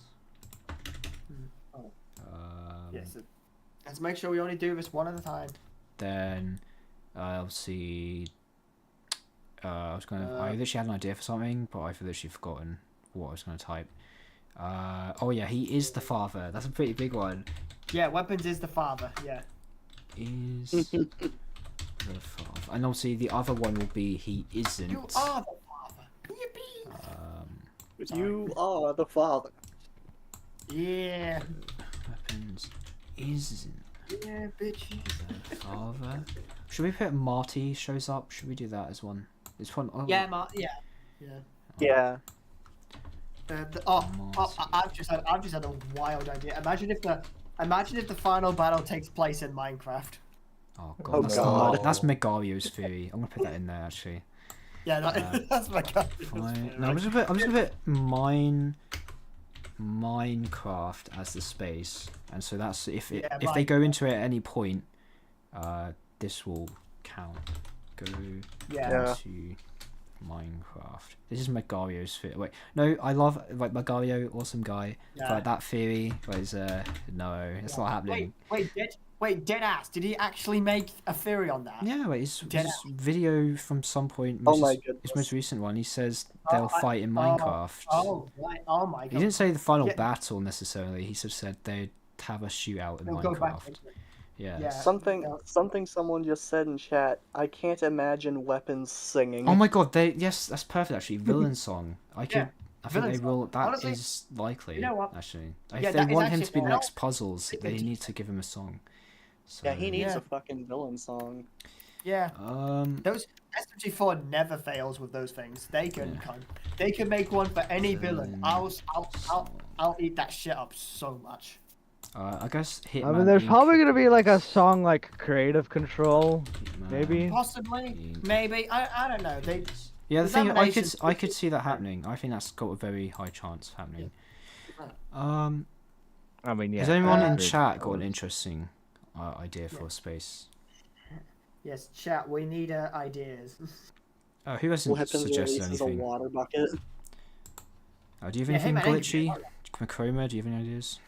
Speaker 3: Oh.
Speaker 2: Um,
Speaker 3: Yes. Let's make sure we only do this one at a time.
Speaker 2: Then obviously I was gonna. I literally had an idea for something, but I've literally forgotten what I was gonna type. Oh yeah, he is the father. That's a pretty big one.
Speaker 3: Yeah, Weapons is the father. Yeah.
Speaker 2: Is the father, and obviously the other one will be he isn't.
Speaker 3: You are the father. Yippee.
Speaker 6: You are the father.
Speaker 3: Yeah.
Speaker 2: Weapons isn't
Speaker 3: Yeah, bitch.
Speaker 2: the father. Should we put Marty shows up? Should we do that as one? It's one. Oh,
Speaker 3: Yeah, yeah.
Speaker 6: Yeah.
Speaker 3: I've just had a wild idea. Imagine if the final battle takes place in Minecraft.
Speaker 2: Oh
Speaker 6: Oh,
Speaker 2: god,
Speaker 6: God.
Speaker 2: that's Megario's theory. I'm gonna put that in there actually.
Speaker 3: Yeah, that's my god.
Speaker 2: No, I'm just gonna put Minecraft as the space, and so that's if they go into it at any point, this will count. Go
Speaker 3: Yeah.
Speaker 2: to Minecraft. This is Megario's theory. Wait, no, I love Megario, awesome guy.
Speaker 3: Yeah.
Speaker 2: But that theory was no, it's not happening.
Speaker 3: Wait, Deadass, did he actually make a theory on that?
Speaker 2: Yeah, wait, his
Speaker 3: Dead
Speaker 2: video from some point.
Speaker 6: Oh my
Speaker 2: His
Speaker 6: goodness.
Speaker 2: most recent one, he says they'll fight in Minecraft.
Speaker 3: Oh, right. Oh my god.
Speaker 2: He didn't say the final
Speaker 3: Yeah.
Speaker 2: battle necessarily. He just said they'd have a shootout in
Speaker 3: We'll go back
Speaker 2: Minecraft.
Speaker 3: into it.
Speaker 2: Yeah.
Speaker 3: Yeah.
Speaker 6: Something someone just said in chat. I can't imagine weapons singing.
Speaker 2: Oh my god, yes, that's perfect actually. Villain song. I
Speaker 3: Yeah,
Speaker 2: think they
Speaker 3: villain song.
Speaker 2: will. That
Speaker 3: Honestly,
Speaker 2: is likely.
Speaker 3: you know what?
Speaker 2: Actually,
Speaker 3: Yeah,
Speaker 2: if they
Speaker 3: that is
Speaker 2: want him
Speaker 3: actually
Speaker 2: to be the
Speaker 3: well,
Speaker 2: next puzzles,
Speaker 3: they
Speaker 2: they
Speaker 3: could do
Speaker 2: need to give him a song. So.
Speaker 6: Yeah, he needs
Speaker 3: Yeah.
Speaker 6: a fucking villain song.
Speaker 3: Yeah.
Speaker 2: Um.
Speaker 3: Those SMG4 never fails with those things. They can
Speaker 2: Yeah.
Speaker 3: they can make one for any villain.
Speaker 2: Villain
Speaker 3: I'll eat that shit up so much.
Speaker 2: I guess Hitman.
Speaker 7: I mean, there's
Speaker 2: Inc.
Speaker 7: probably gonna be like a song like Creative Control,
Speaker 2: Hitman
Speaker 7: maybe.
Speaker 3: Possibly,
Speaker 2: Inc.
Speaker 3: maybe. I don't know. They
Speaker 2: Yeah, the thing
Speaker 3: Examinations-
Speaker 2: I could see that happening. I think that's got a very high chance of happening.
Speaker 7: I mean, yeah.
Speaker 2: Has anyone in
Speaker 7: Creative
Speaker 2: chat got
Speaker 7: Control
Speaker 2: an
Speaker 7: is-
Speaker 2: interesting idea for a space?
Speaker 3: Yes, chat. We need ideas.
Speaker 2: Who hasn't
Speaker 6: Weapons
Speaker 2: suggested
Speaker 6: releases a
Speaker 2: anything?
Speaker 6: water bucket.
Speaker 2: Do you have
Speaker 3: Yeah,
Speaker 2: anything
Speaker 3: Hitman Inc.
Speaker 2: glitchy? Machroma, do you have any ideas?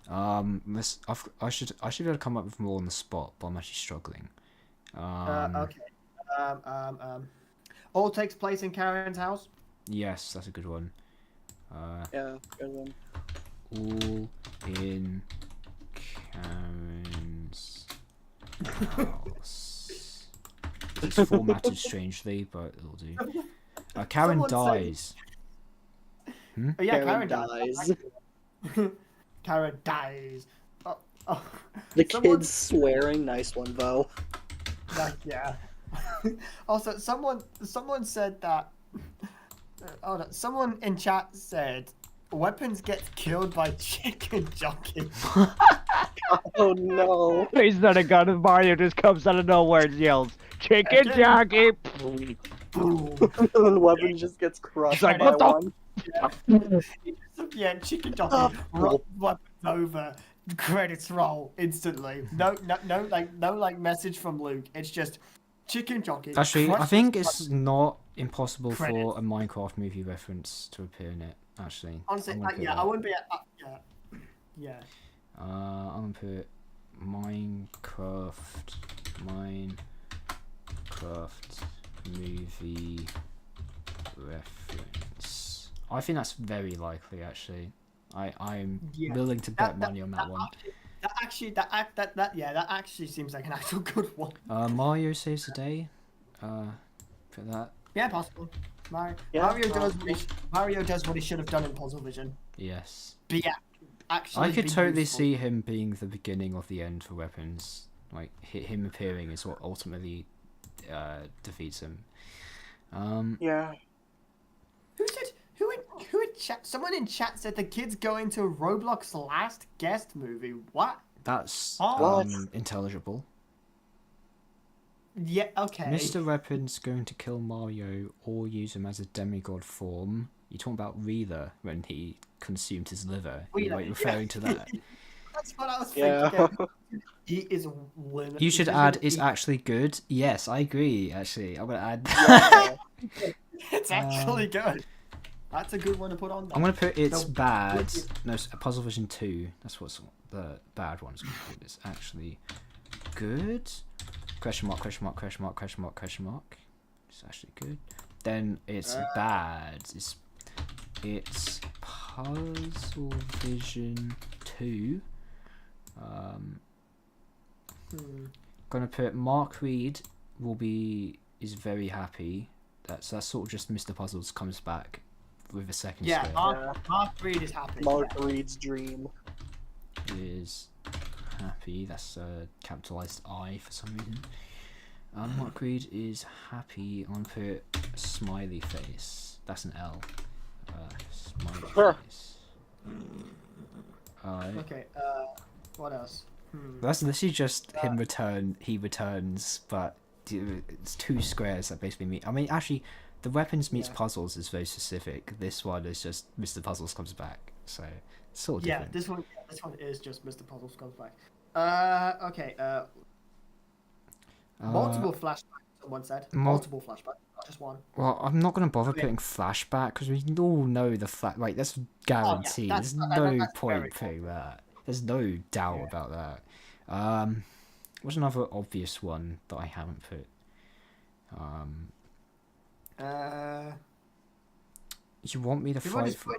Speaker 2: I should be able to come up with more on the spot, but I'm actually struggling.
Speaker 3: Okay. All takes place in Karen's house.
Speaker 2: Yes, that's a good one.
Speaker 6: Yeah, good one.
Speaker 2: All in Karen's house. It's formatted strangely, but it'll do. Karen
Speaker 3: Someone said-
Speaker 2: dies.
Speaker 3: Oh, yeah,
Speaker 6: Karen
Speaker 3: Karen
Speaker 6: dies.
Speaker 3: Karen dies. Oh.
Speaker 6: The
Speaker 3: Someone-
Speaker 6: kid's swearing. Nice one, though.
Speaker 3: Yeah. Also, someone said that. Oh, no, someone in chat said weapons get killed by chicken jockey.
Speaker 6: Oh no.
Speaker 7: He's not a gun, and Mario just comes out of nowhere and yells, "Chicken jockey!"
Speaker 3: Boom.
Speaker 6: And weapon just gets crushed
Speaker 7: like,
Speaker 6: by
Speaker 7: "What the
Speaker 6: one.
Speaker 3: Yeah, chicken jockey. Weapons over. Credits roll instantly. No, message from Luke. It's just chicken jockey.
Speaker 2: Actually, I
Speaker 3: crushes
Speaker 2: think it's not impossible for
Speaker 3: Credits.
Speaker 2: a Minecraft movie reference to appear in it. Actually,
Speaker 3: Honestly,
Speaker 2: I'm gonna put
Speaker 3: yeah,
Speaker 2: that.
Speaker 3: I wouldn't be. Yeah.
Speaker 2: I'm gonna put Minecraft movie reference. I think that's very likely. Actually, I'm
Speaker 3: Yeah.
Speaker 2: willing to bet money on that one.
Speaker 3: That actually seems like an actual good one.
Speaker 2: Mario saves the day. Put that.
Speaker 3: Yeah, possible.
Speaker 6: Yeah,
Speaker 3: Mario does what he should have done in Puzzle Vision.
Speaker 2: Yes.
Speaker 3: But yeah, actually.
Speaker 2: I could
Speaker 3: be
Speaker 2: totally
Speaker 3: useful.
Speaker 2: see him being the beginning of the end for weapons. Like him appearing is what ultimately defeats him.
Speaker 6: Yeah.
Speaker 3: Who in chat? Someone in chat said the kid's going to Roblox's last guest movie. What?
Speaker 2: That's
Speaker 3: What?
Speaker 2: intelligible.
Speaker 3: Yeah. Okay.
Speaker 2: Mr. Weapon's going to kill Mario or use him as a demigod form. You're talking about Reader when he consumed his liver. Are you
Speaker 3: Reader,
Speaker 2: like, referring
Speaker 3: yeah.
Speaker 2: to that?
Speaker 3: That's what I was
Speaker 6: Yeah.
Speaker 3: thinking. He is.
Speaker 2: You should add is actually good. Yes, I agree. Actually, I'm gonna add.
Speaker 6: Yeah.
Speaker 3: It's actually good. That's a good one to put on there.
Speaker 2: I'm gonna put it's
Speaker 3: No,
Speaker 2: bad. No, Puzzle Vision 2. That's what's the bad one's gonna put. It's actually good. Question mark, question mark, question mark, question mark, question mark. It's actually good. Then it's bad. It's Puzzle Vision 2. Gonna put Mark Reed is very happy. That's sort of just Mr. Puzzles comes back with a second
Speaker 3: Yeah,
Speaker 2: square.
Speaker 3: Mark Reed is happy.
Speaker 6: Mark Reed's dream.
Speaker 2: Is happy. That's a capitalized I for some reason. Mark Reed is happy. I'm gonna put smiley face. That's an L. Smiley face.
Speaker 3: Okay. What else?
Speaker 2: That's literally just him return. He returns, but it's two squares that basically mean. I mean, actually, the weapons meets puzzles is very specific. This one is just Mr. Puzzles comes back, so it's sort of different.
Speaker 3: This one is just Mr. Puzzles comes back. Okay. Multiple flashbacks. Someone said multiple flashbacks, not just one.
Speaker 2: Well, I'm not gonna bother putting flashback because we all know the like that's guaranteed. There's no point putting that. There's no doubt about that. What's another obvious one that I haven't put? You want me to fight for?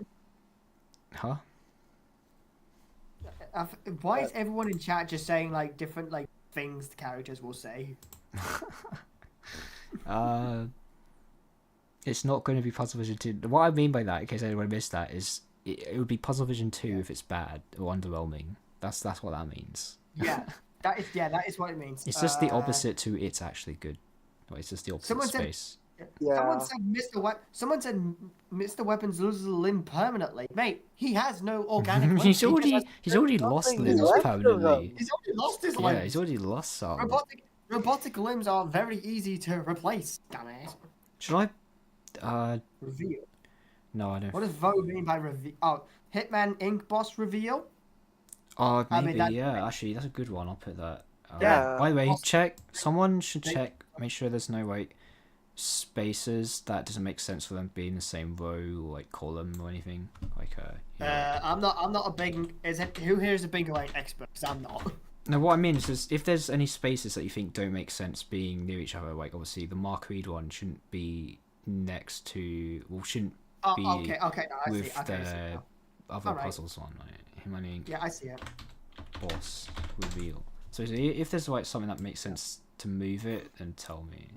Speaker 2: Huh?
Speaker 3: Why is everyone in chat just saying like different like things the characters will say?
Speaker 2: It's not going to be Puzzle Vision 2. What I mean by that, in case anyone missed that, is it would be Puzzle Vision 2 if it's bad or underwhelming. That's what that means.
Speaker 3: Yeah, that is what it means.
Speaker 2: It's just the opposite to it's actually good. Well, it's just the opposite
Speaker 3: Someone said-
Speaker 2: space.
Speaker 3: Someone said Someone said Mr. Weapons loses a limb permanently. Mate, he has no organic limbs.
Speaker 2: he's
Speaker 3: He just has
Speaker 2: already lost
Speaker 6: nothing
Speaker 2: limbs
Speaker 6: left of
Speaker 2: permanently.
Speaker 3: He's already lost his
Speaker 2: Yeah,
Speaker 3: limbs.
Speaker 2: he's already lost some.
Speaker 3: Robotic limbs are very easy to replace. Dumbass.
Speaker 2: Should I?
Speaker 3: Reveal.
Speaker 2: No, I don't.
Speaker 3: What does Vo mean by reveal? Oh, Hitman Inc. boss reveal.
Speaker 2: Oh,
Speaker 3: I mean,
Speaker 2: maybe, yeah. Actually, that's a good one. I'll put that.
Speaker 6: Yeah.
Speaker 2: By the way,
Speaker 3: Also-
Speaker 2: check. Someone should check. Make sure there's no like spaces that doesn't make sense for them to be in the same row or like column or anything. Like yeah.
Speaker 3: I'm not a big. Who here is a bingo expert? Because I'm not.
Speaker 2: No, what I mean is if there's any spaces that you think don't make sense being near each other, like obviously the Mark Reed one shouldn't be next to, well, shouldn't
Speaker 3: Oh,
Speaker 2: be
Speaker 3: okay. No, I see.
Speaker 2: with
Speaker 3: Okay, I see
Speaker 2: the
Speaker 3: now.
Speaker 2: other
Speaker 3: Alright.
Speaker 2: puzzles one, like Himani
Speaker 3: Yeah, I see it.
Speaker 2: boss reveal. So if there's like something that makes sense to move it, then tell me.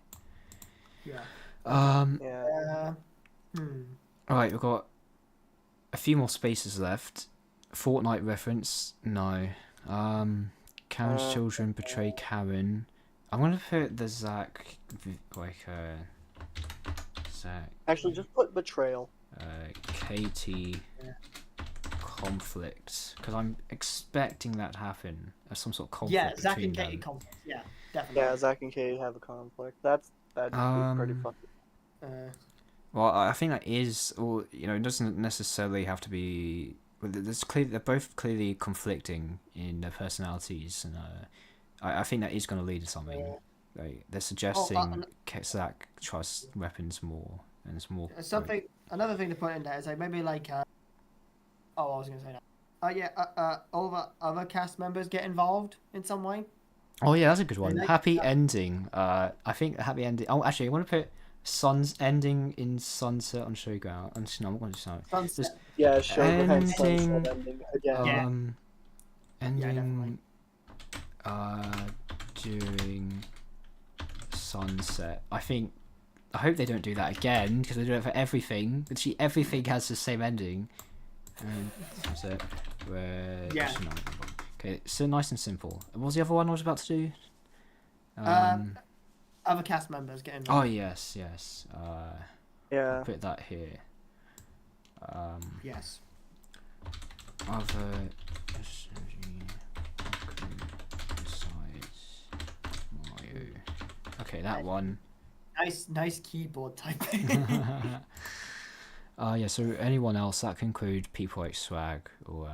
Speaker 3: Yeah.
Speaker 6: Yeah.
Speaker 2: Alright, we've got a few more spaces left. Fortnite reference, no. Karen's children betray Karen. I'm gonna put the Zach, Zach,
Speaker 6: Actually, just put betrayal.
Speaker 2: Katie conflict, because I'm expecting that to happen. Some sort of conflict
Speaker 3: Yeah, Zach
Speaker 2: between
Speaker 3: and Katie
Speaker 2: them.
Speaker 3: conflict. Yeah, definitely.
Speaker 6: Yeah, Zack and Katie have a conflict. That'd be pretty fucking.
Speaker 2: Well, I think that is, or it doesn't necessarily have to be. Well, they're both clearly conflicting in their personalities, and I think that is going to lead to something. Like they're suggesting Zach trusts weapons more, and it's more.
Speaker 3: Another thing to put in there is like maybe like. I was gonna say that. All other cast members get involved in some way.
Speaker 2: Oh yeah, that's a good one.
Speaker 3: like-
Speaker 2: Happy ending. I think a happy ending. Oh, actually, I want to put sun's ending in sunset on Showground. No, I'm not going to say
Speaker 3: Sunset.
Speaker 6: Yeah, sure.
Speaker 2: Ending,
Speaker 6: Ending again.
Speaker 3: Yeah.
Speaker 2: ending.
Speaker 3: definitely.
Speaker 2: During sunset. I hope they don't do that again because they do it for everything. Literally everything has the same ending. Sunset. Where?
Speaker 3: Yeah.
Speaker 2: Okay, so nice and simple. What was the other one I was about to do?
Speaker 3: Other cast members get
Speaker 2: Oh
Speaker 3: involved.
Speaker 2: yes.
Speaker 6: Yeah.
Speaker 2: I'll put that here.
Speaker 3: Yes.
Speaker 2: Other Mario. Okay, that one.
Speaker 3: Nice keyboard typing.
Speaker 2: Yeah, so anyone else that can include people like Swag or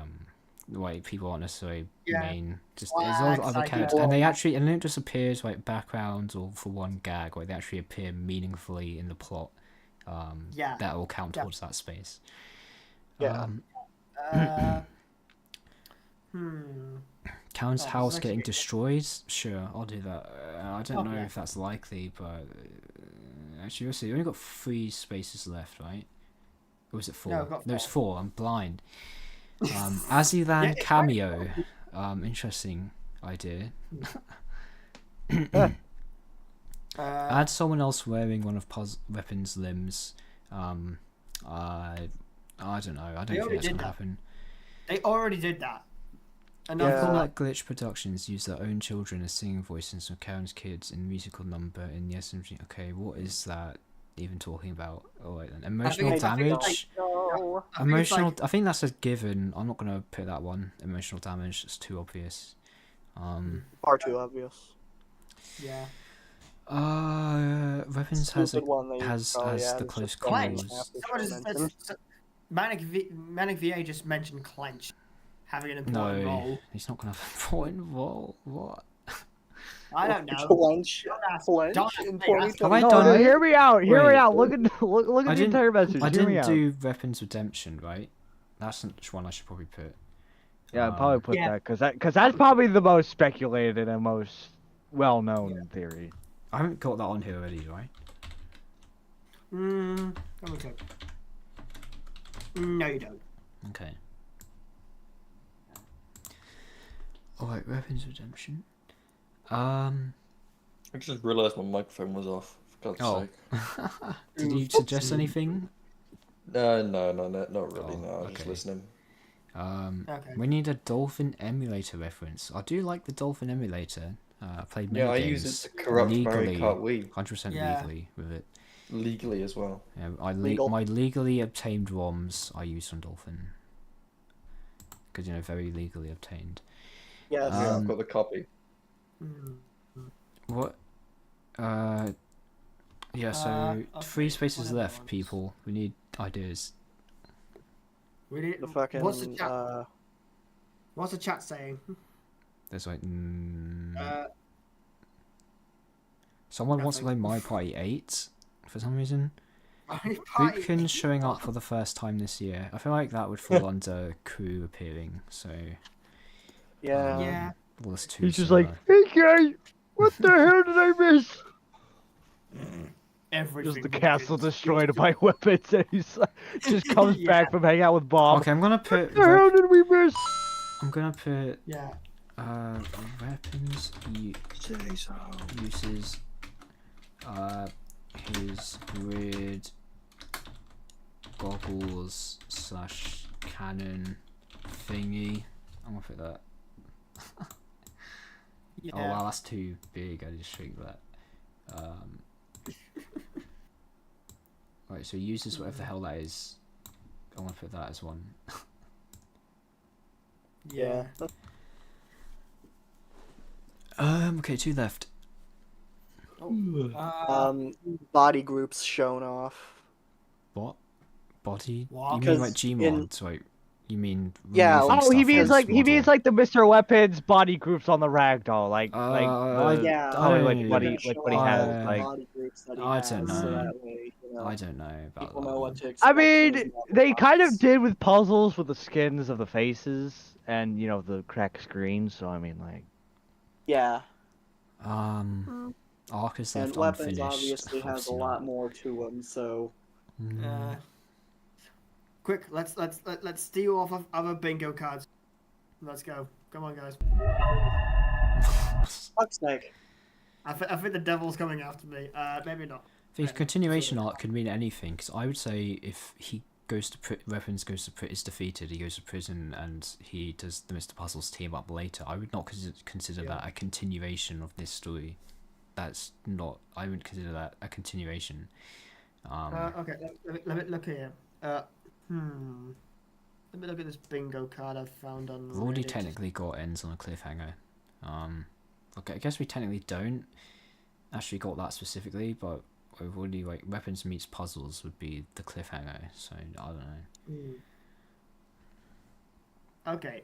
Speaker 2: like people aren't necessarily main, just as well as
Speaker 3: Swag,
Speaker 2: other
Speaker 3: Psycho.
Speaker 2: characters, and it don't just appear as like backgrounds or for one gag, like they actually appear meaningfully in the plot.
Speaker 3: Yeah.
Speaker 2: That will count towards that space.
Speaker 6: Yeah.
Speaker 2: Karen's
Speaker 3: Oh,
Speaker 2: house
Speaker 3: that's
Speaker 2: getting
Speaker 3: actually-
Speaker 2: destroyed? Sure, I'll do that. I don't know
Speaker 3: Okay.
Speaker 2: if that's likely, but actually, we'll see. We only got 3 spaces left, right? Or was it 4?
Speaker 3: No, we've got
Speaker 2: No, it's
Speaker 3: 4.
Speaker 2: 4. I'm blind. Azilan cameo. Interesting idea. Add someone else wearing one of Weapon's limbs. I don't know. I don't think
Speaker 3: already
Speaker 2: that's
Speaker 3: did
Speaker 2: gonna
Speaker 3: that.
Speaker 2: happen.
Speaker 3: They already did that.
Speaker 2: People
Speaker 6: Yeah.
Speaker 2: like Glitch Productions use their own children as singing voices of Karen's kids in musical number in the SMG. Okay, what is that even talking about? Oh, wait, then. Emotional
Speaker 3: I think it's
Speaker 2: damage.
Speaker 6: No.
Speaker 3: I think it's
Speaker 2: Emotional.
Speaker 3: like-
Speaker 2: I think that's a given. I'm not gonna put that one. Emotional damage. It's too obvious.
Speaker 6: Far too obvious.
Speaker 3: Yeah.
Speaker 2: Weapons has
Speaker 6: Stupid one that you
Speaker 2: has
Speaker 6: probably
Speaker 2: the
Speaker 6: added
Speaker 2: close
Speaker 6: just for fun
Speaker 3: Clench.
Speaker 2: calls.
Speaker 6: after
Speaker 3: Someone
Speaker 6: show
Speaker 3: just,
Speaker 6: mention.
Speaker 3: Manic VA just mentioned Clench having an important
Speaker 2: No,
Speaker 3: role.
Speaker 2: he's not gonna have a point role. What?
Speaker 3: I don't know.
Speaker 6: Clench.
Speaker 3: Don't ask-
Speaker 6: Clench
Speaker 3: don't ask
Speaker 6: in
Speaker 3: me, ask
Speaker 6: 2020.
Speaker 2: I
Speaker 7: No,
Speaker 2: done-
Speaker 7: no, hear me out. Hear
Speaker 2: Wait.
Speaker 7: me out. Look at look
Speaker 2: I
Speaker 7: at the
Speaker 2: didn't-
Speaker 7: entire message.
Speaker 2: I
Speaker 7: hear me
Speaker 2: didn't
Speaker 7: out.
Speaker 2: do Weapons Redemption, right? That's one I should probably put.
Speaker 7: Yeah, I'd probably put
Speaker 3: Yeah.
Speaker 7: that because that's probably the most speculated and most well-known theory.
Speaker 2: I haven't got that on here already, right?
Speaker 3: Let me check. No, you don't.
Speaker 2: Okay. Oh wait, weapons redemption.
Speaker 9: I just realised my microphone was off. For God's
Speaker 2: Oh.
Speaker 9: sake.
Speaker 2: Did you suggest anything?
Speaker 9: No, not really.
Speaker 2: Oh,
Speaker 9: No, I was just
Speaker 2: okay.
Speaker 9: listening.
Speaker 3: Okay.
Speaker 2: We need a dolphin emulator reference. I do like the dolphin emulator. I played many
Speaker 9: Yeah, I
Speaker 2: games
Speaker 9: use it to corrupt Mario
Speaker 2: legally,
Speaker 9: Kart Wii
Speaker 2: 100%
Speaker 3: Yeah.
Speaker 2: legally with it.
Speaker 9: legally as well.
Speaker 2: Yeah,
Speaker 6: Legal.
Speaker 2: my legally obtained ROMs I use on Dolphin. Because, very legally obtained.
Speaker 6: Yes.
Speaker 9: Yeah, I've got the copy.
Speaker 3: Mm.
Speaker 2: What? Yeah, so
Speaker 3: Okay,
Speaker 2: 3 spaces
Speaker 3: whatever
Speaker 2: left,
Speaker 3: ones.
Speaker 2: people. We need ideas.
Speaker 3: We need.
Speaker 6: The fucking
Speaker 3: What's the chat saying?
Speaker 2: There's like...
Speaker 3: Uh,
Speaker 2: someone wants to play
Speaker 3: nothing.
Speaker 2: My Party 8 for some reason.
Speaker 3: Party.
Speaker 2: Deacon showing up for the first time this year. I feel like that would fall under crew appearing, so...
Speaker 6: yeah.
Speaker 3: Yeah.
Speaker 2: Well, that's too
Speaker 7: He's just like,
Speaker 2: similar.
Speaker 7: hey guys, what the hell did I miss?
Speaker 3: Everything.
Speaker 7: Just the
Speaker 3: we
Speaker 7: castle
Speaker 3: did.
Speaker 7: destroyed by weapons, and he's like, just comes
Speaker 3: Yeah.
Speaker 7: back from hanging out with Bob.
Speaker 2: Okay, I'm gonna put...
Speaker 7: What the hell did we miss?
Speaker 2: I'm gonna put...
Speaker 3: Yeah.
Speaker 2: Weapons uses his weird goggles / cannon thingy. I'm gonna put that.
Speaker 3: Yeah.
Speaker 2: Oh wow, that's too big. I just shrink that. Right, so uses whatever the hell that is. I want to put that as one.
Speaker 3: Yeah.
Speaker 2: Okay, 2 left.
Speaker 6: Body groups shown off.
Speaker 2: What? Body?
Speaker 3: What?
Speaker 2: You mean like
Speaker 6: Because
Speaker 2: Gmod? Like, you mean
Speaker 6: Yeah,
Speaker 2: removing
Speaker 7: Oh, he
Speaker 2: stuff
Speaker 7: means
Speaker 2: from
Speaker 7: like
Speaker 2: this
Speaker 7: he means
Speaker 2: model?
Speaker 7: like the Mr. Weapons body groups on the ragdoll, like
Speaker 6: Yeah,
Speaker 7: oh, like
Speaker 2: don't-
Speaker 7: what he
Speaker 6: show
Speaker 7: what he
Speaker 6: off
Speaker 7: has,
Speaker 6: all the
Speaker 7: like
Speaker 6: body groups that he
Speaker 2: I
Speaker 6: has,
Speaker 2: don't
Speaker 6: so
Speaker 2: know.
Speaker 6: that way,
Speaker 2: I don't know about
Speaker 6: people
Speaker 2: that
Speaker 6: know
Speaker 2: one.
Speaker 6: what to expect.
Speaker 7: I
Speaker 6: from
Speaker 7: mean,
Speaker 6: his model
Speaker 7: they kind of
Speaker 6: box.
Speaker 7: did with puzzles with the skins of the faces and the cracked screens. So I mean, like,
Speaker 6: Yeah,
Speaker 2: Arc is
Speaker 6: and
Speaker 2: left
Speaker 6: weapons
Speaker 2: unfinished.
Speaker 6: obviously has a
Speaker 2: Obviously
Speaker 6: lot
Speaker 2: not.
Speaker 6: more to them. So
Speaker 3: Quick, let's steal off of other bingo cards. Let's go. Come on, guys.
Speaker 6: fuck's sake.
Speaker 3: I think the devil's coming after me. Maybe not.
Speaker 2: The continuation arc could mean anything, because I would say if he goes to weapons goes to is defeated, he goes to prison, and he does the Mr. Puzzles team up later. I would not consider that a continuation of this story. That's not. I would consider that a continuation.
Speaker 3: Okay, let me look here. Let me look at this bingo card I've found on
Speaker 2: We've already
Speaker 3: Reddit.
Speaker 2: technically got ends on a cliffhanger. Okay, I guess we technically don't actually got that specifically, but we've already like weapons meets puzzles would be the cliffhanger. So I don't know.
Speaker 3: Okay.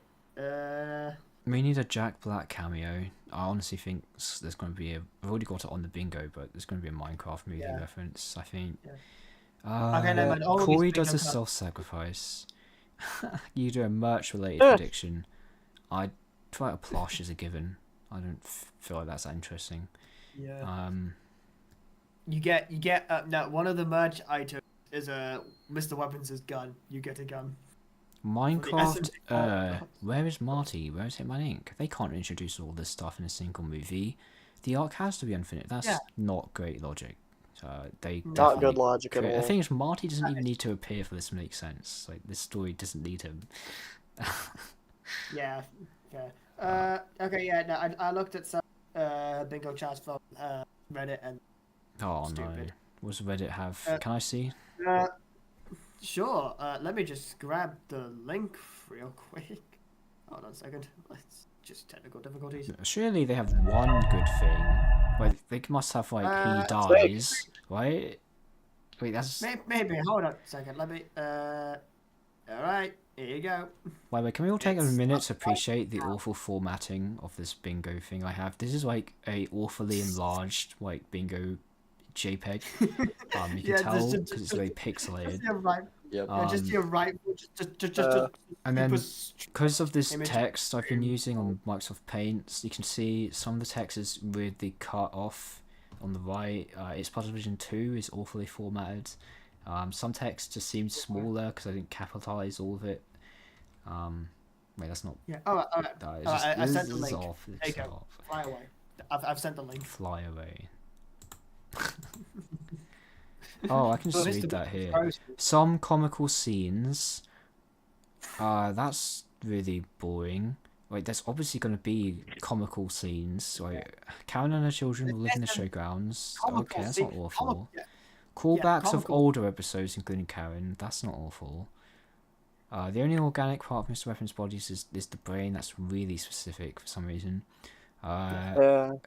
Speaker 2: We need a Jack Black cameo. I honestly think there's going to be we've already got it on the bingo, but there's going to be a Minecraft movie reference, I think.
Speaker 3: Yeah. Okay, never mind. All of
Speaker 2: Corey
Speaker 3: these
Speaker 2: does a
Speaker 3: bingo cards-
Speaker 2: self-sacrifice. You do a merch-related prediction. I feel like a plush is a given. I don't feel like that's that interesting.
Speaker 3: Yeah. You get no, one of the merch items is Mr. Weapons' gun. You get a gun.
Speaker 2: Minecraft, where is Marty? Where is Hitman Inc? They can't introduce all this stuff in a single movie. The arc has to be unfinished. That's not great logic. They
Speaker 6: Not good logic at
Speaker 2: The
Speaker 6: all.
Speaker 2: thing is, Marty doesn't even need to appear for this to make sense. Like, this story doesn't need him.
Speaker 3: Yeah. Okay. Yeah. No, I looked at some bingo charts from Reddit and.
Speaker 2: Oh
Speaker 3: Stupid.
Speaker 2: no. What does Reddit have? Can I see?
Speaker 3: Sure. Let me just grab the link real quick. Hold on a second. Let's just technical difficulties.
Speaker 2: Surely they have one good thing. Wait, they must have like he dies, right? Wait, that's.
Speaker 3: Maybe. Hold on a second. Let me. All right. Here you go.
Speaker 2: Wait, can we all take a minute to appreciate the awful formatting of this bingo thing I have? This is like a awfully enlarged like bingo JPEG. You can tell because it's very pixelated.
Speaker 3: Just your right. Just
Speaker 2: and then because of this text I've been using on Microsoft Paint, you can see some of the text is weirdly cut off on the right. Its Puzzle Vision 2 is awfully formatted. Some text just seems smaller because I didn't capitalize all of it. Wait, that's not.
Speaker 3: Yeah. All right. All right.
Speaker 2: It's
Speaker 3: All
Speaker 2: just,
Speaker 3: right, I
Speaker 2: this
Speaker 3: sent the
Speaker 2: is
Speaker 3: link.
Speaker 2: off.
Speaker 3: There
Speaker 2: It's
Speaker 3: you go.
Speaker 2: off.
Speaker 3: Fly away. I've sent the link.
Speaker 2: Fly away. Oh, I can just
Speaker 3: But
Speaker 2: read
Speaker 3: Mr.
Speaker 2: that here.
Speaker 3: Rose-
Speaker 2: Some comical scenes. That's really boring. Wait, there's obviously going to be comical scenes. Wait, Karen and her children will live in the showgrounds. Okay, that's not awful. Callbacks of
Speaker 3: comical.
Speaker 2: older episodes, including Karen. That's not awful. The only organic part of Mr. Weapons' bodies is the brain. That's really specific for some reason. Her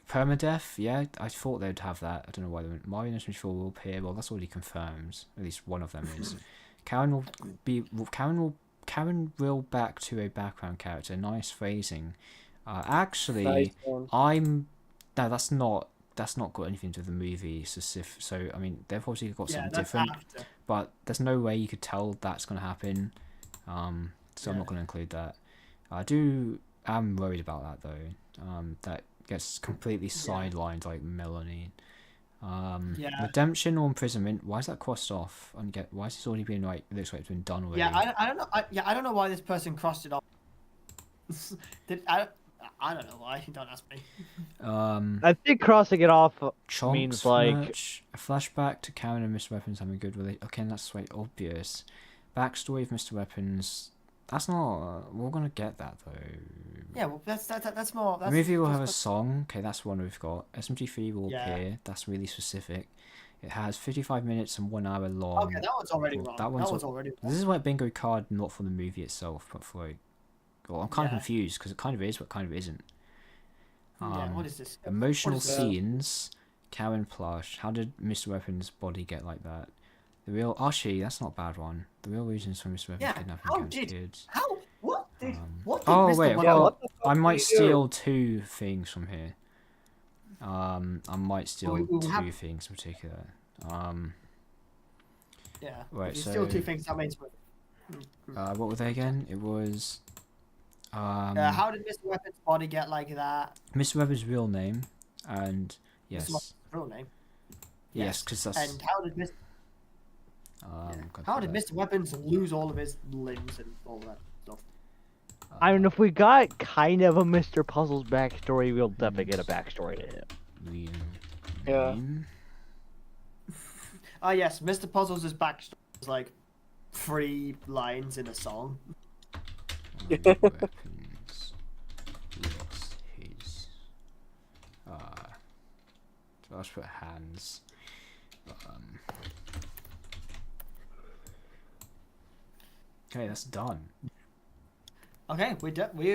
Speaker 2: permadeath, yeah, I thought they'd have that. I don't know why they went. Mario 24 will appear. Well, that's already confirmed. At least one of them is. Karen will back to a background character. Nice phrasing. Actually,
Speaker 6: Nice one.
Speaker 2: no, that's not got anything to do with the movie. So I mean, they've obviously got something different,
Speaker 3: after.
Speaker 2: but there's no way you could tell that's gonna happen. So I'm
Speaker 3: Yeah.
Speaker 2: not gonna include that. I'm worried about that though. That gets completely sidelined like Melanie.
Speaker 3: Yeah.
Speaker 2: Redemption or imprisonment. Why is that crossed off? And why is this already been like? It looks like it's been done already.
Speaker 3: Yeah, I don't know. I don't know why this person crossed it off. I don't know why. Don't ask me.
Speaker 7: I think crossing it off
Speaker 2: Chomps
Speaker 7: means like
Speaker 2: merch, a flashback to Karen and Mr. Weapons having a good relation. Okay, that's quite obvious. Backstory of Mr. Weapons. That's not. We're gonna get that though.
Speaker 3: Yeah, well, that's more.
Speaker 2: The
Speaker 3: That's,
Speaker 2: movie will have a
Speaker 3: that's-
Speaker 2: song. Okay, that's one we've got. SMG3 will
Speaker 3: Yeah.
Speaker 2: appear. That's really specific. It has 55 minutes and 1 hour long.
Speaker 3: Okay, that one's already
Speaker 2: Well,
Speaker 3: wrong.
Speaker 2: that one's
Speaker 3: already wrong.
Speaker 2: This is like bingo card, not for the movie itself, but for like. Well, I'm kind of
Speaker 3: Yeah.
Speaker 2: confused because it kind of is, but kind of isn't.
Speaker 3: Yeah, what is this?
Speaker 2: Emotional
Speaker 3: What is that?
Speaker 2: scenes. Karen plush. How did Mr. Weapons' body get like that? The real Archie. That's not a bad one. The real reasons for Mr. Weapons
Speaker 3: Yeah,
Speaker 2: kidnapping
Speaker 3: how
Speaker 2: Karen's
Speaker 3: did-
Speaker 2: kids.
Speaker 3: How? What did? What did
Speaker 2: Oh
Speaker 3: Mr.
Speaker 2: wait,
Speaker 3: Weapons-
Speaker 2: well,
Speaker 6: what the fuck
Speaker 2: I
Speaker 6: did
Speaker 2: might
Speaker 6: he do?
Speaker 2: steal two things from here. I might steal
Speaker 3: we'll
Speaker 2: two
Speaker 3: have-
Speaker 2: things in particular.
Speaker 3: Yeah.
Speaker 2: Right,
Speaker 3: If you steal
Speaker 2: so-
Speaker 3: two things, that means.
Speaker 2: What were they again? It was.
Speaker 3: How did Mr. Weapons' body get like that?
Speaker 2: Mr. Weapons' real name, and
Speaker 3: Mr.
Speaker 2: yes,
Speaker 3: Weapons' real name.
Speaker 2: yes, because that's.
Speaker 3: And how did Mr. How did Mr. Weapons lose all of his limbs and all that stuff?
Speaker 7: I mean, if we got kind of a Mr. Puzzle's backstory, we'll definitely get a backstory to him.
Speaker 6: Yeah.
Speaker 3: Ah, yes, Mr. Puzzles' backstory is like 3 lines in a song.
Speaker 2: Weapons. Yes, his. So I'll just put hands. Okay, that's done.
Speaker 3: Okay, we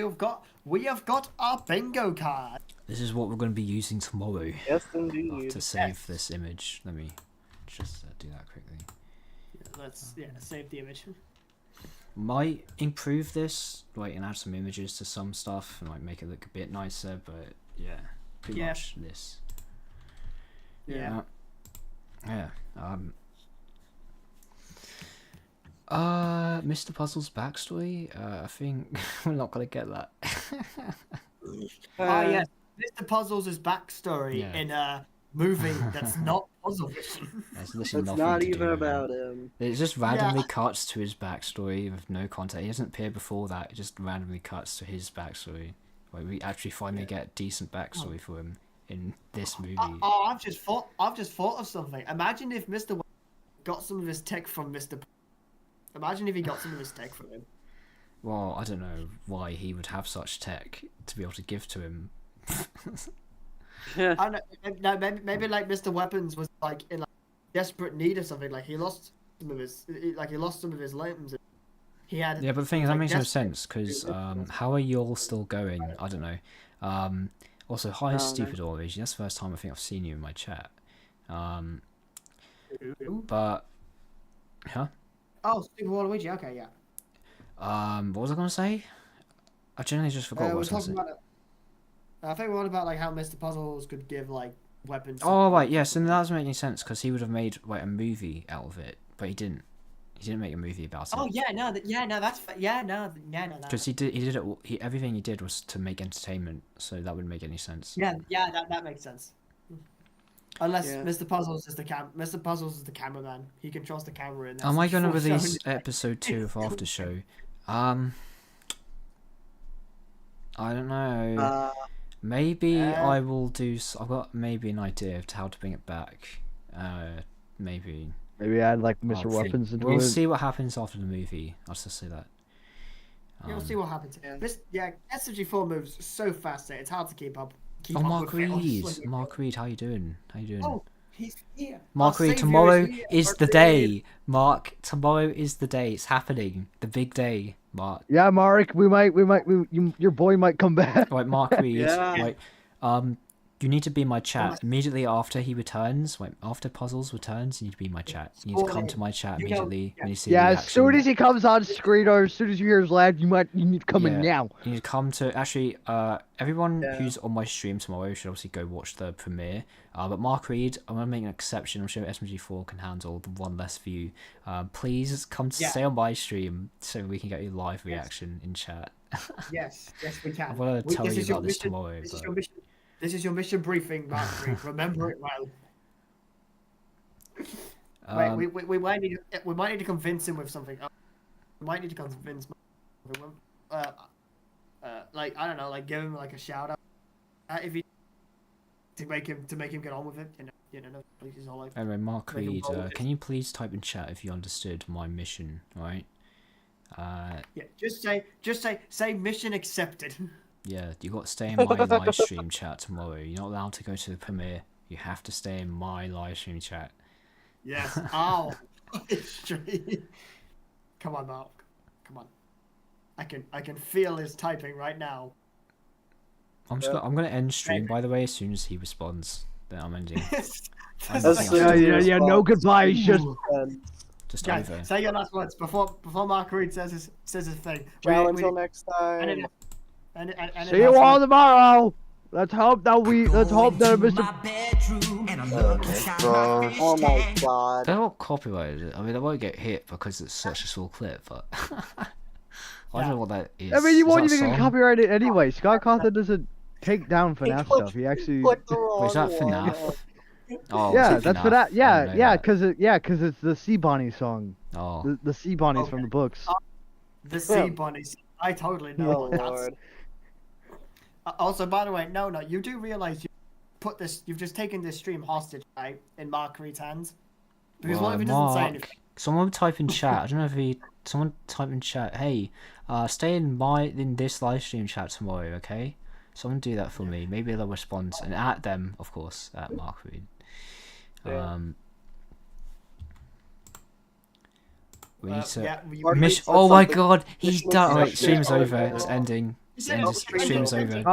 Speaker 3: have got our bingo card.
Speaker 2: This is what we're going to be using tomorrow
Speaker 6: Yes, indeed.
Speaker 2: to save this image. Let me just do that quickly.
Speaker 3: Let's save the image.
Speaker 2: Might improve this, like, and add some images to some stuff, and like make it look a bit nicer. But yeah, pretty
Speaker 3: Yeah.
Speaker 2: much this.
Speaker 3: Yeah.
Speaker 2: Yeah. Mr. Puzzle's backstory. I think we're not gonna get that.
Speaker 3: Ah, yes, Mr. Puzzles' backstory
Speaker 2: Yeah.
Speaker 3: in a movie that's not Puzzle Vision.
Speaker 2: There's literally
Speaker 6: It's
Speaker 2: nothing
Speaker 6: not
Speaker 2: to do
Speaker 6: even
Speaker 2: with him.
Speaker 6: about him.
Speaker 2: It just randomly cuts to his backstory with no context. He hasn't appeared before that. It just randomly cuts to his backstory. Like we actually finally get decent backstory for him in this movie.
Speaker 3: Oh, I've just thought of something. Imagine if Mr. got some of his tech from Mr. Imagine if he got some of his tech from him.
Speaker 2: Well, I don't know why he would have such tech to be able to give to him.
Speaker 6: Yeah.
Speaker 3: I don't know. Maybe like Mr. Weapons was like in like desperate need of something. Like he lost some of his limbs. He had.
Speaker 2: Yeah, but the thing is, that
Speaker 3: like,
Speaker 2: makes no
Speaker 3: desperate-
Speaker 2: sense, because how are you all still going? I don't know. Also, hi,
Speaker 6: Oh,
Speaker 2: Stupid Origi. That's the first time I think I've seen you in my chat. But, huh?
Speaker 3: Oh, Super Waluigi. Okay, yeah.
Speaker 2: What was I gonna say? I generally just forgot what I
Speaker 3: We're
Speaker 2: was gonna
Speaker 3: talking
Speaker 2: say.
Speaker 3: about. I think we're on about like how Mr. Puzzles could give like weapons.
Speaker 2: Oh, right, yes, and that doesn't make any sense, because he would have made like a movie out of it, but he didn't. He didn't make a movie about it.
Speaker 3: Oh yeah, no, no.
Speaker 2: Because he did it. Everything he did was to make entertainment, so that wouldn't make any sense.
Speaker 3: Yeah, that makes sense. Unless
Speaker 6: Yeah.
Speaker 3: Mr. Puzzles is Mr. Puzzles is the cameraman. He controls the camera in there.
Speaker 2: Am I gonna
Speaker 3: before showing
Speaker 2: release
Speaker 3: it.
Speaker 2: episode 2 of After Show? I don't know.
Speaker 6: Uh,
Speaker 2: Maybe I will do. I've got maybe an idea of how to bring it back. Maybe.
Speaker 7: Maybe add like Mr.
Speaker 2: I'll see.
Speaker 7: Weapons into
Speaker 2: We'll
Speaker 7: it.
Speaker 2: see what happens after the movie. I'll just say that.
Speaker 3: You'll see what happens.
Speaker 6: Yeah.
Speaker 3: SMG4 moves so fast that it's hard to keep up.
Speaker 2: Oh, Mark
Speaker 3: with it,
Speaker 2: Reed.
Speaker 3: honestly.
Speaker 2: Mark Reed, how you doing? How you doing?
Speaker 3: Oh, he's here.
Speaker 2: Mark
Speaker 3: Our
Speaker 2: Reed,
Speaker 3: savior
Speaker 2: tomorrow
Speaker 3: here.
Speaker 2: is
Speaker 3: Mark
Speaker 2: the
Speaker 3: Reed.
Speaker 2: day. Mark, tomorrow is the day. It's happening. The big day, Mark.
Speaker 7: Yeah, Mark, your boy might come back.
Speaker 2: Right, Mark Reed.
Speaker 6: Yeah.
Speaker 2: Right, you need to be in my chat immediately after he returns. Wait, after Puzzles returns, you need to be in my chat. You need to come to my chat
Speaker 3: You know-
Speaker 2: immediately when you see
Speaker 7: Yeah,
Speaker 2: the
Speaker 7: as soon
Speaker 2: reaction.
Speaker 7: as he comes on screen or as soon as you hear his laugh, you need to come in
Speaker 2: Yeah.
Speaker 7: now.
Speaker 2: You need to come to actually. Everyone
Speaker 6: Yeah.
Speaker 2: who's on my stream tomorrow should obviously go watch the premiere. But Mark Reed, I'm gonna make an exception. I'm sure SMG4 can handle the one less view. Please come to stay on my stream so we can get your live reaction in chat.
Speaker 3: Yes, we can.
Speaker 2: I'm gonna tell
Speaker 3: This
Speaker 2: you
Speaker 3: is your
Speaker 2: about this
Speaker 3: mission-
Speaker 2: tomorrow.
Speaker 3: This is
Speaker 2: But...
Speaker 3: your mission. This is your mission briefing, Mark Reed. Remember it well. Wait, we might need to convince him with something. We might need to convince him. Like I don't know, like give him like a shout out if he to make him get on with it. You know, please is all like.
Speaker 2: Anyway, Mark
Speaker 3: make him
Speaker 2: Reed,
Speaker 3: roll with
Speaker 2: can you please type in chat if you understood my mission, right?
Speaker 3: Yeah, just say mission accepted.
Speaker 2: Yeah, you got to stay in my live stream chat tomorrow. You're not allowed to go to the premiere. You have to stay in my live stream chat.
Speaker 3: Yes. Oh, stream. Come on, Mark. Come on. I can feel his typing right now.
Speaker 2: I'm gonna end stream by the way as soon as he responds. Then I'm ending.
Speaker 6: As
Speaker 2: Yeah,
Speaker 6: soon as he
Speaker 7: Yeah, no
Speaker 6: responds,
Speaker 7: goodbye. Just
Speaker 2: Just
Speaker 3: Guys,
Speaker 2: over.
Speaker 3: say your last words before Mark Reed says his thing.
Speaker 6: Ciao until next time.
Speaker 7: see you all tomorrow. Let's hope that Mr.
Speaker 6: Oh my god.
Speaker 2: They're not copyrighted. I mean, they won't get hit because it's such a small clip, but I don't know what that is.
Speaker 7: I mean, you
Speaker 2: Is
Speaker 7: won't
Speaker 2: that a
Speaker 7: even get
Speaker 2: song?
Speaker 7: copyrighted anyway. Scott Cawthon doesn't take down FNAF stuff. He actually.
Speaker 6: Click the wrong
Speaker 2: Wait, is that
Speaker 6: one.
Speaker 2: FNAF? Oh,
Speaker 7: Yeah,
Speaker 2: is it
Speaker 7: that's
Speaker 2: FNAF?
Speaker 7: for that.
Speaker 2: I
Speaker 7: Yeah,
Speaker 2: didn't know
Speaker 7: yeah,
Speaker 2: that.
Speaker 7: cause it's the Sea Bonnie song.
Speaker 2: Oh,
Speaker 7: The Sea Bonnies
Speaker 3: Okay.
Speaker 7: from the books.
Speaker 3: The sea bunnies. I totally know
Speaker 6: Oh
Speaker 3: what that's.
Speaker 6: lord.
Speaker 3: Also, by the way, no, you do realize you've just taken this stream hostage, right, in Mark Reed's hands? Because what if he doesn't say
Speaker 2: Mark,
Speaker 3: anything?
Speaker 2: someone type in chat. I don't know if someone type in chat. Hey, stay in this live stream chat tomorrow, okay? Someone do that for me. Maybe they'll respond and at them, of course, at Mark Reed.
Speaker 6: Yeah.
Speaker 2: We need to.
Speaker 3: Yeah,
Speaker 6: Mark
Speaker 2: Mission.
Speaker 6: Reed said
Speaker 2: Oh my
Speaker 6: something.
Speaker 2: god, he's
Speaker 6: Mission
Speaker 2: done. Wait,
Speaker 6: accepted.
Speaker 2: stream's over. It's ending.
Speaker 3: Yeah,
Speaker 2: Stream's over.